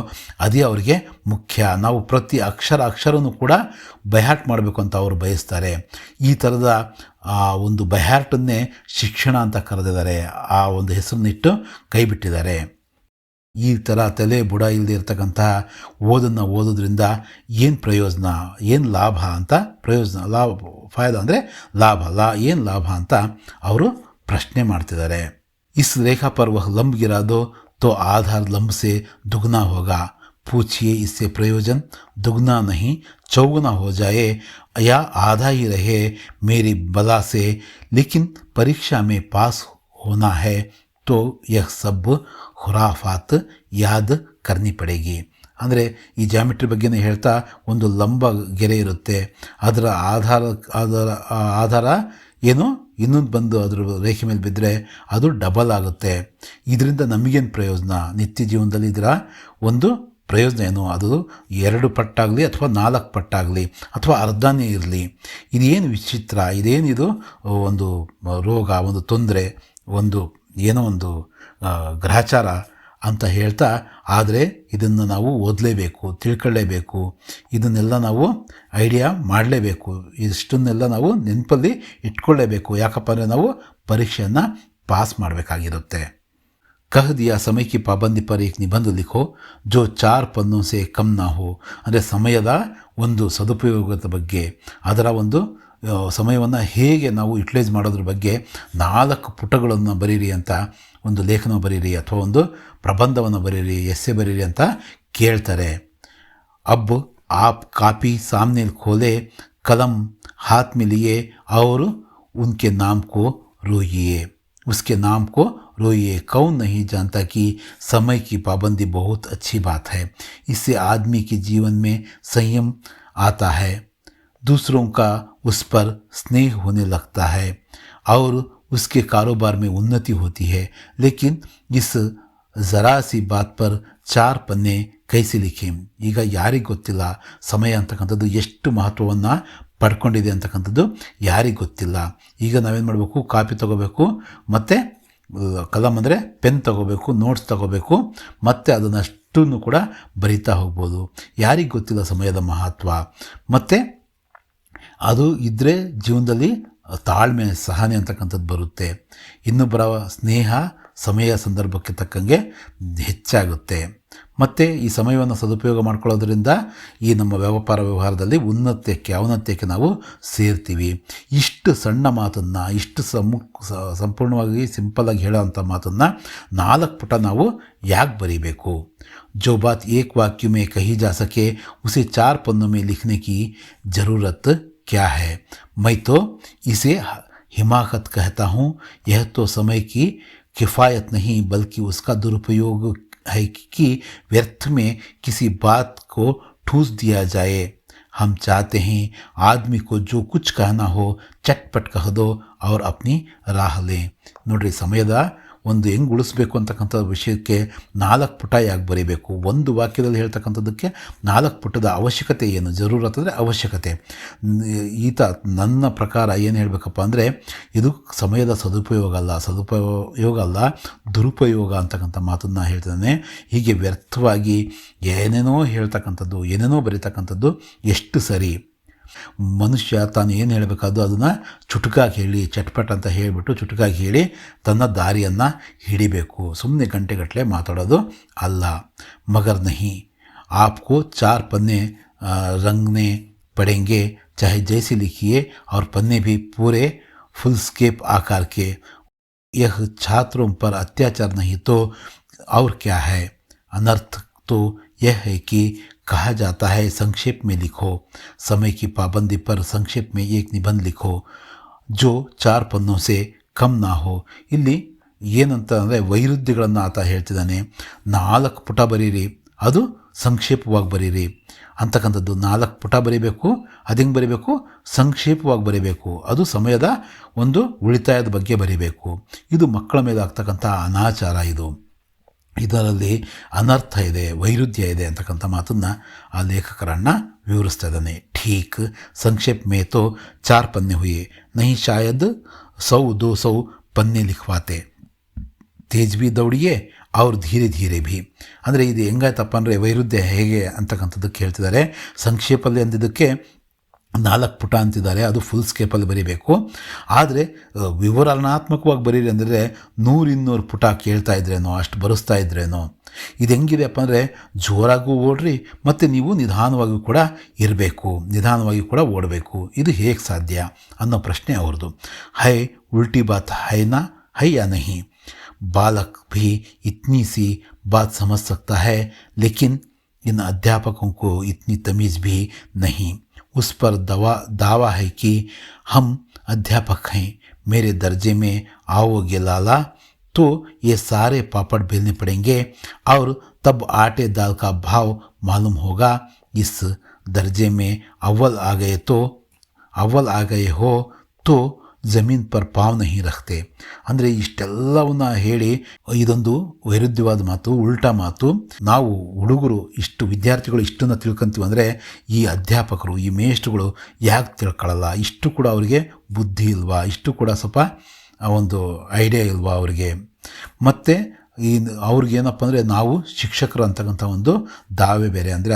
ಅದೇ ಅವರಿಗೆ ಮುಖ್ಯ. ನಾವು ಪ್ರತಿ ಅಕ್ಷರನೂ ಕೂಡ ಬೈಹಾರ್ಟ್ ಮಾಡಬೇಕು ಅಂತ ಅವರು ಬಯಸ್ತಾರೆ. ಈ ಥರದ ಒಂದು ಬೈಹಾರ್ಟನ್ನೇ ಶಿಕ್ಷಣ ಅಂತ ಕರೆದಿದ್ದಾರೆ. ಆ ಒಂದು ಹೆಸರನ್ನಿಟ್ಟು ಕೈ ಬಿಟ್ಟಿದ್ದಾರೆ. ಈ ಥರ ತಲೆ ಬುಡ ಇಲ್ಲದೆ ಇರ್ತಕ್ಕಂತಹ ಓದನ್ನು ಓದೋದ್ರಿಂದ ಏನು ಪ್ರಯೋಜನ, ಏನು ಲಾಭ ಅಂತ ಫಾಯ್ದ ಅಂದರೆ ಏನು ಲಾಭ ಅಂತ ಅವರು ಪ್ರಶ್ನೆ ಮಾಡ್ತಿದ್ದಾರೆ. इस रेखा पर वह लंब गिरा दो तो आधार लंब से दुगना होगा. पूछिए इससे प्रयोजन दुगना नहीं चौगुना हो जाए या आधा ही रहे मेरी बला से, लेकिन परीक्षा में पास होना है तो यह सब खुराफात याद करनी पड़ेगी. ಅಂದರೆ ಈ ಜಾಮಿಟ್ರಿ ಬಗ್ಗೆನೇ ಹೇಳ್ತಾ ಒಂದು ಲಂಬ ಗೆರೆ ಇರುತ್ತೆ, ಅದರ ಆಧಾರ ಏನು ಇನ್ನೊಂದು ಬಂದು ಅದ್ರ ರೇಖೆ ಮೇಲೆ ಬಿದ್ದರೆ ಅದು ಡಬಲ್ ಆಗುತ್ತೆ. ಇದರಿಂದ ನಮಗೇನು ಪ್ರಯೋಜನ, ನಿತ್ಯ ಜೀವನದಲ್ಲಿ ಇದರ ಒಂದು ಪ್ರಯೋಜನ ಏನು, ಅದು 2 ಪಟ್ಟಾಗಲಿ ಅಥವಾ 4 ಪಟ್ಟಾಗಲಿ ಅಥವಾ ಅರ್ಧನೇ ಇರಲಿ. ಇದೇನು ವಿಚಿತ್ರ, ಇದೇನಿದು ಒಂದು ರೋಗ, ಒಂದು ತೊಂದರೆ, ಏನೋ ಒಂದು ಗ್ರಹಚಾರ ಅಂತ ಹೇಳ್ತಾ, ಆದರೆ ಇದನ್ನು ನಾವು ಓದಲೇಬೇಕು, ತಿಳ್ಕೊಳ್ಳೇಬೇಕು, ಇದನ್ನೆಲ್ಲ ನಾವು ಐಡಿಯಾ ಮಾಡಲೇಬೇಕು, ಇಷ್ಟನ್ನೆಲ್ಲ ನಾವು ನೆನಪಲ್ಲಿ ಇಟ್ಕೊಳ್ಳೇಬೇಕು. ಯಾಕಪ್ಪ ಅಂದರೆ ನಾವು ಪರೀಕ್ಷೆಯನ್ನು ಪಾಸ್ ಮಾಡಬೇಕಾಗಿರುತ್ತೆ. कह दिया समय की पाबंदी पर एक निबंध लिखो जो 4 पन्नों से कम ना हो. ಅಂದರೆ ಸಮಯದ ಒಂದು ಸದುಪಯೋಗದ ಬಗ್ಗೆ, ಅದರ ಒಂದು ಸಮಯವನ್ನು ಹೇಗೆ ನಾವು ಯುಟಿಲೈಸ್ ಮಾಡೋದ್ರ ಬಗ್ಗೆ 4 ಪುಟಗಳನ್ನು ಬರೀರಿ ಅಂತ, ಒಂದು ಲೇಖನ ಬರೀರಿ ಅಥವಾ ಒಂದು ಪ್ರಬಂಧವನ್ನು ಬರೀರಿ, ಎಸ್ಸೆ ಬರೀರಿ ಅಂತ ಕೇಳ್ತಾರೆ. अब आप कापी सामने खोले, कलम हाथ में लिए और उनके नाम को रोइए, उसके नाम को रोइए. कौन नहीं जानता कि समय की पाबंदी बहुत अच्छी बात है. इससे आदमी के जीवन में संयम आता है, दूसरों का उस पर स्नेह होने लगता है और उसके कारोबार में उन्नति होती है. लेकिन इस ज़रा सी बात पर 4 पन्ने कैसे लिखें. ಈಗ ಯಾರಿಗೆ ಗೊತ್ತಿಲ್ಲ ಸಮಯ ಅಂತಕ್ಕಂಥದ್ದು ಎಷ್ಟು ಮಹತ್ವವನ್ನು ಪಡ್ಕೊಂಡಿದೆ ಅಂತಕ್ಕಂಥದ್ದು ಯಾರಿಗೆ ಗೊತ್ತಿಲ್ಲ. ಈಗ ನಾವೇನು ಮಾಡಬೇಕು, ಕಾಪಿ ತಗೋಬೇಕು, ಮತ್ತು ಕಲಮ್ ಅಂದರೆ ಪೆನ್ ತಗೋಬೇಕು, ನೋಟ್ಸ್ ತಗೋಬೇಕು, ಮತ್ತು ಅದನ್ನಷ್ಟನ್ನು ಕೂಡ ಬರಿತಾ ಹೋಗ್ಬೋದು. ಯಾರಿಗೆ ಗೊತ್ತಿಲ್ಲ ಸಮಯದ ಮಹತ್ವ. ಮತ್ತು ಅದು ಇದ್ದರೆ ಜೀವನದಲ್ಲಿ ತಾಳ್ಮೆ, ಸಹನೆ ಅಂತಕ್ಕಂಥದ್ದು ಬರುತ್ತೆ. ಇನ್ನೊಬ್ಬರ ಸ್ನೇಹ ಸಮಯ ಸಂದರ್ಭಕ್ಕೆ ತಕ್ಕಂಗೆ ಹೆಚ್ಚಾಗುತ್ತೆ. ಮತ್ತು ಈ ಸಮಯವನ್ನು ಸದುಪಯೋಗ ಮಾಡ್ಕೊಳ್ಳೋದ್ರಿಂದ ಈ ನಮ್ಮ ವ್ಯವಹಾರದಲ್ಲಿ ಔನ್ನತ್ಯಕ್ಕೆ ನಾವು ಸೇರ್ತೀವಿ. ಇಷ್ಟು ಸಣ್ಣ ಮಾತನ್ನು, ಇಷ್ಟು ಸಂಪೂರ್ಣವಾಗಿ ಸಿಂಪಲ್ಲಾಗಿ ಹೇಳೋವಂಥ ಮಾತನ್ನು 4 ಪುಟ ನಾವು ಯಾಕೆ ಬರೀಬೇಕು. जो बात एक वाक्य में कही जा सके उसे 4 पन्नों में लिखने की ज़रूरत क्या है। मैं तो इसे हिमाकत कहता हूँ। यह तो समय की किफ़ायत नहीं बल्कि उसका दुरुपयोग है कि व्यर्थ में किसी बात को ठूस दिया जाए। हम चाहते हैं आदमी को जो कुछ कहना हो ಚಟ್ಪಟ್ कह दो और अपनी राह लें। ನೋಡ್ರಿ, ಸಮಯದ ಒಂದು ಹೆಂಗೆ ಉಳಿಸ್ಬೇಕು ಅಂತಕ್ಕಂಥ ವಿಷಯಕ್ಕೆ 4 ಪುಟ ಯಾಕೆ ಬರೀಬೇಕು, ಒಂದು ವಾಕ್ಯದಲ್ಲಿ ಹೇಳ್ತಕ್ಕಂಥದ್ದಕ್ಕೆ 4 ಪುಟದ ಅವಶ್ಯಕತೆ ಏನು, ಜರೂರತ್ ಅಂದರೆ ಅವಶ್ಯಕತೆ. ಈತ ನನ್ನ ಪ್ರಕಾರ ಏನು ಹೇಳಬೇಕಪ್ಪ ಅಂದರೆ ಇದು ಸಮಯದ ಸದುಪಯೋಗ ಅಲ್ಲ ದುರುಪಯೋಗ ಅಂತಕ್ಕಂಥ ಮಾತನ್ನು ಹೇಳ್ತಾನೆ. ಹೀಗೆ ವ್ಯರ್ಥವಾಗಿ ಏನೇನೋ ಹೇಳ್ತಕ್ಕಂಥದ್ದು, ಏನೇನೋ ಬರೀತಕ್ಕಂಥದ್ದು ಎಷ್ಟು ಸರಿ. ಮನುಷ್ಯ ತಾನು ಏನು ಹೇಳಬೇಕಾದ್ದು ಅದನ್ನು ಚುಟುಕಾಗಿ ಹೇಳಿ, ಚಟ್ಪಟ್ ಅಂತ ಹೇಳಿಬಿಟ್ಟು ಚುಟುಕಾಗಿ ಹೇಳಿ ತನ್ನ ದಾರಿಯನ್ನು ಹಿಡಿಬೇಕು. ಸುಮ್ಮನೆ ಗಂಟೆಗಟ್ಟಲೆ ಮಾತಾಡೋದು ಅಲ್ಲ. ಮಗರ್ ನಹಿ आपको 4 पन्ने रंगने पड़ेंगे, चाहे जैसे लिखिए और पन्ने भी पूरे फुल स्केप आकार के। यह छात्रों पर अत्याचार नहीं तो और क्या है। अनर्थ तो यह है कि कहा जाता है संक्षेप में लिखो। समय की पाबंदी पर संक्षेप में एक निबंध लिखो जो 4 पन्नों से कम ना हो. ಇಲ್ಲಿ ಏನಂತ ಅಂದರೆ ವೈರುಧ್ಯಗಳನ್ನು ಆತ ಹೇಳ್ತಿದ್ದಾನೆ. 4 ಪುಟ ಬರೀರಿ, ಅದು ಸಂಕ್ಷೇಪವಾಗಿ ಬರೀರಿ ಅಂತಕ್ಕಂಥದ್ದು. 4 ಪುಟ ಬರೀಬೇಕು, ಅದು ಹೆಂಗೆ ಬರೀಬೇಕು, ಸಂಕ್ಷೇಪವಾಗಿ ಬರೀಬೇಕು. ಅದು ಸಮಯದ ಒಂದು ಉಳಿತಾಯದ ಬಗ್ಗೆ ಬರೀಬೇಕು. ಇದು ಮಕ್ಕಳ ಮೇಲೆ ಆಗ್ತಕ್ಕಂಥ ಅನಾಚಾರ. ಇದರಲ್ಲಿ ಅನರ್ಥ ಇದೆ, ವೈರುಧ್ಯ ಇದೆ ಅಂತಕ್ಕಂಥ ಮಾತನ್ನು ಆ ಲೇಖಕರನ್ನ ವಿವರಿಸ್ತಾ ಇದ್ದಾನೆ. ठीक संक्षेप में तो 4 पन्ने हुए, नहीं शायद 100-200 पन्ने लिखवाते. तेज भी दौड़िए और ಧೀರೆ ಧೀರೆ ಭೀ. ಅಂದರೆ ಇದು ಹೆಂಗಾಯ್ತಪ್ಪ ಅಂದರೆ ವೈರುಧ್ಯ ಹೇಗೆ ಅಂತಕ್ಕಂಥದ್ದಕ್ಕೆ ಹೇಳ್ತಿದ್ದಾರೆ. ಸಂಕ್ಷೇಪಲ್ಲಿ ಅಂದಿದ್ದಕ್ಕೆ 4 ಪುಟ ಅಂತಿದ್ದಾರೆ, ಅದು ಫುಲ್ ಸ್ಕೇಪಲ್ಲಿ ಬರೀಬೇಕು. ಆದರೆ ವಿವರಣಾತ್ಮಕವಾಗಿ ಬರೀರಿ ಅಂದರೆ 100-200 ಪುಟ ಕೇಳ್ತಾ ಇದ್ರೇನೋ, ಅಷ್ಟು ಬರೆಸ್ತಾ ಇದ್ರೇನೋ. ಇದು ಹೆಂಗಿದೆಯಪ್ಪ ಅಂದರೆ ಜೋರಾಗೂ ಓಡ್ರಿ ಮತ್ತು ನೀವು ನಿಧಾನವಾಗಿಯೂ ಕೂಡ ಇರಬೇಕು, ನಿಧಾನವಾಗಿ ಕೂಡ ಓಡಬೇಕು. ಇದು ಹೇಗೆ ಸಾಧ್ಯ ಅನ್ನೋ ಪ್ರಶ್ನೆ ಅವ್ರದ್ದು. ಹೈ ಉಲ್ಟಿ ಬಾತ್ ಹೈನಾ ಹೈ ಯಾ ನಹಿ. बालक भी इतनी सी बात समझ सकता है, लेकिन इन अध्यापकों को इतनी तमीज़ भी नहीं. उस पर दावा है कि हम अध्यापक हैं, मेरे दर्जे में आओगे लाला तो ये सारे पापड़ बेलने पड़ेंगे और तब आटे दाल का भाव मालूम होगा. इस दर्जे में अव्वल आ गए हो तो ಜಮೀನ್ ಪರ್ ಪಾವ್ ನಹಿ ರಖ್ತೆ. ಅಂದರೆ ಇಷ್ಟೆಲ್ಲವನ್ನ ಹೇಳಿ ಇದೊಂದು ವೈರುಧ್ಯವಾದ ಮಾತು, ಉಲ್ಟಾ ಮಾತು. ನಾವು ಹುಡುಗರು ವಿದ್ಯಾರ್ಥಿಗಳು ಇಷ್ಟನ್ನು ತಿಳ್ಕೊಂತೀವಿ ಅಂದರೆ ಈ ಅಧ್ಯಾಪಕರು, ಈ ಮೇಷ್ಟ್ರುಗಳು ಯಾಕೆ ತಿಳ್ಕೊಳ್ಳಲ್ಲ? ಇಷ್ಟು ಕೂಡ ಅವರಿಗೆ ಬುದ್ಧಿ ಇಲ್ವಾ? ಇಷ್ಟು ಕೂಡ ಸ್ವಲ್ಪ ಒಂದು ಐಡಿಯಾ ಇಲ್ವಾ ಅವರಿಗೆ? ಮತ್ತು ಅವ್ರಿಗೇನಪ್ಪ ಅಂದರೆ ನಾವು ಶಿಕ್ಷಕರು ಅಂತಕ್ಕಂಥ ಒಂದು ದಾವೆ ಬೇರೆ, ಅಂದರೆ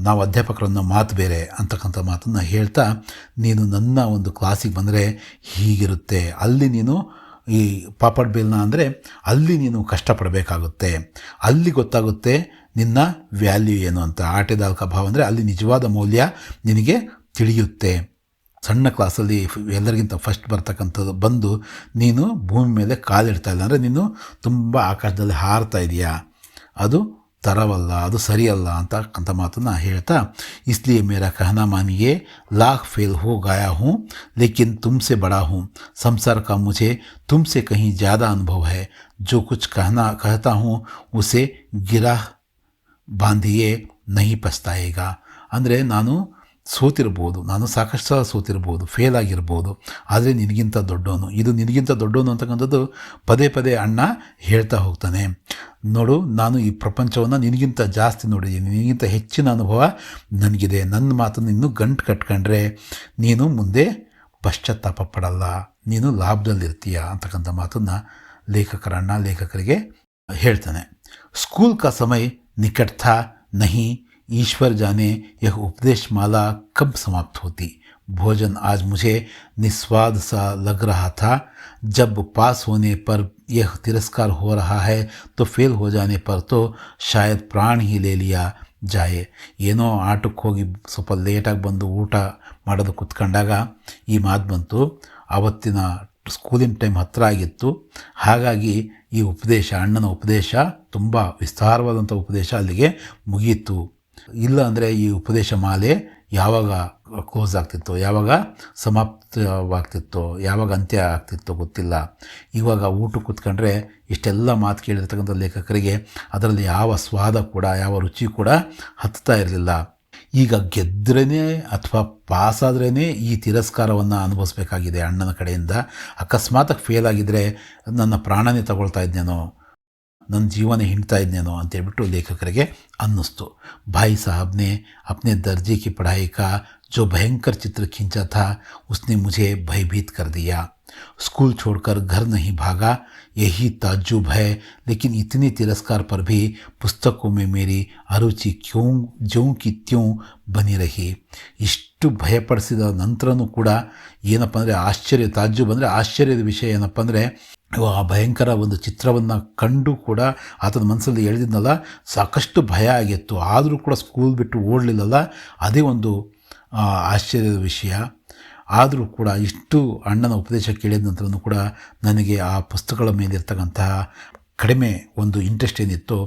ನಾವು ಅಧ್ಯಾಪಕರನ್ನ ಮಾತು ಬೇರೆ ಅಂತಕ್ಕಂಥ ಮಾತನ್ನು ಹೇಳ್ತಾ, ನೀನು ನನ್ನ ಒಂದು ಕ್ಲಾಸಿಗೆ ಬಂದರೆ ಹೀಗಿರುತ್ತೆ, ಅಲ್ಲಿ ನೀನು ಈ ಪಾಪಡ್ ಬೇಲ್ನ ಅಂದರೆ ಅಲ್ಲಿ ನೀನು ಕಷ್ಟಪಡಬೇಕಾಗುತ್ತೆ, ಅಲ್ಲಿ ಗೊತ್ತಾಗುತ್ತೆ ನಿನ್ನ ವ್ಯಾಲ್ಯೂ ಏನು ಅಂತ. ಆಟೆದಾಲ್ಕ ಭಾವ ಅಂದರೆ ಅಲ್ಲಿ ನಿಜವಾದ ಮೌಲ್ಯ ನಿನಗೆ ತಿಳಿಯುತ್ತೆ. ಸಣ್ಣ ಕ್ಲಾಸಲ್ಲಿ ಎಲ್ಲರಿಗಿಂತ ಫಸ್ಟ್ ಬರ್ತಕ್ಕಂಥದ್ದು ಬಂದು ನೀನು ಭೂಮಿ ಮೇಲೆ ಕಾಲಿಡ್ತಾ ಇಲ್ಲ ಅಂದರೆ ನೀನು ತುಂಬ ಆಕಾಶದಲ್ಲಿ ಹಾರ್ತಾ ಇದೆಯಾ, ಅದು ತರವಲ್ಲ, ಅದು ಸರಿಯಲ್ಲ ಅಂತಕ್ಕಂಥ ಮಾತನ್ನು ಹೇಳ್ತಾ, इसलिए मेरा कहना मानिए, लाख फेल हो गया हूँ लेकिन तुमसे बड़ा हूँ. संसार का मुझे तुमसे कहीं ज़्यादा अनुभव है. जो कुछ कहता हूँ उसे गिरा बांधिए, नहीं पछताएगा. ಅಂದರೆ ನಾನು ಸೋತಿರ್ಬೋದು, ನಾನು ಸಾಕಷ್ಟು ಸಲ ಸೋತಿರ್ಬೋದು, ಫೇಲ್ ಆಗಿರ್ಬೋದು, ಆದರೆ ನಿನಗಿಂತ ದೊಡ್ಡವನು, ಇದು ನಿನಗಿಂತ ದೊಡ್ಡವನು ಅಂತಕ್ಕಂಥದ್ದು ಪದೇ ಪದೇ ಅಣ್ಣ ಹೇಳ್ತಾ ಹೋಗ್ತಾನೆ. ನೋಡು, ನಾನು ಈ ಪ್ರಪಂಚವನ್ನು ನಿನಗಿಂತ ಜಾಸ್ತಿ ನೋಡಿದ್ದೀನಿ, ನಿನಗಿಂತ ಹೆಚ್ಚಿನ ಅನುಭವ ನನಗಿದೆ. ನನ್ನ ಮಾತನ್ನು ಇನ್ನೂ ಗಂಟು ಕಟ್ಕೊಂಡ್ರೆ ನೀನು ಮುಂದೆ ಪಶ್ಚಾತ್ತಾಪ ಪಡಲ್ಲ, ನೀನು ಲಾಭದಲ್ಲಿರ್ತೀಯ ಅಂತಕ್ಕಂಥ ಮಾತನ್ನು ಲೇಖಕರಿಗೆ ಹೇಳ್ತಾನೆ. ಸ್ಕೂಲ್ ಕಾ ಸಮಯ ನಿಕಟ್ ಥಾ ನಹಿ, ईश्वर जाने यह उपदेश माला कब समाप्त होती. भोजन आज मुझे निस्वाद सा लग रहा था. जब पास होने पर यह तिरस्कार हो रहा है तो फेल हो जाने पर तो शायद प्राण ही ले लिया जाए. ಏನೋ ಆಟಕ್ಕೆ ಹೋಗಿ ಸ್ವಲ್ಪ ಲೇಟಾಗಿ ಬಂದು ಊಟ ಮಾಡೋದು ಕೂತ್ಕೊಂಡಾಗ ಈ ಮಾತು ಬಂತು. ಆವತ್ತಿನ ಸ್ಕೂಲಿನ ಟೈಮ್ ಹತ್ತಿರ ಆಗಿತ್ತು. ಹಾಗಾಗಿ ಈ ಉಪದೇಶ, ಅಣ್ಣನ ಉಪದೇಶ ತುಂಬ ವಿಸ್ತಾರವಾದಂಥ ಉಪದೇಶ ಅಲ್ಲಿಗೆ ಮುಗಿಯಿತು. ಇಲ್ಲ ಅಂದರೆ ಈ ಉಪದೇಶ ಮಾಲೆ ಯಾವಾಗ ಕ್ಲೋಸ್ ಆಗ್ತಿತ್ತೋ, ಯಾವಾಗ ಸಮಾಪ್ತವಾಗ್ತಿತ್ತೋ, ಯಾವಾಗ ಅಂತ್ಯ ಆಗ್ತಿತ್ತೋ ಗೊತ್ತಿಲ್ಲ. ಇವಾಗ ಊಟಕ್ಕೆ ಕೂತ್ಕೊಂಡ್ರೆ ಇಷ್ಟೆಲ್ಲ ಮಾತು ಕೇಳಿರ್ತಕ್ಕಂಥ ಲೇಖಕರಿಗೆ ಅದರಲ್ಲಿ ಯಾವ ಸ್ವಾದ ಕೂಡ, ಯಾವ ರುಚಿ ಕೂಡ ಹತ್ತಾ ಇರಲಿಲ್ಲ. ಈಗ ಗೆದ್ರೇ ಅಥವಾ ಪಾಸಾದ್ರೇ ಈ ತಿರಸ್ಕಾರವನ್ನು ಅನುಭವಿಸ್ಬೇಕಾಗಿದೆ ಅಣ್ಣನ ಕಡೆಯಿಂದ. ಅಕಸ್ಮಾತಾಗಿ ಫೇಲ್ ಆಗಿದ್ದರೆ ನನ್ನ ಪ್ರಾಣನೇ ತಗೊಳ್ತಾ ಇದ್ನೇನೋ, ನನ್ನ ಜೀವನ ಹಿಂಡ್ತಾ ಇದ್ನೇನೋ ಅಂತೇಳ್ಬಿಟ್ಟು ಲೇಖಕರಿಗೆ ಅನ್ನಿಸ್ತು. भाई साहब ने अपने दर्जे की पढ़ाई का जो भयंकर चित्र खींचा था उसने मुझे भयभीत कर दिया. स्कूल छोड़कर घर नहीं भागा, यही ताज्जुब है. लेकिन इतने तिरस्कार पर भी पुस्तकों में मेरी अरुचि क्यों ज्यों की त्यों बनी रही. ಇಷ್ಟು ಭಯಪಡಿಸಿದ ನಂತರನೂ ಕೂಡ ಏನಪ್ಪ ಅಂದರೆ ಆಶ್ಚರ್ಯ, ತಾಜ್ಜುಬ್ ಅಂದರೆ ಆಶ್ಚರ್ಯದ ವಿಷಯ ಏನಪ್ಪ ಅಂದರೆ, ಆ ಭಯಂಕರ ಒಂದು ಚಿತ್ರವನ್ನು ಕಂಡು ಕೂಡ ಆತನ ಮನಸ್ಸಲ್ಲಿ ಎಳೆದಿದ್ನಲ್ಲ, ಸಾಕಷ್ಟು ಭಯ ಆಗಿತ್ತು. ಆದರೂ ಕೂಡ ಸ್ಕೂಲ್ ಬಿಟ್ಟು ಓಡಲಿಲ್ಲಲ್ಲ, ಅದೇ ಒಂದು ಆಶ್ಚರ್ಯದ ವಿಷಯ. ಆದರೂ ಕೂಡ ಇಷ್ಟು ಅಣ್ಣನ ಉಪದೇಶ ಕೇಳಿದ ನಂತರನೂ ಕೂಡ ನನಗೆ ಆ ಪುಸ್ತಕಗಳ ಮೇಲಿರ್ತಕ್ಕಂತಹ ಕಡಿಮೆ ಒಂದು ಇಂಟ್ರೆಸ್ಟ್ ಏನಿತ್ತು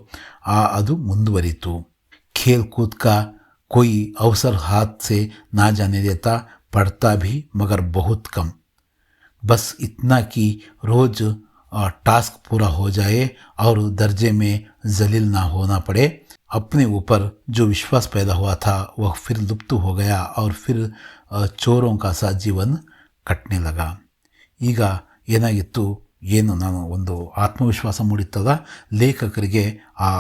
ಅದು ಮುಂದುವರಿತು. ಖೇಲ್ ಕೂದ್ ಕಾ कोई अवसर हाथ से ना जाने देता, पढ़ता भी मगर बहुत कम. बस इतना कि रोज़ टास्क पूरा हो जाए और दर्जे में जलील ना होना पड़े. अपने ऊपर जो विश्वास पैदा हुआ था वह फिर लुप्त हो गया और फिर चोरों का सा जीवन कटने लगा. ಈಗ ಏನಾಗಿತ್ತು, ಏನು ನಾನು ಒಂದು ಆತ್ಮವಿಶ್ವಾಸ ಮೂಡಿತ್ತಲ್ಲ ಲೇಖಕರಿಗೆ, ಆ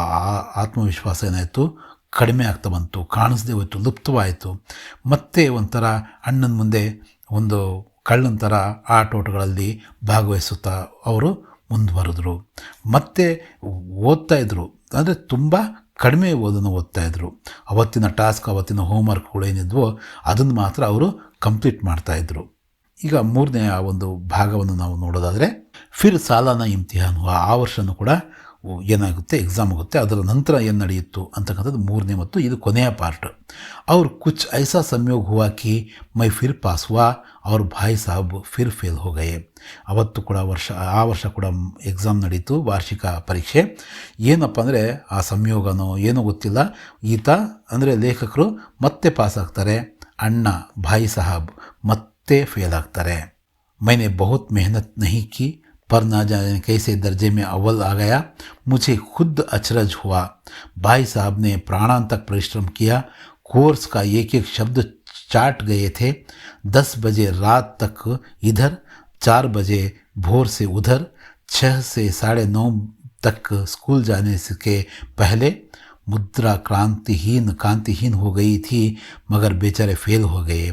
ಆತ್ಮವಿಶ್ವಾಸ ಏನಾಯಿತು, ಕಡಿಮೆ ಆಗ್ತಾ ಬಂತು, ಕಾಣಿಸ್ದೇ ಹೋಯಿತು, ಲುಪ್ತವಾಯಿತು. ಮತ್ತೆ ಒಂಥರ ಅಣ್ಣನ ಮುಂದೆ ಒಂದು ಕಳ್ಳನ ಥರ ಆಟೋಟಗಳಲ್ಲಿ ಭಾಗವಹಿಸುತ್ತಾ ಅವರು ಮುಂದುವರೆದ್ರು. ಮತ್ತೆ ಓದ್ತಾಯಿದ್ರು, ಅಂದರೆ ತುಂಬ ಕಡಿಮೆ ಓದನ್ನು ಓದ್ತಾಯಿದ್ರು. ಅವತ್ತಿನ ಟಾಸ್ಕ್, ಅವತ್ತಿನ ಹೋಮ್ವರ್ಕ್ಗಳು ಏನಿದ್ವೋ ಅದನ್ನು ಮಾತ್ರ ಅವರು ಕಂಪ್ಲೀಟ್ ಮಾಡ್ತಾಯಿದ್ರು. ಈಗ ಮೂರನೇ ಒಂದು ಭಾಗವನ್ನು ನಾವು ನೋಡೋದಾದರೆ, ಫಿರ್ ಸಾಲಾನ ಇಮ್ತಿಹಾನ್ ಹುವಾ, ಆ ವರ್ಷನೂ ಕೂಡ ಏನಾಗುತ್ತೆ, ಎಕ್ಸಾಮ್ ಆಗುತ್ತೆ. ಅದರ ನಂತರ ಏನು ನಡೆಯಿತು ಅಂತಕ್ಕಂಥದ್ದು ಮೂರನೇ ಮತ್ತು ಇದು ಕೊನೆಯ ಪಾರ್ಟ್. ಅವ್ರು ಕುಚ್ ಐಸಾ ಸಂಯೋಗ ಹುವಾ ಕಿ ಮೈ ಫಿರ್ ಪಾಸ್ ಹುವಾ ಅವ್ರ ಭಾಯ್ ಸಾಹಬ್ ಫಿರ್ ಫೇಲ್ ಹೋ ಗಯೆ. ಅವತ್ತು ಕೂಡ ಆ ವರ್ಷ ಕೂಡ ಎಕ್ಸಾಮ್ ನಡೀತು, ವಾರ್ಷಿಕ ಪರೀಕ್ಷೆ. ಏನಪ್ಪ ಅಂದರೆ ಆ ಸಂಯೋಗನೋ ಏನೋ ಗೊತ್ತಿಲ್ಲ, ಈತ ಅಂದರೆ ಲೇಖಕರು ಮತ್ತೆ ಪಾಸ್ ಆಗ್ತಾರೆ, ಅಣ್ಣ ಭಾಯ್ ಸಾಹಬ್ ಮತ್ತೆ ಫೇಲ್ ಆಗ್ತಾರೆ. मैंने बहुत मेहनत नहीं की पर ना जाने कैसे दर्जे में अव्वल आ गया. मुझे खुद अचरज हुआ. भाई साहब ने प्राणांतक परिश्रम किया, कोर्स का एक एक शब्द चाट गए थे. 10 बजे रात तक इधर, 4 बजे भोर से उधर, 6 से 9:30 तक स्कूल जाने के पहले ಮುದ್ರಾ ಕಾಂತಿಹೀನ್ ಹೋ ಗಯಿ ಥಿ ಮಗರ್ ಬೇಚಾರೆ ಫೇಲ್ ಹೋ ಗಯೆ.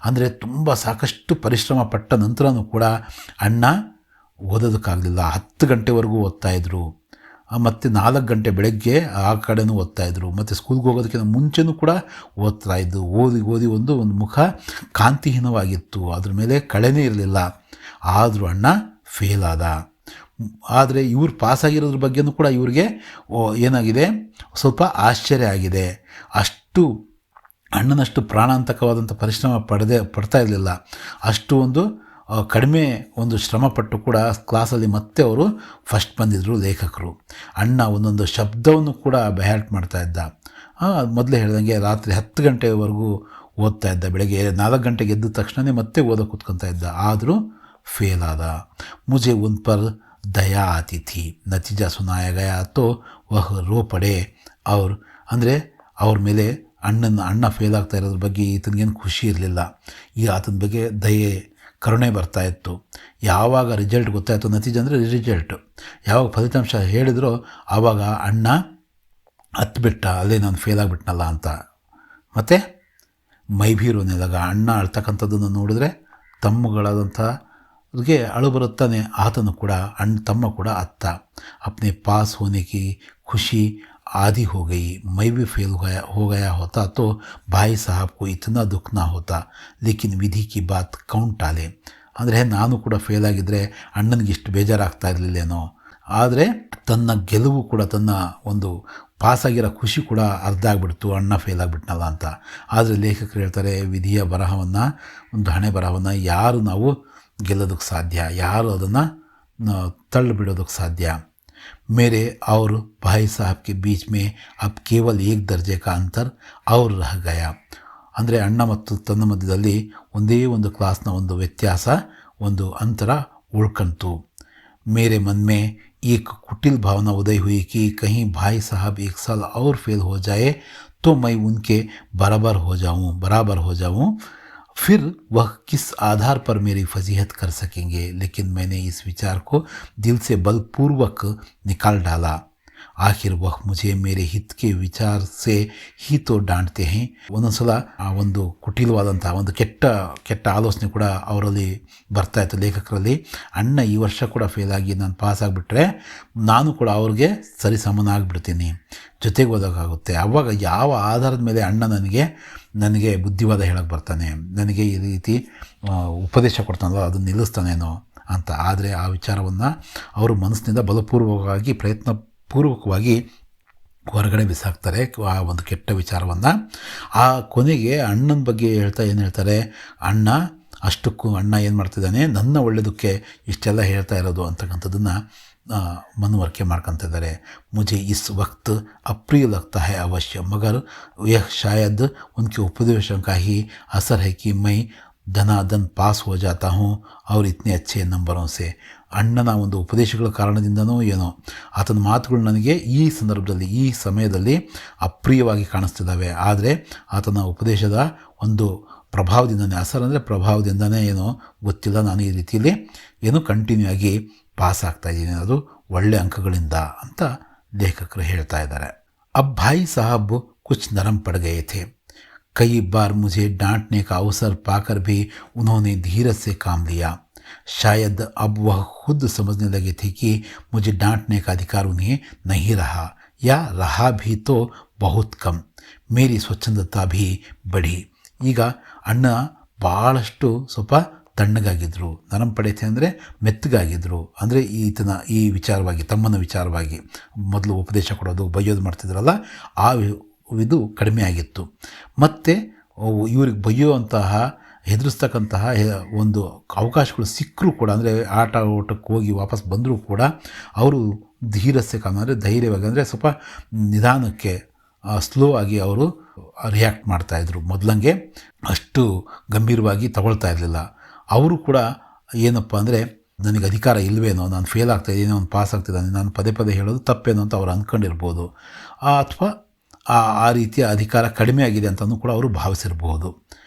ಅಂದರೆ ತುಂಬ ಸಾಕಷ್ಟು ಪರಿಶ್ರಮ ಪಟ್ಟ ನಂತರನೂ ಕೂಡ ಅಣ್ಣ ಓದೋದಕ್ಕಾಗಲಿಲ್ಲ. 10 ಗಂಟೆವರೆಗೂ ಓದ್ತಾಯಿದ್ರು, ಮತ್ತು 4 ಗಂಟೆ ಬೆಳಗ್ಗೆ ಆ ಕಡೆನೂ ಓದ್ತಾಯಿದ್ರು, ಮತ್ತು ಸ್ಕೂಲ್ಗೆ ಹೋಗೋದಕ್ಕಿಂತ ಮುಂಚೆನೂ ಕೂಡ ಓದ್ತಾಯಿದ್ದು. ಓದಿ ಒಂದು ಮುಖ ಕಾಂತಿಹೀನವಾಗಿತ್ತು, ಅದ್ರ ಮೇಲೆ ಕಳೆನೇ ಇರಲಿಲ್ಲ. ಆದರೂ ಅಣ್ಣ ಫೇಲ್ ಆದ. ಆದರೆ ಇವ್ರು ಪಾಸಾಗಿರೋದ್ರ ಬಗ್ಗೆನೂ ಕೂಡ ಇವ್ರಿಗೆ ಏನಾಗಿದೆ, ಸ್ವಲ್ಪ ಆಶ್ಚರ್ಯ ಆಗಿದೆ. ಅಷ್ಟು ಅಣ್ಣನಷ್ಟು ಪ್ರಾಣಾಂತಕವಾದಂಥ ಪರಿಶ್ರಮ ಪಡ್ತಾ ಇರಲಿಲ್ಲ. ಅಷ್ಟು ಒಂದು ಕಡಿಮೆ ಒಂದು ಶ್ರಮಪಟ್ಟು ಕೂಡ ಕ್ಲಾಸಲ್ಲಿ ಮತ್ತೆ ಅವರು ಫಸ್ಟ್ ಬಂದಿದ್ದರು ಲೇಖಕರು. ಅಣ್ಣ ಒಂದೊಂದು ಶಬ್ದವನ್ನು ಕೂಡ ಬೈಹಾರ್ಟ್ ಮಾಡ್ತಾಯಿದ್ದ. ಮೊದಲೇ ಹೇಳ್ದಂಗೆ ರಾತ್ರಿ 10 ಗಂಟೆವರೆಗೂ ಓದ್ತಾ ಇದ್ದ. ಬೆಳಗ್ಗೆ 4 ಗಂಟೆಗೆ ಎದ್ದ ತಕ್ಷಣವೇ ಮತ್ತೆ ಓದೋ ಕೂತ್ಕೊತಾ ಇದ್ದ. ಆದರೂ ಫೇಲ್ ಆದ. ಮುझे उन पर दया आती थी. नतीजा सुनाया गया तो वह रो पड़े. और ಅಂದರೆ ಅವ್ರ ಮೇಲೆ ಅಣ್ಣ ಫೇಲ್ ಆಗ್ತಾ ಇರೋದ್ರ ಬಗ್ಗೆ ಈತನಿಗೇನು ಖುಷಿ ಇರಲಿಲ್ಲ. ಈಗ ಆತನ ಬಗ್ಗೆ ದಯೆ, ಕರುಣೆ ಬರ್ತಾಯಿತ್ತು. ಯಾವಾಗ ರಿಸಲ್ಟ್ ಗೊತ್ತಾಯಿತು, ನತೀಜ ಅಂದರೆ ರಿಸಲ್ಟ್, ಯಾವಾಗ ಫಲಿತಾಂಶ ಹೇಳಿದ್ರೋ ಆವಾಗ ಅಣ್ಣ ಹತ್ಬಿಟ್ಟ, ಅಲ್ಲೇ ನಾನು ಫೇಲ್ ಆಗಿಬಿಟ್ನಲ್ಲ ಅಂತ. ಮತ್ತು ಮೈಭೀರೋನೆ ಲಗ, ಅಣ್ಣ ಅಳ್ತಕ್ಕಂಥದ್ದನ್ನು ನೋಡಿದ್ರೆ ತಮ್ಮಗಳಾದಂಥ उसके अಳು ಬರುತ್ತಾನೆ. ಆತನು ಕೂಡ ತಮ್ಮ ಕೂಡ ಅತ್ತ. अपने पास होने की खुशी आधी हो गई. मैं भी फेल हो गया होता तो भाई साहब को इतना दुख ना होता, लेकिन विधि की बात कौन टाले. ಅಂದರೆ ನಾನು ಕೂಡ ಫೇಲ್ ಆಗಿದ್ದರೆ ಅಣ್ಣನಿಗೆ ಇಷ್ಟು ಬೇಜಾರಾಗ್ತಾ ಇರಲಿಲ್ಲೇನೋ. ಆದರೆ ತನ್ನ ಗೆಲುವು ಕೂಡ, ತನ್ನ ಒಂದು ಪಾಸಾಗಿರೋ ಖುಷಿ ಕೂಡ ಅರ್ಧ ಆಗಿಬಿಡ್ತು, ಅಣ್ಣ ಫೇಲ್ ಆಗಿಬಿಟ್ನಲ್ಲ ಅಂತ. ಆದರೆ ಲೇಖಕರು ಹೇಳ್ತಾರೆ, ವಿಧಿಯ ಬರಹವನ್ನು, ಒಂದು ಹಣೆ ಬರಹವನ್ನು ಯಾರು ನಾವು ಗೆಲ್ಲೋದಕ್ಕೆ ಸಾಧ್ಯ, ಯಾರು ಅದನ್ನು ತಳ್ಳಿಬಿಡೋದಕ್ಕೆ ಸಾಧ್ಯ. मेरे और भाई साहब के बीच में अब केवल एक दर्जे का अंतर और रह गया. ಅಂದರೆ ಅಣ್ಣ ಮತ್ತು ತನ್ನ ಮಧ್ಯದಲ್ಲಿ ಒಂದೇ ಒಂದು ಕ್ಲಾಸ್ನ ಒಂದು ವ್ಯತ್ಯಾಸ, ಒಂದು ಅಂತರ ಉಳ್ಕಂತು. मेरे मन में एक कुटिल भावना उदय हुई कि कहीं भाई साहब एक साल और फेल हो जाए तो मैं उनके बराबर हो जाऊं, फिर वह किस आधार पर मेरी फजीहत कर सकेंगे. लेकिन मैंने इस विचार को दिल से बलपूर्वक निकाल डाला. आखिर वह मुझे मेरे हित के विचार से ही तो डांटते हैं. ಒಂದೊಂದು ಸಲ ಆ ಒಂದು ಕುಟಿಲವಾದಂಥ ಒಂದು ಕೆಟ್ಟ ಆಲೋಚನೆ ಕೂಡ ಅವರಲ್ಲಿ ಬರ್ತಾಯಿತ್ತು, ಲೇಖಕರಲ್ಲಿ. ಅಣ್ಣ ಈ ವರ್ಷ ಕೂಡ ಫೇಲ್ ಆಗಿ ನಾನು ಪಾಸ್ ಆಗಿಬಿಟ್ರೆ ನಾನು ಕೂಡ ಅವ್ರಿಗೆ ಸರಿ ಸಮಾನ ಆಗಿಬಿಡ್ತೀನಿ, ಜೊತೆಗೆ ಓದೋಕ್ಕಾಗುತ್ತೆ. ಆವಾಗ ಯಾವ ಆಧಾರದ ಮೇಲೆ ಅಣ್ಣ ನನಗೆ ಬುದ್ಧಿವಾದ ಹೇಳೋಕ್ಕೆ ಬರ್ತಾನೆ, ನನಗೆ ಈ ರೀತಿ ಉಪದೇಶ ಕೊಡ್ತಾನಲ್ಲ ಅದನ್ನು ನಿಲ್ಲಿಸ್ತಾನೇನೋ ಅಂತ. ಆದರೆ ಆ ವಿಚಾರವನ್ನು ಅವರು ಮನಸ್ಸಿನಿಂದ ಬಲಪೂರ್ವಕವಾಗಿ ಪ್ರಯತ್ನಪೂರ್ವಕವಾಗಿ ಹೊರಗಡೆ ಬಿಸಾಕ್ತಾರೆ, ಆ ಒಂದು ಕೆಟ್ಟ ವಿಚಾರವನ್ನು. ಆ ಕೊನೆಗೆ ಅಣ್ಣನ ಬಗ್ಗೆ ಏನು ಹೇಳ್ತಾರೆ, ಅಷ್ಟಕ್ಕೂ ಅಣ್ಣ ಏನು ಮಾಡ್ತಿದ್ದಾನೆ, ನನ್ನ ಒಳ್ಳೆಯದಕ್ಕೆ ಇಷ್ಟೆಲ್ಲ ಹೇಳ್ತಾ ಇರೋದು ಅಂತಕ್ಕಂಥದ್ದನ್ನು मनवर्के ಮಾಡ್ಕೊತಾ ಇದ್ದಾರೆ. मुझे इस वक्त अप्रिय लगता है अवश्य, मगर यह शायद उनके उपदेशों का ही असर है कि मैं धनाधन पास हो जाता हूँ और इतने अच्छे नंबरों से. ಅಣ್ಣನ ಒಂದು ಉಪದೇಶಗಳ ಕಾರಣದಿಂದನೋ ಏನೋ ಆತನ ಮಾತುಗಳು ನನಗೆ ಈ ಸಂದರ್ಭದಲ್ಲಿ ಈ ಸಮಯದಲ್ಲಿ ಅಪ್ರಿಯವಾಗಿ ಕಾಣಿಸ್ತಿದ್ದಾವೆ. ಆದರೆ ಆತನ ಉಪದೇಶದ ಒಂದು ಪ್ರಭಾವದಿಂದನೇ, ಅಂದರೆ ಪ್ರಭಾವದಿಂದನೇ ಏನೋ ಗೊತ್ತಿಲ್ಲ, ನಾನು ಈ ರೀತಿಯಲ್ಲಿ ಏನೋ ಕಂಟಿನ್ಯೂ ಆಗಿ ಪಾಸ್ ಆಗ್ತಾಯಿದ್ದೀನಿ, ಅದು ಒಳ್ಳೆ ಅಂಕಗಳಿಂದ ಅಂತ ಲೇಖಕರು ಹೇಳ್ತಾ ಇದ್ದಾರೆ. अब भाई साहब कुछ नरम पड़ गए थे. कई बार मुझे डांटने का अवसर पाकर भी उन्होंने धीरज से काम लिया. शायद अब वह खुद समझने लगे थे कि मुझे डांटने का अधिकार उन्हें नहीं रहा, या रहा भी तो बहुत कम. मेरी स्वच्छंदता भी बढ़ी. ಈಗ ಅಣ್ಣ ಭಾಳಷ್ಟು ಸ್ವಲ್ಪ ತಣ್ಣಗಾಗಿದ್ದರು, ನರಂ ಪಡೈತೆ ಅಂದರೆ ಮೆತ್ತಗಾಗಿದ್ದರು. ಅಂದರೆ ಈ ವಿಚಾರವಾಗಿ, ತಮ್ಮನ ವಿಚಾರವಾಗಿ ಮೊದಲು ಉಪದೇಶ ಕೊಡೋದು ಬೈಯೋದು ಮಾಡ್ತಿದ್ರಲ್ಲ, ಆ ಇದು ಕಡಿಮೆ ಆಗಿತ್ತು. ಮತ್ತು ಇವ್ರಿಗೆ ಬೈಯುವಂತಹ ಹೆದರಿಸ್ತಕ್ಕಂತಹ ಒಂದು ಅವಕಾಶಗಳು ಸಿಕ್ಕರೂ ಕೂಡ, ಅಂದರೆ ಓಟಕ್ಕೆ ಹೋಗಿ ವಾಪಸ್ ಬಂದರೂ ಕೂಡ ಅವರು ಧೀರಸ್ಯ ಕಾಮ, ಅಂದರೆ ಧೈರ್ಯವಾಗಿ, ಅಂದರೆ ಸ್ವಲ್ಪ ನಿಧಾನಕ್ಕೆ ಸ್ಲೋ ಆಗಿ ಅವರು ರಿಯಾಕ್ಟ್ ಮಾಡ್ತಾಯಿದ್ರು. ಮೊದಲಂಗೆ ಅಷ್ಟು ಗಂಭೀರವಾಗಿ ತಗೊಳ್ತಾ ಇರಲಿಲ್ಲ. ಅವರು ಕೂಡ ಏನಪ್ಪ ಅಂದರೆ ನನಗೆ ಅಧಿಕಾರ ಇಲ್ಲವೇನೋ, ನಾನು ಫೇಲ್ ಆಗ್ತಾಯಿದ್ದೀನಿ, ಅವ್ನು ಪಾಸ್ ಆಗ್ತಿದ್ದಾನೆ, ನಾನು ಪದೇ ಹೇಳೋದು ತಪ್ಪೇನೋ ಅಂತ ಅವ್ರು ಅಂದ್ಕೊಂಡಿರ್ಬೋದು, ಅಥವಾ ಆ ರೀತಿಯ ಅಧಿಕಾರ ಕಡಿಮೆ ಆಗಿದೆ ಅಂತಲೂ ಕೂಡ ಅವರು ಭಾವಿಸಿರ್ಬೋದು.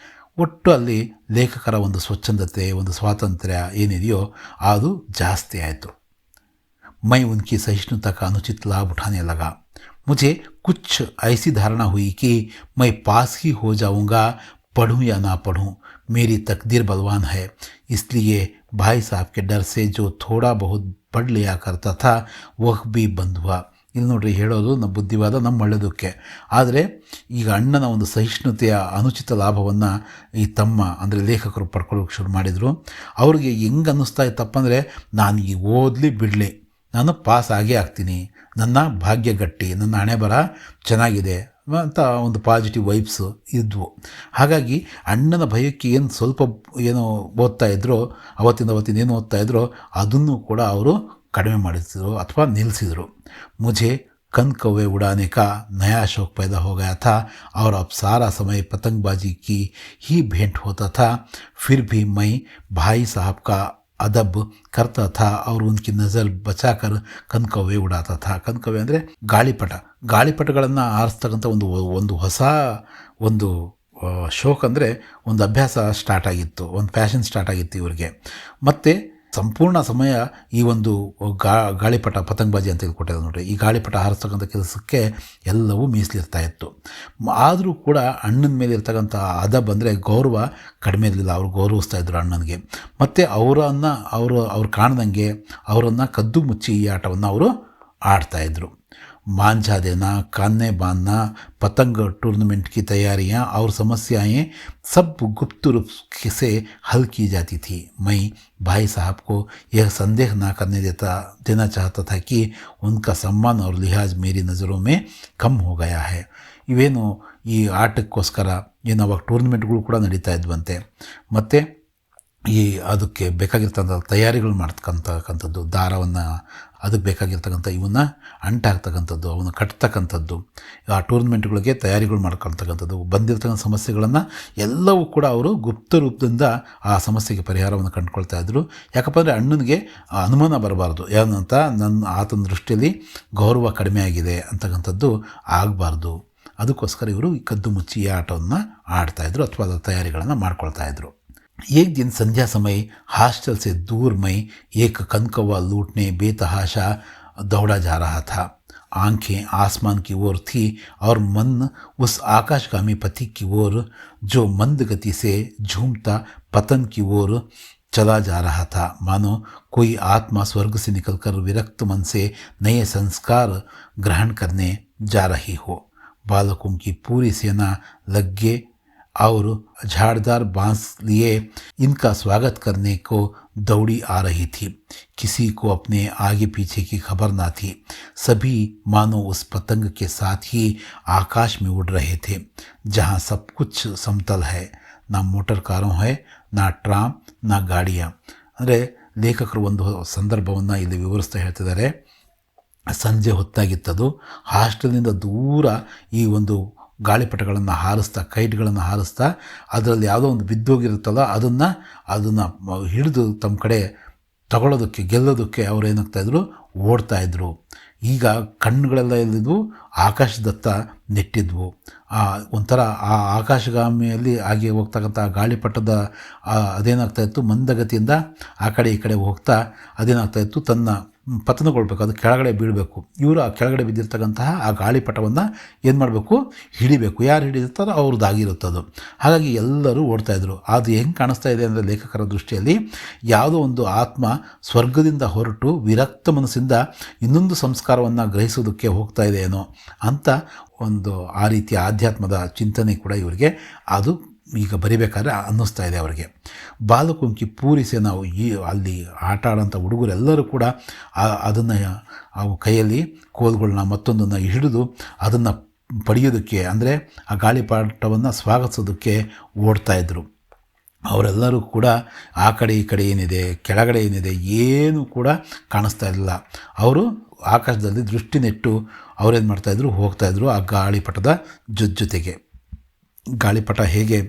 ಒಟ್ಟು ಅಲ್ಲಿ ಲೇಖಕರ ಒಂದು ಸ್ವಚ್ಛಂದತೆ, ಒಂದು ಸ್ವಾತಂತ್ರ್ಯ ಏನಿದೆಯೋ ಅದು ಜಾಸ್ತಿ ಆಯಿತು. मैं उनकी सहिष्णुता का अनुचित लाभ उठाने लगा. मुझे कुछ ऐसी धारणा हुई कि मैं पास ही हो जाऊंगा, पढ़ूं या ना पढ़ूं, मेरी तकदीर बलवान है. इसलिए भाई साहब के डर से जो थोड़ा बहुत पढ़ लिया करता था वह भी बंद हुआ. ಇಲ್ಲಿ ನೋಡ್ರಿ, ಹೇಳೋದು ನಮ್ಮ ಬುದ್ಧಿವಾದ ನಮ್ಮ ಒಳ್ಳೆಯದಕ್ಕೆ. ಆದರೆ ಈಗ ಅಣ್ಣನ ಒಂದು ಸಹಿಷ್ಣುತೆಯ ಅನುಚಿತ ಲಾಭವನ್ನು ಈ ತಮ್ಮ, ಅಂದರೆ ಲೇಖಕರು ಪಡ್ಕೊಳ್ಳೋಕೆ ಶುರು ಮಾಡಿದರು. ಅವ್ರಿಗೆ ಹೆಂಗೆ ಅನ್ನಿಸ್ತಾ ಇತ್ತಪ್ಪ ಅಂದರೆ, ನಾನು ಈಗ ಓದಲಿ ಬಿಡಲಿ, ನಾನು ಪಾಸ್ ಆಗೇ ಆಗ್ತೀನಿ, ನನ್ನ ಭಾಗ್ಯ ಗಟ್ಟಿ, ನನ್ನ ಹಣೆ ಬರ ಚೆನ್ನಾಗಿದೆ ಅಂತ ಒಂದು ಪಾಸಿಟಿವ್ ವೈಬ್ಸ್ ಇದ್ವು. ಹಾಗಾಗಿ ಅಣ್ಣನ ಭಯಕ್ಕೆ ಸ್ವಲ್ಪ ಓದ್ತಾ ಇದ್ರೋ, ಅವತ್ತಿಂದ ಓದ್ತಾ ಇದ್ರೋ ಅದನ್ನು ಕೂಡ ಅವರು ಕಡಿಮೆ ಮಾಡಿಸಿದ್ರು ಅಥವಾ ನಿಲ್ಲಿಸಿದರು. मुझे कन कौवे उड़ाने का नया शौक़ पैदा हो गया था और अब सारा समय पतंगबाजी की ही भेंट होता था. फिर भी मैं भाई साहब का अदब करता था और उनकी नज़र बचाकर कनकव्वे उड़ाता था. ಕನ್ಕವ್ವೆ ಅಂದರೆ ಗಾಳಿಪಟಗಳನ್ನು ಆರಿಸ್ತಕ್ಕಂಥ ಒಂದು ಹೊಸ ಒಂದು ಶೋಕ್, ಅಂದರೆ ಒಂದು ಅಭ್ಯಾಸ ಸ್ಟಾರ್ಟ್ ಆಗಿತ್ತು, ಒಂದು ಪ್ಯಾಷನ್ ಸ್ಟಾರ್ಟ್ ಆಗಿತ್ತು ಇವ್ರಿಗೆ. ಮತ್ತು ಸಂಪೂರ್ಣ ಸಮಯ ಈ ಒಂದು ಗಾಳಿಪಟ ಪತಂಗಬಾಜಿ ಅಂತ ಕೊಟ್ಟಿದ್ದಾರೆ ನೋಡ್ರಿ, ಈ ಗಾಳಿಪಟ ಹಾರಿಸ್ತಕ್ಕಂಥ ಕೆಲಸಕ್ಕೆ ಎಲ್ಲವೂ ಮೀಸಲಿರ್ತಾ ಇತ್ತು. ಆದರೂ ಕೂಡ ಅಣ್ಣನ ಮೇಲೆ ಇರ್ತಕ್ಕಂಥ ಅದಬ್, ಅಂದರೆ ಗೌರವ ಕಡಿಮೆ ಇರಲಿಲ್ಲ. ಅವ್ರು ಗೌರವಿಸ್ತಾ ಇದ್ರು ಅಣ್ಣನಿಗೆ. ಮತ್ತು ಅವ್ರು ಕಾಣ್ದಂಗೆ ಅವರನ್ನು ಕದ್ದು ಮುಚ್ಚಿ ಈ ಆಟವನ್ನು ಅವರು ಆಡ್ತಾಯಿದ್ರು. मांझा देना, कान्ने बांधना, पतंग टूर्नामेंट की तैयारियां और समस्याएं सब गुप्त रूप से हल की जाती थी. मैं भाई साहब को यह संदेह ना करने देना चाहता था कि उनका सम्मान और लिहाज मेरी नज़रों में कम हो गया है. ಇವೇನು ಈ ಆಟಕ್ಕೋಸ್ಕರ ಅವಾಗ ಟೂರ್ನಮೆಂಟ್ಗಳು ಕೂಡ ನಡೀತಾ ಇದ್ವಂತೆ. ಮತ್ತು ಈ ಅದಕ್ಕೆ ಬೇಕಾಗಿರ್ತಕ್ಕಂಥ ತಯಾರಿಗಳು ಮಾಡ್ತಕ್ಕಂಥದ್ದು, ದಾರವನ್ನು ಅದಕ್ಕೆ ಬೇಕಾಗಿರ್ತಕ್ಕಂಥ ಇವನ್ನ ಅಂಟಾಕ್ತಕ್ಕಂಥದ್ದು, ಅವನ್ನ ಕಟ್ತಕ್ಕಂಥದ್ದು, ಆ ಟೂರ್ನಮೆಂಟ್ಗಳಿಗೆ ತಯಾರಿಗಳು ಮಾಡ್ಕೊಳ್ತಕ್ಕಂಥದ್ದು, ಬಂದಿರತಕ್ಕಂಥ ಸಮಸ್ಯೆಗಳನ್ನು ಎಲ್ಲವೂ ಕೂಡ ಅವರು ಗುಪ್ತ ರೂಪದಿಂದ ಆ ಸಮಸ್ಯೆಗೆ ಪರಿಹಾರವನ್ನು ಕಂಡುಕೊಳ್ತಾ ಇದ್ದರು. ಯಾಕಪ್ಪ ಅಂದರೆ ಅಣ್ಣನಿಗೆ ಅನುಮಾನ ಬರಬಾರ್ದು, ಏನಂತ ಆತನ ದೃಷ್ಟಿಯಲ್ಲಿ ಗೌರವ ಕಡಿಮೆ ಆಗಿದೆ ಅಂತಕ್ಕಂಥದ್ದು ಆಗಬಾರ್ದು. ಅದಕ್ಕೋಸ್ಕರ ಇವರು ಈ ಕದ್ದು ಮುಚ್ಚಿ ಈ ಆಟವನ್ನು ಆಡ್ತಾಯಿದ್ರು ಅಥವಾ ಅದರ ತಯಾರಿಗಳನ್ನು ಮಾಡ್ಕೊಳ್ತಾಯಿದ್ರು. एक दिन संध्या समय हॉस्टल से दूर मैं एक कनकौवा लूटने बेतहाशा दौड़ा जा रहा था. आंखें आसमान की ओर थी और मन उस आकाशगामी पथिक की ओर जो मंद गति से झूमता पतन की ओर चला जा रहा था. मानो कोई आत्मा स्वर्ग से निकलकर विरक्त मन से नए संस्कार ग्रहण करने जा रही हो. बालकों की पूरी सेना लगे और झाड़दार बांस लिए इनका स्वागत करने को दौड़ी आ रही थी. किसी को अपने आगे पीछे की खबर ना थी. सभी मानो उस पतंग के साथ ही आकाश में उड़ रहे थे जहाँ सब कुछ समतल है. ना मोटर कारों है, ना ट्राम, ना गाड़ियाँ. ಅಂದರೆ ಲೇಖಕರು ಒಂದು ಸಂದರ್ಭವನ್ನು ಇಲ್ಲಿ ವಿವರಿಸ್ತಾ ಹೇಳ್ತಿದ್ದಾರೆ. ಸಂಜೆ ಹೊತ್ತಾಗಿತ್ತದು. ಹಾಸ್ಟೆಲ್ನಿಂದ ದೂರ ಈ ಒಂದು ಗಾಳಿಪಟಗಳನ್ನು ಹಾರಿಸ್ತಾ, ಕೈಟ್ಗಳನ್ನು ಹಾರಿಸ್ತಾ, ಅದರಲ್ಲಿ ಯಾವುದೋ ಒಂದು ಬಿದ್ದೋಗಿರುತ್ತಲ್ಲ ಅದನ್ನು ಹಿಡಿದು ತಮ್ಮ ಕಡೆ ತಗೊಳ್ಳೋದಕ್ಕೆ, ಗೆಲ್ಲೋದಕ್ಕೆ ಅವ್ರು ಏನಾಗ್ತಾಯಿದ್ರು, ಓಡ್ತಾಯಿದ್ರು. ಈಗ ಕಣ್ಣುಗಳೆಲ್ಲ ಇಲ್ಲಿದ್ವು, ಆಕಾಶದತ್ತ ನೆಟ್ಟಿದ್ವು. ಒಂಥರ ಆ ಆಕಾಶಗಾಮಿಯಲ್ಲಿ ಆಗಿ ಹೋಗ್ತಕ್ಕಂಥ ಗಾಳಿಪಟದ ಅದೇನಾಗ್ತಾಯಿತ್ತು, ಮಂದಗತಿಯಿಂದ ಆ ಕಡೆ ಈ ಕಡೆ ಹೋಗ್ತಾ ಅದೇನಾಗ್ತಾಯಿತ್ತು, ತನ್ನ ಪತನಗೊಳ್ಬೇಕು, ಅದು ಕೆಳಗಡೆ ಬೀಳಬೇಕು. ಇವರು ಆ ಕೆಳಗಡೆ ಬಿದ್ದಿರ್ತಕ್ಕಂತಹ ಆ ಗಾಳಿಪಟವನ್ನು ಏನು ಮಾಡಬೇಕು, ಹಿಡಿಬೇಕು. ಯಾರು ಹಿಡಿದಿರ್ತಾರೋ ಅವ್ರದ್ದಾಗಿರುತ್ತದು. ಹಾಗಾಗಿ ಎಲ್ಲರೂ ಓಡ್ತಾಯಿದ್ರು. ಅದು ಹೆಂಗೆ ಕಾಣಿಸ್ತಾ ಇದೆ ಅಂದರೆ ಲೇಖಕರ ದೃಷ್ಟಿಯಲ್ಲಿ ಯಾವುದೋ ಒಂದು ಆತ್ಮ ಸ್ವರ್ಗದಿಂದ ಹೊರಟು ವಿರಕ್ತ ಮನಸ್ಸಿಂದ ಇನ್ನೊಂದು ಸಂಸ್ಕಾರವನ್ನು ಗ್ರಹಿಸೋದಕ್ಕೆ ಹೋಗ್ತಾ ಇದೆ ಏನೋ ಅಂತ ಒಂದು ಆ ರೀತಿಯ ಆಧ್ಯಾತ್ಮದ ಚಿಂತನೆ ಕೂಡ ಇವರಿಗೆ ಅದು ಈಗ ಬರಿಬೇಕಾದ್ರೆ ಅನ್ನಿಸ್ತಾ ಇದೆ ಅವರಿಗೆ. ಬಾಲಕುಂಕಿ ಪೂರಿಸಿ ನಾವು ಅಲ್ಲಿ ಆಟ ಆಡೋಂಥ ಹುಡುಗರೆಲ್ಲರೂ ಕೂಡ ಅದನ್ನು ಅವು ಕೈಯಲ್ಲಿ ಕೋಲ್ಗಳನ್ನ ಮತ್ತೊಂದನ್ನು ಹಿಡಿದು ಅದನ್ನು ಪಡೆಯೋದಕ್ಕೆ, ಅಂದರೆ ಆ ಗಾಳಿಪಟವನ್ನು ಸ್ವಾಗತಿಸೋದಕ್ಕೆ ಓಡ್ತಾಯಿದ್ರು. ಅವರೆಲ್ಲರೂ ಕೂಡ ಆ ಕಡೆ ಈ ಕಡೆ ಏನಿದೆ, ಕೆಳಗಡೆ ಏನಿದೆ ಏನೂ ಕೂಡ ಕಾಣಿಸ್ತಾ ಇರಲಿಲ್ಲ. ಅವರು ಆಕಾಶದಲ್ಲಿ ದೃಷ್ಟಿ ನೆಟ್ಟು ಅವರೇನು ಮಾಡ್ತಾಯಿದ್ರು, ಹೋಗ್ತಾಯಿದ್ರು ಆ ಗಾಳಿಪಟದ ಜೊತೆಗೆ. ಗಾಳಿಪಟ ಹೇಗೆ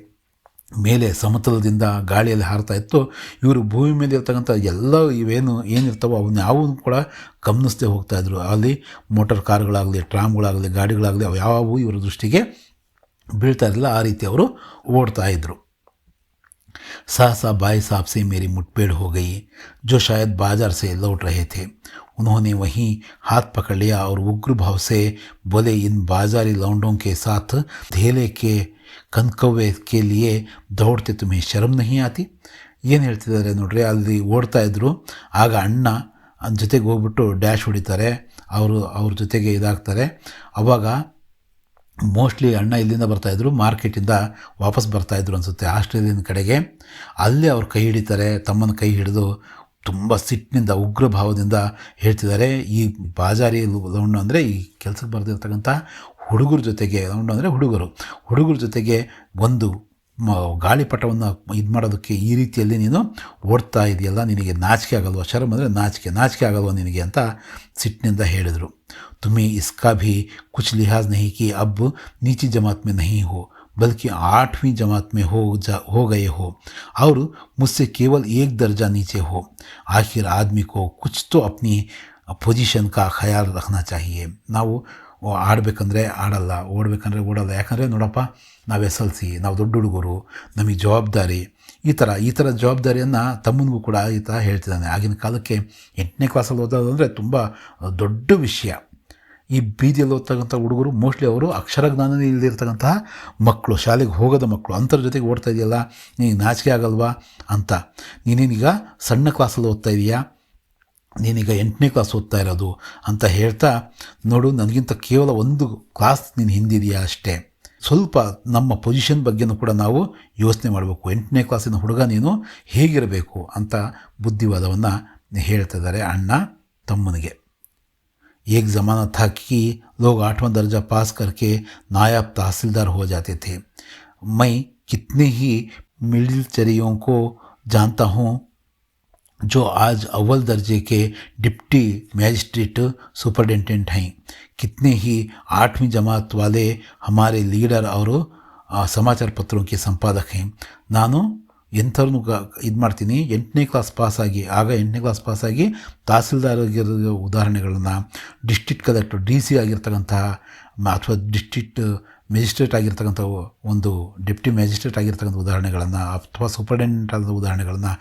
ಮೇಲೆ ಸಮತಲದಿಂದ ಗಾಳಿಯಲ್ಲಿ ಹಾರ್ತಾ ಇತ್ತು, ಇವರು ಭೂಮಿ ಮೇಲೆ ಇರ್ತಕ್ಕಂಥ ಎಲ್ಲ ಏನಿರ್ತಾವೋ ಅವನ್ನ ಯಾವೂ ಕೂಡ ಗಮನಿಸದೆ ಹೋಗ್ತಾಯಿದ್ರು. ಅಲ್ಲಿ ಮೋಟಾರ್ ಕಾರುಗಳಾಗಲಿ, ಟ್ರಾಮ್ಗಳಾಗಲಿ, ಗಾಡಿಗಳಾಗಲಿ ಅವು ಯಾವೂ ಇವರ ದೃಷ್ಟಿಗೆ ಬೀಳ್ತಾ ಇರಲಿಲ್ಲ. ಆ ರೀತಿ ಅವರು ಓಡ್ತಾಯಿದ್ರು. सहसा भाई साहब से मेरी मुठभेड़ हो गई, जो शायद बाजार से लौट रहे थे. उन्होंने वहीं हाथ पकड़ लिया और उग्र भाव से बोले, इन बाजारी लौंडों के साथ धेले के ಕನ್ಕವ್ವೆ ಕೆ ಲಿಯೇ ದೌಡ್ತೆ ತುಮೇ ಶರಮ್ ನಹಿ ಆತಿ. ಏನು ಹೇಳ್ತಿದ್ದಾರೆ ನೋಡ್ರಿ, ಅಲ್ಲಿ ಓಡ್ತಾ ಇದ್ರು. ಆಗ ಅಣ್ಣ ಜೊತೆಗೆ ಹೋಗ್ಬಿಟ್ಟು ಡ್ಯಾಶ್ ಹೊಡಿತಾರೆ, ಅವ್ರ ಜೊತೆಗೆ ಇದಾಗ್ತಾರೆ. ಆವಾಗ ಮೋಸ್ಟ್ಲಿ ಅಣ್ಣ ಇಲ್ಲಿಂದ ಬರ್ತಾಯಿದ್ರು, ಮಾರ್ಕೆಟಿಂದ ವಾಪಸ್ ಬರ್ತಾಯಿದ್ರು ಅನಿಸುತ್ತೆ ಆಸ್ಟ್ರೇಲಿಯನ್ ಕಡೆಗೆ. ಅಲ್ಲೇ ಅವ್ರು ಕೈ ಹಿಡಿತಾರೆ, ತಮ್ಮನ ಕೈ ಹಿಡಿದು ತುಂಬ ಸಿಟ್ಟಿನಿಂದ, ಉಗ್ರ ಭಾವದಿಂದ ಹೇಳ್ತಿದ್ದಾರೆ, ಈ ಬಾಜಾರಿ ಲೌಂಡು ಅಂದರೆ ಈ ಕೆಲಸಕ್ಕೆ ಬರೆದಿರ್ತಕ್ಕಂಥ ಹುಡುಗರ ಜೊತೆಗೆ, ಲೌಂಡು ಅಂದರೆ ಹುಡುಗರ ಜೊತೆಗೆ ಒಂದು ಗಾಳಿಪಟವನ್ನು ಇದು ಮಾಡೋದಕ್ಕೆ ಈ ರೀತಿಯಲ್ಲಿ ನೀನು ಓಡ್ತಾ ಇದೆಯಲ್ಲ, ನಿನಗೆ ನಾಚಿಕೆ ಆಗಲ್ವ? ಶರಮ್ ಅಂದರೆ ನಾಚಿಕೆ ಆಗಲ್ವ ನಿನಗೆ ಅಂತ ಸಿಟ್ಟಿನಿಂದ ಹೇಳಿದರು. ತುಮಿ ಇಸ್ಕಾ ಭಿ ಕುಚ್ ಲಿಹಾಜ್ ನಹಿ ಕಿ ಅಬ್ ನೀಚಿ ಜಮಾತ್ में नहीं हो, बल्कि 8वीं जमात में हो गए हो और मुझसे केवल एक दर्जा नीचे हो. आखिर आदमी को कुछ तो अपनी पोजीशन का ख्याल रखना चाहिए. ನಾವು ಆಡಬೇಕಂದ್ರೆ ಆಡಲ್ಲ, ಓಡಬೇಕಂದ್ರೆ ಓಡಲ್ಲ. ಯಾಕಂದರೆ ನೋಡಪ್ಪ, ನಾವು SLC, ನಾವು ದೊಡ್ಡ ಹುಡುಗರು, ನಮಗೆ ಜವಾಬ್ದಾರಿ, ಈ ಥರ ಜವಾಬ್ದಾರಿಯನ್ನು ತಮ್ಮನಿಗೂ ಕೂಡ ಈತ ಹೇಳ್ತಿದ್ದಾನೆ. ಆಗಿನ ಕಾಲಕ್ಕೆ 8ನೇ ಕ್ಲಾಸಲ್ಲಿ ಓದೋದಂದರೆ ತುಂಬ ದೊಡ್ಡ ವಿಷಯ. ಈ ಬೀದಿಯಲ್ಲಿ ಓದ್ತಕ್ಕಂಥ ಹುಡುಗರು ಮೋಸ್ಟ್ಲಿ ಅವರು ಅಕ್ಷರಜ್ಞಾನನೇ ಇಲ್ಲದಿರ್ತಕ್ಕಂತಹ ಮಕ್ಕಳು, ಶಾಲೆಗೆ ಹೋಗೋದ ಮಕ್ಕಳು. ಅಂಥರ ಜೊತೆಗೆ ಓಡ್ತಾ ಇದೆಯಲ್ಲ, ನಿನಗೆ ನಾಚಿಕೆ ಆಗಲ್ವಾ ಅಂತ. ನೀನೇನೀಗ ಸಣ್ಣ ಕ್ಲಾಸಲ್ಲಿ ಓದ್ತಾ ಇದೆಯಾ, ನೀನೀಗ 8ನೇ ಕ್ಲಾಸ್ ಓದ್ತಾ ಇರೋದು ಅಂತ ಹೇಳ್ತಾ, ನೋಡು ನನಗಿಂತ ಕೇವಲ ಒಂದು ಕ್ಲಾಸ್ ನೀನು ಹಿಂದಿದೆಯಾ ಅಷ್ಟೇ. ಸ್ವಲ್ಪ ನಮ್ಮ ಪೊಸಿಷನ್ ಬಗ್ಗೆನೂ ಕೂಡ ನಾವು ಯೋಚನೆ ಮಾಡಬೇಕು. 8ನೇ ಕ್ಲಾಸಿನ ಹುಡುಗ ನೀನು ಹೇಗಿರಬೇಕು ಅಂತ ಬುದ್ಧಿವಾದವನ್ನು ಹೇಳ್ತಿದ್ದಾರೆ ಅಣ್ಣ ತಮ್ಮನಿಗೆ. एक ज़माना था कि लोग 8वां दर्जा पास करके नायाब तहसीलदार हो जाते थे. मैं कितने ही मिलिटरियों को जानता हूँ जो आज अव्वल दर्जे के डिप्टी मैजिस्ट्रेट सुपरिटेंडेंट हैं, कितने ही 8वीं जमात वाले हमारे लीडर और ಸಮಾಚಾರ ಪತ್ರೋಕ್ಕೆ ಸಂಪಾದಕ ನಾನು ಎಂಥವ್ರನ್ನೂ ಇದು ಮಾಡ್ತೀನಿ. 8ನೇ ಕ್ಲಾಸ್ ಪಾಸಾಗಿ, ಆಗ 8ನೇ ಕ್ಲಾಸ್ ಪಾಸಾಗಿ ತಹಸೀಲ್ದಾರ್ ಆಗಿರೋ ಉದಾಹರಣೆಗಳನ್ನು, ಡಿಸ್ಟ್ರಿಕ್ಟ್ ಕಲೆಕ್ಟರ್ DC ಆಗಿರ್ತಕ್ಕಂತಹ ಅಥವಾ ಡಿಸ್ಟ್ರಿಕ್ಟ್ ಮ್ಯಾಜಿಸ್ಟ್ರೇಟ್ ಆಗಿರ್ತಕ್ಕಂಥ ಒಂದು ಡೆಪ್ಟಿ ಮ್ಯಾಜಿಸ್ಟ್ರೇಟ್ ಆಗಿರ್ತಕ್ಕಂಥ ಉದಾಹರಣೆಗಳನ್ನು ಅಥವಾ ಸೂಪರ್ಡೆಂಟ್ ಆದ ಉದಾಹರಣೆಗಳನ್ನು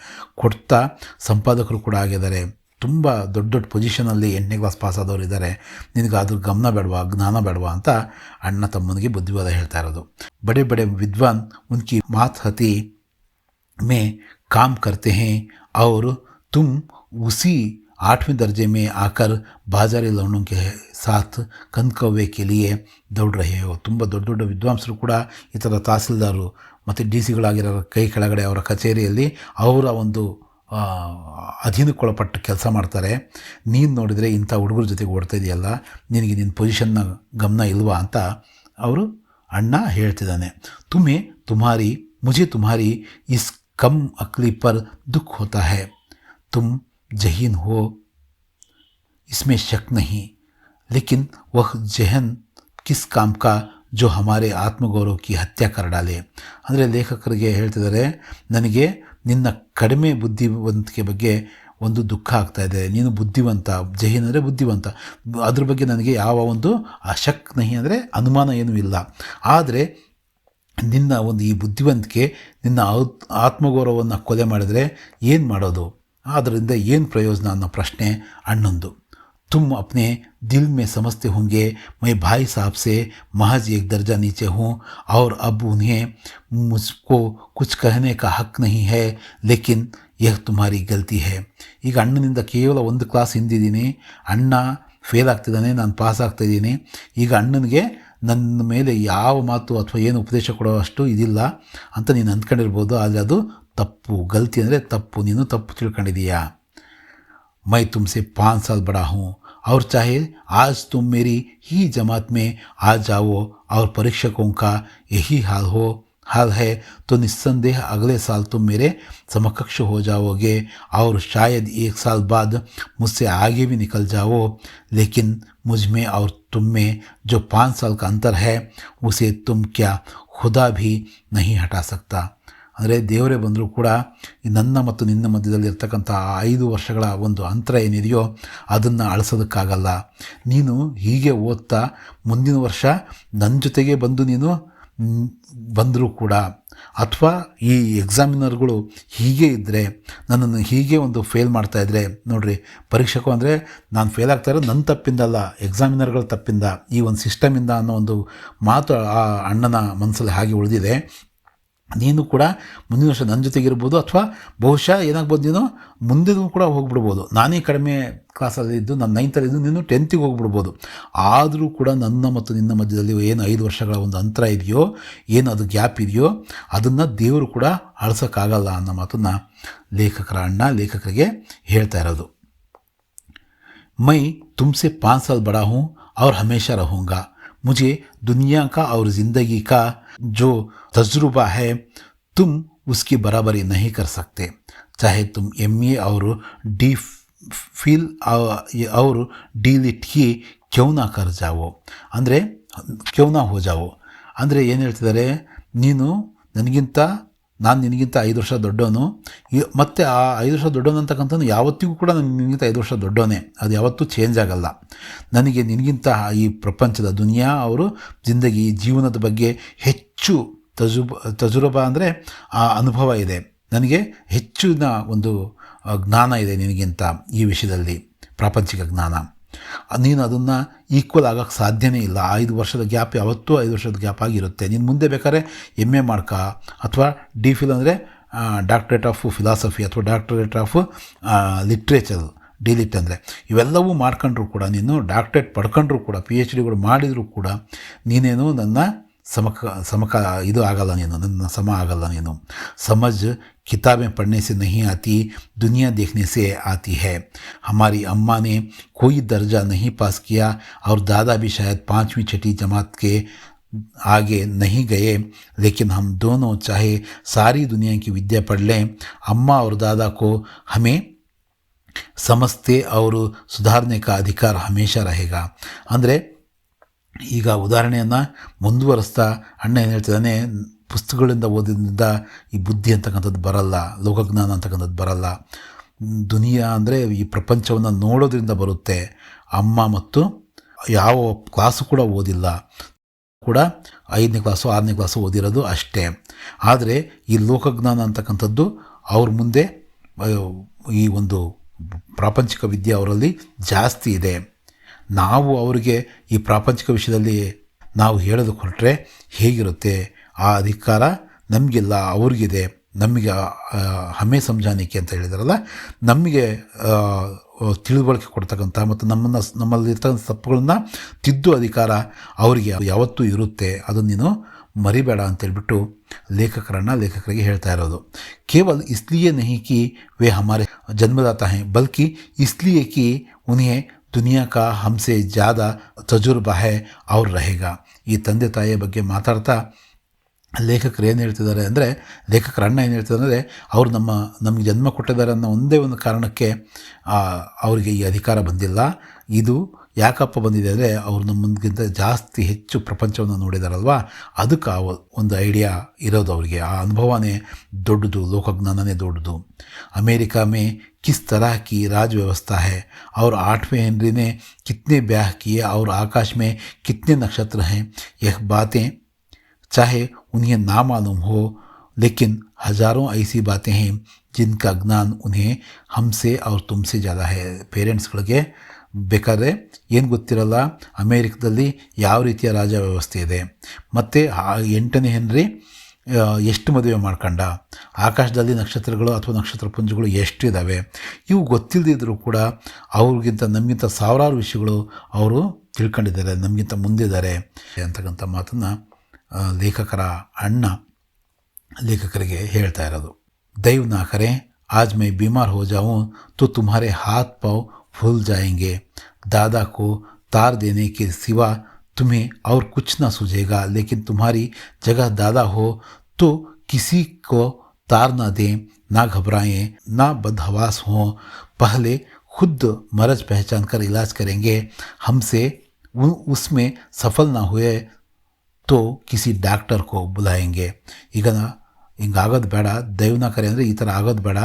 ಕೊಡ್ತಾ ಸಂಪಾದಕರು ಕೂಡ ಆಗಿದ್ದಾರೆ. ತುಂಬ ದೊಡ್ಡ ದೊಡ್ಡ ಪೊಸಿಷನಲ್ಲಿ 8ನೇ ಕ್ಲಾಸ್ ಪಾಸ್ ಆದವರು ಇದ್ದಾರೆ. ನಿನಗೆ ಅದ್ರ ಗಮನ ಬೇಡವಾ, ಜ್ಞಾನ ಬೇಡವಾ ಅಂತ ಅಣ್ಣ ತಮ್ಮನಿಗೆ ಬುದ್ಧಿವಾದ ಹೇಳ್ತಾ ಇರೋದು. ಬಡೆ ಬಡೆ ವಿದ್ವಾನ್ ಉನ್ಕಿ ಮಾತ್ ಹತಿ में काम करते हैं और तुम उसी 8वें दर्जे में आकर बाजारी लौंडों के साथ कंदकव्वे के लिए दौड़ रहे हो. ತುಂಬ ದೊಡ್ಡ ದೊಡ್ಡ ವಿದ್ವಾಂಸರು ಕೂಡ ಈ ಥರ ತಹಸೀಲ್ದಾರು ಮತ್ತು DC ಕೈ ಕೆಳಗಡೆ ಅವರ ಕಚೇರಿಯಲ್ಲಿ ಅವರ ಒಂದು ಅಧೀನಕ್ಕೊಳಪಟ್ಟು ಕೆಲಸ ಮಾಡ್ತಾರೆ. ನೀನು ನೋಡಿದರೆ ಇಂಥ ಹುಡುಗರ ಜೊತೆಗೆ ಓಡ್ತಾ ಇದೆಯಲ್ಲ, ನಿನಗೆ ನಿನ್ನ ಪೊಸಿಷನ್ನ ಗಮನ ಇಲ್ವಾ ಅಂತ ಅವರು ಅಣ್ಣ ಹೇಳ್ತಿದ್ದಾನೆ. ಮುझे तुम्हारी इस कम अक्ली पर दुख होता है. तुम जहीन हो, इसमें शक नहीं, लेकिन वह जहन किस काम का जो हमारे ಆತ್ಮಗೌರವ ಕಿ ಹತ್ಯೆ कर डाले. ಅಂದರೆ ಲೇಖಕರಿಗೆ ಹೇಳ್ತಿದ್ದಾರೆ, ನನಗೆ ನಿನ್ನ ಕಡಿಮೆ ಬುದ್ಧಿವಂತಿಕೆ ಬಗ್ಗೆ ಒಂದು ದುಃಖ ಆಗ್ತಾಯಿದೆ. ನೀನು ಬುದ್ಧಿವಂತ, ಜಹೀನ್ ಅಂದರೆ ಬುದ್ಧಿವಂತ, ಅದ್ರ ಬಗ್ಗೆ ನನಗೆ ಯಾವ ಒಂದು ಶಕ್ ನಹಿ ಅಂದರೆ ಅನುಮಾನ ಏನೂ ಇಲ್ಲ. ಆದರೆ ನಿನ್ನ ಒಂದು ಈ ಬುದ್ಧಿವಂತಿಕೆ ನಿನ್ನ ಆತ್ಮಗೌರವವನ್ನು ಕೊಲೆ ಮಾಡಿದರೆ ಏನು ಮಾಡೋದು, ಅದರಿಂದ ಏನು ಪ್ರಯೋಜನ ಅನ್ನೋ ಪ್ರಶ್ನೆ ಅಣ್ಣಂದು. तुम अपने दिल में समझते होंगे मैं भाई साहब से महज एक दर्जा नीचे हूँ और अब उन्हें मुझको कुछ कहने का हक नहीं है, लेकिन यह तुम्हारी गलती है. ಈಗ ಅಣ್ಣನಿಂದ ಕೇವಲ ಒಂದು ಕ್ಲಾಸ್ ಹಿಂದಿದ್ದೀನಿ, ಅಣ್ಣ ಫೇಲ್ ಆಗ್ತಿದ್ದಾನೆ, ನಾನು ಪಾಸ್ ಆಗ್ತಾಯಿದ್ದೀನಿ. ಈಗ ಅಣ್ಣನಿಗೆ ನನ್ನ ಮೇಲೆ ಯಾವ ಮಾತು ಅಥವಾ ಏನು ಉಪದೇಶ ಕೊಡೋ ಅಷ್ಟು ಇದಿಲ್ಲ ಅಂತ ನೀನು ಅಂದ್ಕೊಂಡಿರ್ಬೋದು. ಆದರೆ ಅದು ತಪ್ಪು. ಗಲ್ತಿ ಅಂದರೆ ತಪ್ಪು, ನೀನು ತಪ್ಪು ತಿಳ್ಕೊಂಡಿದೀಯಾ. मैं तुमसे 5 साल बड़ा हूँ और चाहे आज तुम मेरी ही जमात में आ जाओ और परीक्षकों का यही हाल है तो निस्संदेह अगले साल तुम मेरे समकक्ष हो जाओगे और शायद 1 साल बाद मुझसे आगे भी निकल जाओ. लेकिन मुझ में और तुम में जो 5 साल का अंतर है उसे तुम क्या खुदा भी नहीं हटा सकता. ಅಂದರೆ ದೇವರೇ ಬಂದರೂ ಕೂಡ ನನ್ನ ಮತ್ತು ನಿನ್ನ ಮಧ್ಯದಲ್ಲಿ ಇರ್ತಕ್ಕಂಥ 5 ವರ್ಷಗಳ ಒಂದು ಅಂತರ ಏನಿದೆಯೋ ಅದನ್ನು ಅಳಿಸೋದಕ್ಕಾಗಲ್ಲ. ನೀನು ಹೀಗೆ ಓದ್ತಾ ಮುಂದಿನ ವರ್ಷ ನನ್ನ ಜೊತೆಗೆ ಬಂದು ನೀನು ಬಂದರೂ ಕೂಡ, ಅಥವಾ ಈ ಎಕ್ಸಾಮಿನರ್ಗಳು ಹೀಗೆ ಇದ್ದರೆ, ನನ್ನನ್ನು ಹೀಗೆ ಒಂದು ಫೇಲ್ ಮಾಡ್ತಾಯಿದ್ರೆ, ನೋಡಿರಿ ಪರೀಕ್ಷಕು ಅಂದರೆ ನಾನು ಫೇಲ್ ಆಗ್ತಾ ಇರೋದು ನನ್ನ ತಪ್ಪಿಂದಲ್ಲ, ಎಕ್ಸಾಮಿನರ್ಗಳ ತಪ್ಪಿಂದ, ಈ ಒಂದು ಸಿಸ್ಟಮಿಂದ ಅನ್ನೋ ಒಂದು ಮಾತು ಆ ಅಣ್ಣನ ಮನಸ್ಸಲ್ಲಿ ಹಾಗೆ ಉಳಿದಿದೆ. ನೀನು ಕೂಡ ಮುಂದಿನ ವರ್ಷ ನನ್ನ ಜೊತೆಗಿರ್ಬೋದು, ಅಥವಾ ಬಹುಶಃ ಏನಾಗ್ಬೋದು, ನೀನು ಮುಂದೆನೂ ಕೂಡ ಹೋಗ್ಬಿಡ್ಬೋದು. ನಾನೇ ಕಡಿಮೆ ಕ್ಲಾಸಲ್ಲಿದ್ದು, ನಾನು 9th ನೀನು 10th ಹೋಗ್ಬಿಡ್ಬೋದು. ಆದರೂ ಕೂಡ ನನ್ನ ಮತ್ತು ನಿನ್ನ ಮಧ್ಯದಲ್ಲಿ ಏನು 5 ವರ್ಷಗಳ ಒಂದು ಅಂತರ ಇದೆಯೋ, ಏನು ಅದು ಗ್ಯಾಪ್ ಇದೆಯೋ, ಅದನ್ನು ದೇವರು ಕೂಡ ಅಳಿಸೋಕ್ಕಾಗಲ್ಲ ಅನ್ನೋ ಮಾತನ್ನು ಅಣ್ಣ ಲೇಖಕರಿಗೆ ಹೇಳ್ತಾ ಇರೋದು. मैं तुमसे 5 साल बड़ा हूँ और हमेशा रहूँगा. मुझे दुनिया का और ज़िंदगी का जो तजुर्बा है तुम उसकी बराबरी नहीं कर सकते, चाहे तुम MA और DPhil और D.Litt ही क्यों ना कर जाओ. ಅಂದರೆ ಕ್ಯೂ ನಾ ಹೋ ಜಾವೋ ಅಂದರೆ ಏನು ಹೇಳ್ತಿದ್ದಾರೆ, ನಾನು ನಿನಗಿಂತ 5 ವರ್ಷ ದೊಡ್ಡವನು, ಮತ್ತು ಆ 5 ವರ್ಷ ದೊಡ್ಡವನು ಅಂತಕ್ಕಂಥದ್ದು ಯಾವತ್ತಿಗೂ ಕೂಡ ನಾನು ನಿನಗಿಂತ 5 ವರ್ಷ ದೊಡ್ಡವನೇ, ಅದು ಯಾವತ್ತೂ ಚೇಂಜ್ ಆಗಲ್ಲ. ನನಗೆ ನಿನಗಿಂತ ಈ ಪ್ರಪಂಚದ ದುನಿಯಾ ಅವರು ಜಿಂದಗಿ, ಜೀವನದ ಬಗ್ಗೆ ಹೆಚ್ಚು ತಜುರಬಾ ಅಂದರೆ ಆ ಅನುಭವ ಇದೆ, ನನಗೆ ಹೆಚ್ಚಿನ ಒಂದು ಜ್ಞಾನ ಇದೆ ನಿನಗಿಂತ ಈ ವಿಷಯದಲ್ಲಿ, ಪ್ರಾಪಂಚಿಕ ಜ್ಞಾನ. ನೀನು ಅದನ್ನು ಈಕ್ವಲ್ ಆಗೋಕ್ಕೆ ಸಾಧ್ಯನೇ ಇಲ್ಲ. 5 ವರ್ಷದ ಗ್ಯಾಪ್ ಯಾವತ್ತೂ 5 ವರ್ಷದ ಗ್ಯಾಪ್ ಆಗಿರುತ್ತೆ. ನೀನು ಮುಂದೆ ಬೇಕಾದ್ರೆ MA ಮಾಡ್ಕ, ಅಥವಾ DPhil ಅಂದರೆ ಡಾಕ್ಟ್ರೇಟ್ ಆಫ್ ಫಿಲಾಸಫಿ ಅಥವಾ ಡಾಕ್ಟ್ರೇಟ್ ಆಫ್ ಲಿಟ್ರೇಚರ್, D.Litt ಅಂದರೆ ಇವೆಲ್ಲವೂ ಮಾಡ್ಕೊಂಡ್ರೂ ಕೂಡ, ನೀನು ಡಾಕ್ಟ್ರೇಟ್ ಪಡ್ಕೊಂಡ್ರೂ ಕೂಡ, PhDಗಳು ಮಾಡಿದರೂ ಕೂಡ ನೀನೇನು ನನ್ನ ಇದು ಆಗಲ್ಲ, ನೀನು ನನ್ನ ಸಮ ಆಗಲ್ಲ. ನೀನು समझ किताबें पढ़ने से नहीं आती, दुनिया देखने से आती है. हमारी अम्मा ने कोई दर्जा नहीं पास किया और दादा भी शायद 5वीं 6वीं जमात के आगे नहीं गए, लेकिन हम दोनों चाहे सारी दुनिया की विद्या पढ़ लें, अम्मा और दादा को हमें ಸಮಸ್ತೆ ಅವರು ಸುಧಾರಣೆ ಕಾ ಅಧಿಕಾರ ಹಮೇಶಾ रहेगा. ಅಂದರೆ ಈಗ ಉದಾಹರಣೆಯನ್ನು ಮುಂದುವರಿಸ್ತಾ ಅಣ್ಣ ಏನು ಹೇಳ್ತಿದ್ದಾನೆ, ಪುಸ್ತಕಗಳಿಂದ ಓದಿದ್ರಿಂದ ಈ ಬುದ್ಧಿ ಅಂತಕ್ಕಂಥದ್ದು ಬರಲ್ಲ, ಲೋಕಜ್ಞಾನ ಅಂತಕ್ಕಂಥದ್ದು ಬರಲ್ಲ. ದುನಿಯಾ ಅಂದರೆ ಈ ಪ್ರಪಂಚವನ್ನು ನೋಡೋದ್ರಿಂದ ಬರುತ್ತೆ. ಅಮ್ಮ ಮತ್ತು ಯಾವ ಕ್ಲಾಸು ಕೂಡ ಓದಿಲ್ಲ, ಕೂಡ 5ನೇ ಕ್ಲಾಸು 6ನೇ ಕ್ಲಾಸು ಓದಿರೋದು ಅಷ್ಟೇ. ಆದರೆ ಈ ಲೋಕಜ್ಞಾನ ಅಂತಕ್ಕಂಥದ್ದು ಅವ್ರ ಮುಂದೆ ಈ ಒಂದು ಪ್ರಾಪಂಚಿಕ ವಿದ್ಯೆ ಅವರಲ್ಲಿ ಜಾಸ್ತಿ ಇದೆ. ನಾವು ಅವರಿಗೆ ಈ ಪ್ರಾಪಂಚಿಕ ವಿಷಯದಲ್ಲಿ ನಾವು ಹೇಳೋದಕ್ಕೆ ಹೊರಟ್ರೆ ಹೇಗಿರುತ್ತೆ, ಆ ಅಧಿಕಾರ ನಮಗಿಲ್ಲ, ಅವ್ರಿಗಿದೆ. ನಮಗೆ ಹಮೆ ಸಂಜಾನಿಕೆ ಅಂತ ಹೇಳಿದಾರಲ್ಲ, ನಮಗೆ ತಿಳುವಳಿಕೆ ಕೊಡ್ತಕ್ಕಂಥ ಮತ್ತು ನಮ್ಮಲ್ಲಿರ್ತಕ್ಕಂಥ ತಪ್ಪುಗಳನ್ನು ತಿದ್ದು ಅಧಿಕಾರ ಅವರಿಗೆ ಯಾವತ್ತೂ ಇರುತ್ತೆ. ಅದನ್ನು ನೀನು ಮರಿಬೇಡ ಅಂತೇಳ್ಬಿಟ್ಟು ಲೇಖಕರಿಗೆ ಹೇಳ್ತಾ ಇರೋದು. ಕೇವಲ ಇಸ್ಲಿಯೇ ನಹಿ ಕಿ ವೇ ಹಮಾರೆ ಜನ್ಮದಾತಾ ಹೈ, ಬಲ್ಕಿ ಇಸ್ಲಿಯೇ ಕಿ ಉನ್ಹೇ ದುನಿಯಾ ಕಾ ಹಮ್ಸೆ ಜ್ಯಾದಾ ತಜುರ್ಬಾ ಹೈ ಅವ್ರು रहेगा. ಈ ತಂದೆ ತಾಯಿಯ ಬಗ್ಗೆ ಮಾತಾಡ್ತಾ ಲೇಖಕರು ಏನು ಹೇಳ್ತಿದ್ದಾರೆ ಅಂದರೆ, ಅಣ್ಣ ಏನು ಹೇಳ್ತಿದ್ದಾರೆ ಅಂದರೆ, ಅವರು ನಮಗೆ ಜನ್ಮ ಕೊಟ್ಟಿದ್ದಾರೆ ಅನ್ನೋ ಒಂದೇ ಒಂದು ಕಾರಣಕ್ಕೆ ಅವರಿಗೆ ಈ ಅಧಿಕಾರ ಬಂದಿಲ್ಲ. ಇದು ಯಾಕಪ್ಪ ಬಂದಿದೆ ಅಂದರೆ, ಅವರು ನಮ್ಮಗಿಂತ ಜಾಸ್ತಿ ಹೆಚ್ಚು ಪ್ರಪಂಚವನ್ನು ನೋಡಿದಾರಲ್ವ, ಅದಕ್ಕೆ ಒಂದು ಐಡಿಯಾ ಇರೋದು ಅವರಿಗೆ. ಆ ಅನುಭವನೇ ದೊಡ್ಡದು, ಲೋಕಜ್ಞಾನನೇ ದೊಡ್ಡದು. ಅಮೇರಿಕಾ ಮೇ किस तरह की राज व्यवस्था है और 8वें हेनरी ने कितने ब्याह किए और आकाश में कितने नक्षत्र हैं, यह बातें चाहे उन्हें ना मालूम हो, लेकिन हजारों ऐसी बातें हैं जिनका ज्ञान उन्हें हमसे और तुमसे ज़्यादा है. ಪೇರೆಂಟ್ಸ್ಗಳಿಗೆ ಬೇಕಾದ್ರೆ ಏನು ಗೊತ್ತಿರಲ್ಲ, ಅಮೇರಿಕದಲ್ಲಿ ಯಾವ ರೀತಿಯ ರಾಜ ವ್ಯವಸ್ಥೆ ಇದೆ, ಮತ್ತು 8ನೇ ಹೆನ್ರಿ ಎಷ್ಟು ಮದುವೆ ಮಾಡ್ಕೊಂಡ, ಆಕಾಶದಲ್ಲಿ ನಕ್ಷತ್ರಗಳು ಅಥವಾ ನಕ್ಷತ್ರ ಪುಂಜಗಳು ಎಷ್ಟಿದ್ದಾವೆ, ಇವು ಗೊತ್ತಿಲ್ಲದಿದ್ದರೂ ಕೂಡ ಅವ್ರಿಗಿಂತ ನಮಗಿಂತ ಸಾವಿರಾರು ವಿಷಯಗಳು ಅವರು ತಿಳ್ಕೊಂಡಿದ್ದಾರೆ, ನಮಗಿಂತ ಮುಂದಿದ್ದಾರೆ ಅಂತಕ್ಕಂಥ ಮಾತನ್ನು ಲೇಖಕರ ಅಣ್ಣ ಲೇಖಕರಿಗೆ ಹೇಳ್ತಾ ಇರೋದು. ದೈವ್ ನಾ ಕರೆ आज मैं बीमार हो जाऊं तो तुम्हारे हाथ पाँव फूल जाएंगे, दादा को तार देने के सिवा तुम्हें और कुछ ना सूझेगा, लेकिन तुम्हारी जगह दादा हो तो किसी को तार ना दें, ना घबराएं, ना बदहवास हों, पहले खुद मरज पहचान कर इलाज करेंगे, हमसे उसमें सफल ना हुए तो किसी डॉक्टर को बुलाएंगे. ಈಗ ಹಿಂಗಾಗೋದು ಬೇಡ, ದೈವನ ಕರೆ ಅಂದರೆ ಈ ಥರ ಆಗೋದು ಬೇಡ.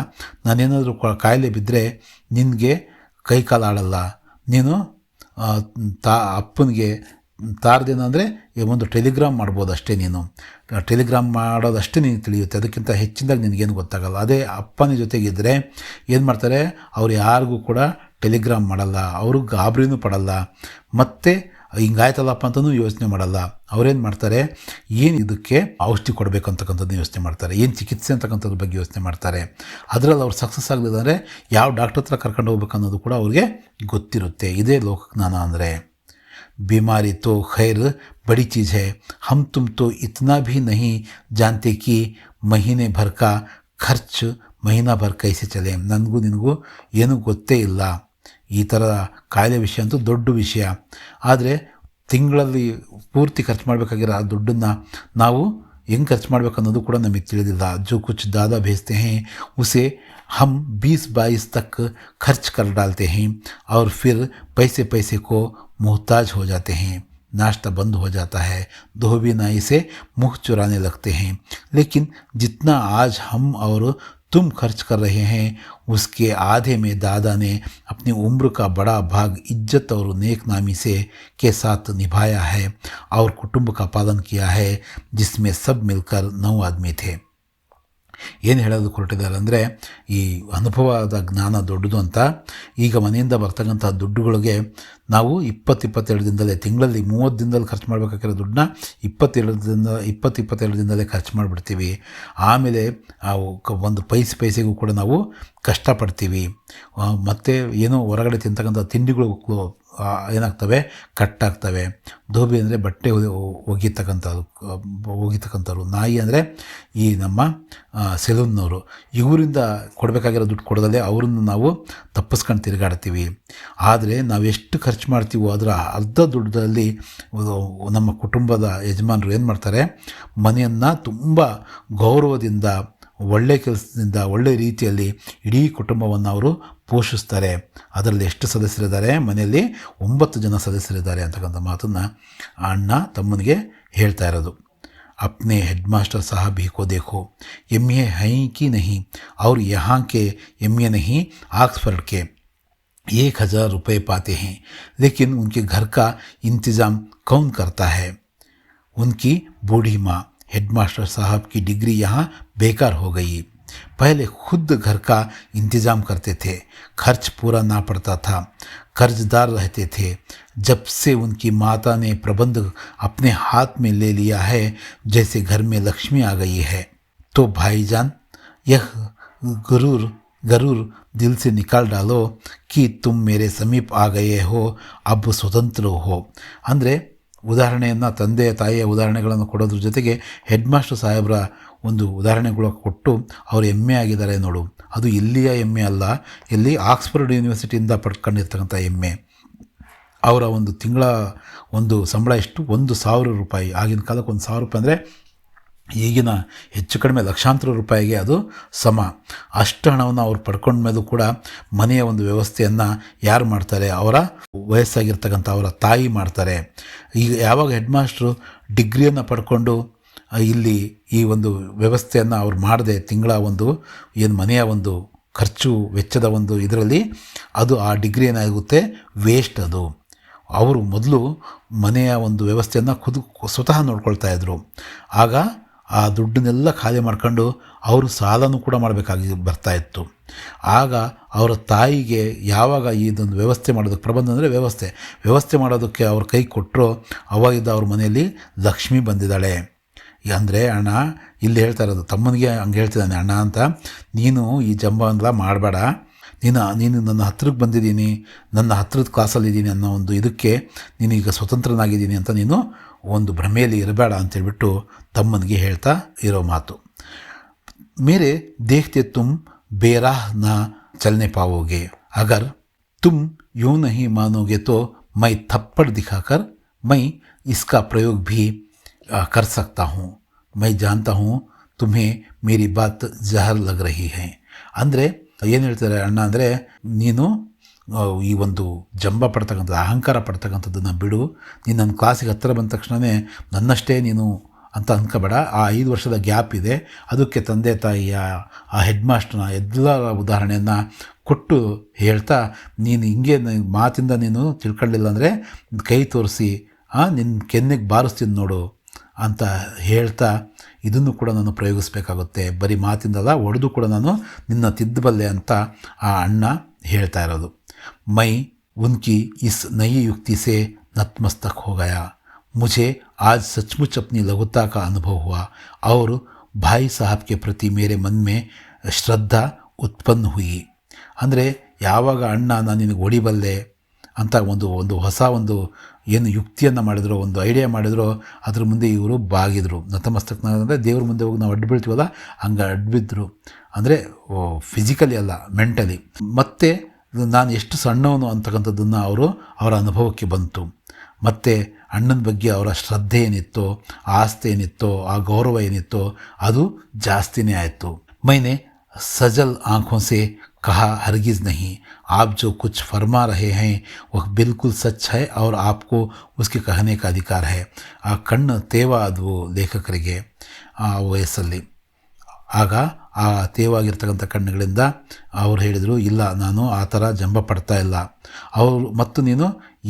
ನಾನೇನಾದರೂ ಕಾಯಿಲೆ ಬಿದ್ದರೆ ನಿನಗೆ ಕೈ ಕಾಲು ಆಡಲ್ಲ, ನೀನು ಅಪ್ಪನಿಗೆ ತಾರದೇನಂದರೆ ಒಂದು ಟೆಲಿಗ್ರಾಮ್ ಮಾಡ್ಬೋದು ಅಷ್ಟೇ, ನೀನು ಟೆಲಿಗ್ರಾಮ್ ಮಾಡೋದಷ್ಟೇ ನಿನಗೆ ತಿಳಿಯುತ್ತೆ, ಅದಕ್ಕಿಂತ ಹೆಚ್ಚಿನದಾಗ ನಿನಗೇನು ಗೊತ್ತಾಗಲ್ಲ. ಅದೇ ಅಪ್ಪನ ಜೊತೆಗಿದ್ದರೆ ಏನು ಮಾಡ್ತಾರೆ, ಅವ್ರು ಯಾರಿಗೂ ಕೂಡ ಟೆಲಿಗ್ರಾಮ್ ಮಾಡಲ್ಲ, ಅವರು ಗಾಬರಿನೂ ಪಡಲ್ಲ, ಮತ್ತು ಹಿಂಗಾಯ್ತಲ್ಲಪ್ಪ ಅಂತಲೂ ಯೋಚನೆ ಮಾಡಲ್ಲ. ಅವರೇನು ಮಾಡ್ತಾರೆ, ಏನು ಇದಕ್ಕೆ ಔಷಧಿ ಕೊಡಬೇಕು ಅಂತಕ್ಕಂಥದ್ದು ಯೋಚನೆ ಮಾಡ್ತಾರೆ, ಏನು ಚಿಕಿತ್ಸೆ ಅಂತಕ್ಕಂಥದ್ರ ಬಗ್ಗೆ ಯೋಚನೆ ಮಾಡ್ತಾರೆ. ಅದರಲ್ಲಿ ಅವ್ರು ಸಕ್ಸಸ್ ಆಗಲಿದ್ದಾರೆ ಯಾವ ಡಾಕ್ಟರ್ ಹತ್ರ ಕರ್ಕೊಂಡು ಹೋಗ್ಬೇಕು ಅನ್ನೋದು ಕೂಡ ಅವ್ರಿಗೆ ಗೊತ್ತಿರುತ್ತೆ. ಇದೇ ಲೋಕಜ್ಞಾನ ಅಂದರೆ. बीमारी तो खैर बड़ी चीज़ है, हम तुम तो इतना भी नहीं जानते कि महीने भर का खर्च महीना भर कैसे चले. ನನಗೂ ನಿನಗೂ ಏನೂ ಗೊತ್ತೇ ಇಲ್ಲ. ಈ ಥರ ಕಾಯಿಲೆ ವಿಷಯ ಅಂತೂ ದೊಡ್ಡ ವಿಷಯ. ಆದರೆ ತಿಂಗಳಲ್ಲಿ ಪೂರ್ತಿ ಖರ್ಚು ಮಾಡಬೇಕಾಗಿರೋ ಆ ದುಡ್ಡನ್ನು ನಾವು ಹೆಂಗೆ ಖರ್ಚು ಮಾಡಬೇಕು ಅನ್ನೋದು ಕೂಡ ನಮಗೆ ತಿಳಿದಿಲ್ಲ. जो कुछ दादा भेजते हैं उसे हम 20-22 तक खर्च कर डालते हैं और फिर पैसे पैसे को मोहताज हो जाते हैं. नाश्ता बंद हो जाता है, धोबी-नाई से मुँह चुराने लगते हैं. लेकिन जितना आज हम और तुम खर्च कर रहे हैं उसके आधे में दादा ने अपनी उम्र का बड़ा भाग इज्जत और नेक नामी से के साथ निभाया है और कुटुंब का पालन किया है, जिसमें सब मिलकर 9 आदमी थे. ಏನು ಹೇಳೋದು ಹೊರಟಿದ್ದಾರೆ ಅಂದರೆ, ಈ ಅನುಭವದ ಜ್ಞಾನ ದೊಡ್ಡದು ಅಂತ. ಈಗ ಮನೆಯಿಂದ ಬರ್ತಕ್ಕಂಥ ದುಡ್ಡುಗಳಿಗೆ ನಾವು 22 ದಿನದಲ್ಲೇ, ತಿಂಗಳಲ್ಲಿ 30 ದಿನದಲ್ಲಿ ಖರ್ಚು ಮಾಡಬೇಕಾಗಿರೋ ದುಡ್ಡನ್ನ 22 ದಿನದಲ್ಲೇ ಖರ್ಚು ಮಾಡಿಬಿಡ್ತೀವಿ. ಆಮೇಲೆ ಒಂದು ಪೈಸೆಗೂ ಕೂಡ ನಾವು ಕಷ್ಟಪಡ್ತೀವಿ, ಮತ್ತು ಏನೋ ಹೊರಗಡೆ ತಿಂತಕ್ಕಂಥ ತಿಂಡಿಗಳು ಏನಾಗ್ತವೆ, ಕಟ್ಟಾಗ್ತವೆ. ಧೋಬಿ ಅಂದರೆ ಬಟ್ಟೆ ಒಗಿತಕ್ಕಂಥವ್ರು, ನಾಯಿ ಅಂದರೆ ಈ ನಮ್ಮ ಸೆಲೂನ್ನವರು. ಇವರಿಂದ ಕೊಡಬೇಕಾಗಿರೋ ದುಡ್ಡು ಕೊಡೋದಲ್ಲೇ ಅವರನ್ನು ನಾವು ತಪ್ಪಿಸ್ಕೊಂಡು ತಿರುಗಾಡ್ತೀವಿ. ಆದರೆ ನಾವು ಎಷ್ಟು ಖರ್ಚು ಮಾಡ್ತೀವೋ ಅದರ ಅರ್ಧ ದುಡ್ಡಲ್ಲಿ ನಮ್ಮ ಕುಟುಂಬದ ಯಜಮಾನರು ಏನು ಮಾಡ್ತಾರೆ, ಮನೆಯನ್ನು ತುಂಬ ಗೌರವದಿಂದ, ಒಳ್ಳೆಯ ಕೆಲಸದಿಂದ, ಒಳ್ಳೆಯ ರೀತಿಯಲ್ಲಿ ಇಡೀ ಕುಟುಂಬವನ್ನು ಅವರು ಪೋಷಿಸ್ತಾರೆ. ಅದರಲ್ಲಿ ಎಷ್ಟು ಸದಸ್ಯರಿದ್ದಾರೆ, ಮನೆಯಲ್ಲಿ 9 ಜನ ಸದಸ್ಯರಿದ್ದಾರೆ ಅಂತಕ್ಕಂಥ ಮಾತನ್ನು ಅಣ್ಣ ತಮ್ಮನಿಗೆ ಹೇಳ್ತಾ ಇರೋದು. अपने हेडमास्टर साहब ही को देखो, MA हैं कि नहीं, और यहाँ के MA नहीं, ऑक्सफर्ड के 1000 रुपये पाते हैं, लेकिन उनके घर का इंतज़ाम कौन करता है? उनकी बूढ़ी माँ हेडमास्टर साहब की डिग्री यहाँ बेकार हो गई। पहले खुद घर का इंतज़ाम करते थे, खर्च पूरा ना पड़ता था, कर्जदार रहते थे। जब से उनकी माता ने प्रबंध अपने हाथ में ले लिया है, जैसे घर में लक्ष्मी आ गई है। तो भाईजान, यह गरूर दिल से निकाल डालो कि तुम मेरे समीप आ गए हो, अब स्वतंत्र हो। ಅಂದರೆ ಉದಾಹರಣೆಯನ್ನು, ತಂದೆ ತಾಯಿಯ ಉದಾಹರಣೆಗಳನ್ನು ಕೊಡೋದ್ರ ಜೊತೆಗೆ ಹೆಡ್ ಮಾಸ್ಟರ್ ಸಾಹೇಬ್ರ ಒಂದು ಉದಾಹರಣೆಗಳು ಕೊಟ್ಟು ಅವರು MA ಆಗಿದ್ದಾರೆ ನೋಡು, ಅದು ಇಲ್ಲಿಯ MA ಅಲ್ಲ, ಇಲ್ಲಿ ಆಕ್ಸ್ಫರ್ಡ್ ಯೂನಿವರ್ಸಿಟಿಯಿಂದ ಪಡ್ಕೊಂಡಿರ್ತಕ್ಕಂಥ MA. ಅವರ ಒಂದು ತಿಂಗಳ ಒಂದು ಸಂಬಳ ಎಷ್ಟು, 1,000 ರೂಪಾಯಿ. ಆಗಿನ ಕಾಲಕ್ಕೆ 1,000 ರೂಪಾಯಿ ಅಂದರೆ ಈಗಿನ ಹೆಚ್ಚು ಕಡಿಮೆ ಲಕ್ಷಾಂತರ ರೂಪಾಯಿಗೆ ಅದು ಸಮ. ಅಷ್ಟು ಹಣವನ್ನು ಅವ್ರು ಪಡ್ಕೊಂಡ ಮೇಲೂ ಕೂಡ ಮನೆಯ ಒಂದು ವ್ಯವಸ್ಥೆಯನ್ನು ಯಾರು ಮಾಡ್ತಾರೆ, ಅವರ ವಯಸ್ಸಾಗಿರ್ತಕ್ಕಂಥ ಅವರ ತಾಯಿ ಮಾಡ್ತಾರೆ. ಈಗ ಯಾವಾಗ ಹೆಡ್ ಮಾಸ್ಟ್ರು ಡಿಗ್ರಿಯನ್ನು ಪಡ್ಕೊಂಡು ಇಲ್ಲಿ ಈ ಒಂದು ವ್ಯವಸ್ಥೆಯನ್ನು ಅವ್ರು ಮಾಡದೆ, ತಿಂಗಳ ಒಂದು ಏನು ಮನೆಯ ಒಂದು ಖರ್ಚು ವೆಚ್ಚದ ಒಂದು ಇದರಲ್ಲಿ ಅದು ಆ ಡಿಗ್ರಿ ಏನಾಗುತ್ತೆ, ವೇಸ್ಟ್ ಅದು. ಅವರು ಮೊದಲು ಮನೆಯ ಒಂದು ವ್ಯವಸ್ಥೆಯನ್ನು ಸ್ವತಃ ನೋಡ್ಕೊಳ್ತಾಯಿದ್ರು. ಆಗ ಆ ದುಡ್ಡನ್ನೆಲ್ಲ ಖಾಲಿ ಮಾಡ್ಕೊಂಡು ಅವರು ಸಾಲನೂ ಕೂಡ ಮಾಡಬೇಕಾಗಿ ಬರ್ತಾಯಿತ್ತು. ಆಗ ಅವರ ತಾಯಿಗೆ ಯಾವಾಗ ಇದೊಂದು ವ್ಯವಸ್ಥೆ ಮಾಡೋದಕ್ಕೆ, ಪ್ರಬಂಧ ಅಂದರೆ ವ್ಯವಸ್ಥೆ ಮಾಡೋದಕ್ಕೆ ಅವ್ರ ಕೈ ಕೊಟ್ಟರೋ, ಅವಾಗಿದ್ದ ಅವ್ರ ಮನೆಯಲ್ಲಿ ಲಕ್ಷ್ಮಿ ಬಂದಿದ್ದಾಳೆ. ಅಂದರೆ ಅಣ್ಣ ಇಲ್ಲಿ ಹೇಳ್ತಾ ಇರೋದು, ತಮ್ಮನಿಗೆ ಹಂಗೆ ಹೇಳ್ತಿದ್ದಾನೆ, ಅಣ್ಣ ಅಂತ ನೀನು ಈ ಜಂಬ ಎಲ್ಲ ಮಾಡಬೇಡ, ನೀನು ನನ್ನ ಹತ್ರಕ್ಕೆ ಬಂದಿದ್ದೀನಿ, ನನ್ನ ಹತ್ರದ ಕ್ಲಾಸಲ್ಲಿದ್ದೀನಿ ಅನ್ನೋ ಒಂದು ಇದಕ್ಕೆ ನೀನೀಗ ಸ್ವತಂತ್ರನಾಗಿದ್ದೀನಿ ಅಂತ ನೀನು ಒಂದು ಭ್ರಮೆಯಲ್ಲಿ ಇರಬೇಡ ಅಂತೇಳ್ಬಿಟ್ಟು ತಮ್ಮನಿಗೆ ಹೇಳ್ತಾ ಇರೋ ಮಾತು. ಮೇರೆ ದೇಖ್ತೆ ತುಮ್ ಬೇರಾಹ ನಾ ಚಲನೆ ಪಾವೋಗೆ, ಅಗರ್ ತುಮ್ ಯೂं नहीं मानोगे तो मैं थप्पड़ दिखाकर मैं इसका प्रयोग भी कर सकता हूँ। मैं जानता हूँ तुम्हें मेरी बात जहर लग रही है. ಅಂದರೆ ಏನು ಹೇಳ್ತಾರೆ ಅಣ್ಣ ಅಂದರೆ, ನೀನು ಈ ಒಂದು ಜಂಬ ಪಡ್ತಕ್ಕಂಥದ್ದು, ಅಹಂಕಾರ ಪಡ್ತಕ್ಕಂಥದ್ದನ್ನು ಬಿಡು. ನೀನು ನನ್ನ ಕ್ಲಾಸಿಗೆ ಹತ್ತಿರ ಬಂದ ತಕ್ಷಣವೇ ನನ್ನಷ್ಟೇ ನೀನು ಅಂತ ಅಂದ್ಕೋಬೇಡ. ಆ 5 ವರ್ಷದ ಗ್ಯಾಪ್ ಇದೆ, ಅದಕ್ಕೆ ತಂದೆ ತಾಯಿಯ ಆ ಹೆಡ್ ಮಾಸ್ಟರ್ನ ಎಲ್ಲರ ಉದಾಹರಣೆಯನ್ನು ಕೊಟ್ಟು ಹೇಳ್ತಾ, ನೀನು ಹಿಂಗೆ ಮಾತಿಂದ ನೀನು ತಿಳ್ಕೊಳ್ಳಿಲ್ಲ ಅಂದರೆ ಕೈ ತೋರಿಸಿ ನಿನ್ನ ಕೆನ್ನೆಗೆ ಬಾರಿಸ್ತೀನಿ ನೋಡು ಅಂತ ಹೇಳ್ತಾ, ಇದನ್ನು ಕೂಡ ನಾನು ಪ್ರಯೋಗಿಸಬೇಕಾಗುತ್ತೆ, ಬರೀ ಮಾತಿಂದಲ್ಲ ಹೊಡೆದು ಕೂಡ ನಾನು ನಿನ್ನ ತಿದ್ದಬಲ್ಲೆ ಅಂತ ಆ ಅಣ್ಣ ಹೇಳ್ತಾ ಇರೋದು. ಮೈ ಉನ್ಕಿ ಇಸ್ ನಯಿ ಯುಕ್ತಿ ಸೆ ನತಮಸ್ತಕ್ ಹೋ ಗಯಾ, मुझे आज सचमुच अपनी लघुता का अनुभव हुआ और भाई साहब के प्रति मेरे मन में श्रद्धा उत्पन्न हुई. ಅಂದರೆ ಯಾವಾಗ ಅಣ್ಣ ನಾನು ನಿನಗೆ ಹೊಡಿಬಲ್ಲೆ ಅಂತ ಒಂದು ಹೊಸ ಒಂದು ಏನು ಯುಕ್ತಿಯನ್ನು ಮಾಡಿದ್ರು, ಒಂದು ಐಡಿಯಾ ಮಾಡಿದ್ರು, ಅದ್ರ ಮುಂದೆ ಇವರು ಬಾಗಿದ್ರು. ನತಮಸ್ತಕ್ನ ಅಂದರೆ ದೇವ್ರ ಮುಂದೆ ಹೋಗಿ ನಾವು ಅಡ್ಡು ಬೀಳ್ತೀವಲ್ಲ, ಹಂಗೆ ಅಡ್ಬಿದ್ರು. ಅಂದರೆ ಫಿಸಿಕಲಿ ಅಲ್ಲ, ಮೆಂಟಲಿ. ಮತ್ತು ನಾನು ಎಷ್ಟು ಸಣ್ಣವನು ಅಂತಕ್ಕಂಥದ್ದನ್ನು ಅವರ ಅನುಭವಕ್ಕೆ ಬಂತು. ಮತ್ತು ಅಣ್ಣನ ಬಗ್ಗೆ ಅವರ ಶ್ರದ್ಧೆ ಏನಿತ್ತೋ, ಆಸ್ತಿ ಏನಿತ್ತೋ, ಆ ಗೌರವ ಏನಿತ್ತೋ ಅದು ಜಾಸ್ತಿನೇ ಆಯಿತು. ಮೈನೆ ಸಜಲ್ ಆಂಖೋं से कहा, हरगिज़ नहीं, आप जो कुछ फरमा रहे हैं वह बिल्कुल सच है और आपको उसके कहने का अधिकार है. ಆ ಕಣ್ಣು ತೇವ ಆದವು ಲೇಖಕರಿಗೆ ಆ ವಯಸ್ಸಲ್ಲಿ. ಆಗ ಆ ತೇವಾಗಿರ್ತಕ್ಕಂಥ ಕಣ್ಣುಗಳಿಂದ ಅವ್ರು ಹೇಳಿದರು, ಇಲ್ಲ ನಾನು ಆ ಥರ ಜಂಬ ಪಡ್ತಾ ಇಲ್ಲ. ಮತ್ತು ನೀನು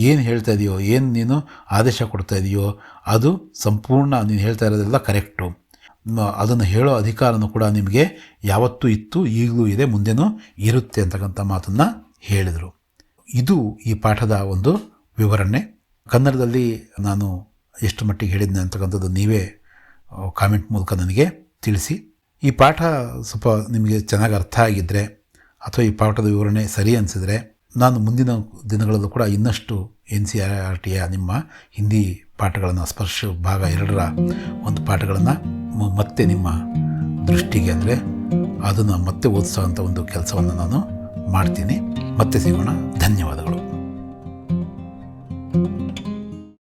ಏನು ಹೇಳ್ತಾ ಇದೆಯೋ, ಏನು ನೀನು ಆದೇಶ ಕೊಡ್ತಾ ಇದೆಯೋ ಅದು ಸಂಪೂರ್ಣ ನೀನು ಹೇಳ್ತಾ ಇರೋದೆಲ್ಲ ಕರೆಕ್ಟು. ಅದನ್ನು ಹೇಳೋ ಅಧಿಕಾರನೂ ಕೂಡ ನಿಮಗೆ ಯಾವತ್ತೂ ಇತ್ತು, ಈಗಲೂ ಇದೆ, ಮುಂದೆನೂ ಇರುತ್ತೆ ಅಂತಕ್ಕಂಥ ಮಾತನ್ನು ಹೇಳಿದರು. ಇದು ಈ ಪಾಠದ ಒಂದು ವಿವರಣೆ. ಕನ್ನಡದಲ್ಲಿ ನಾನು ಎಷ್ಟು ಮಟ್ಟಿಗೆ ಹೇಳಿದ್ದೆ ಅಂತಕ್ಕಂಥದ್ದು ನೀವೇ ಕಾಮೆಂಟ್ ಮೂಲಕ ನನಗೆ ತಿಳಿಸಿ. ಈ ಪಾಠ ಸ್ವಲ್ಪ ನಿಮಗೆ ಚೆನ್ನಾಗಿ ಅರ್ಥ ಆಗಿದ್ದರೆ ಅಥವಾ ಈ ಪಾಠದ ವಿವರಣೆ ಸರಿ ಅನಿಸಿದರೆ ನಾನು ಮುಂದಿನ ದಿನಗಳಲ್ಲೂ ಕೂಡ ಇನ್ನಷ್ಟು NCERTಯ ನಿಮ್ಮ ಹಿಂದಿ ಪಾಠಗಳನ್ನು ಸ್ಪರ್ಶ ಭಾಗ 2ರ ಒಂದು ಪಾಠಗಳನ್ನು ಮತ್ತೆ ನಿಮ್ಮ ದೃಷ್ಟಿಗೆ ಅಂದರೆ ಅದನ್ನು ಮತ್ತೆ ಓದಿಸೋವಂಥ ಒಂದು ಕೆಲಸವನ್ನು ನಾನು ಮಾಡ್ತೀನಿ. ಮತ್ತೆ ಸಿಗೋಣ. ಧನ್ಯವಾದಗಳು.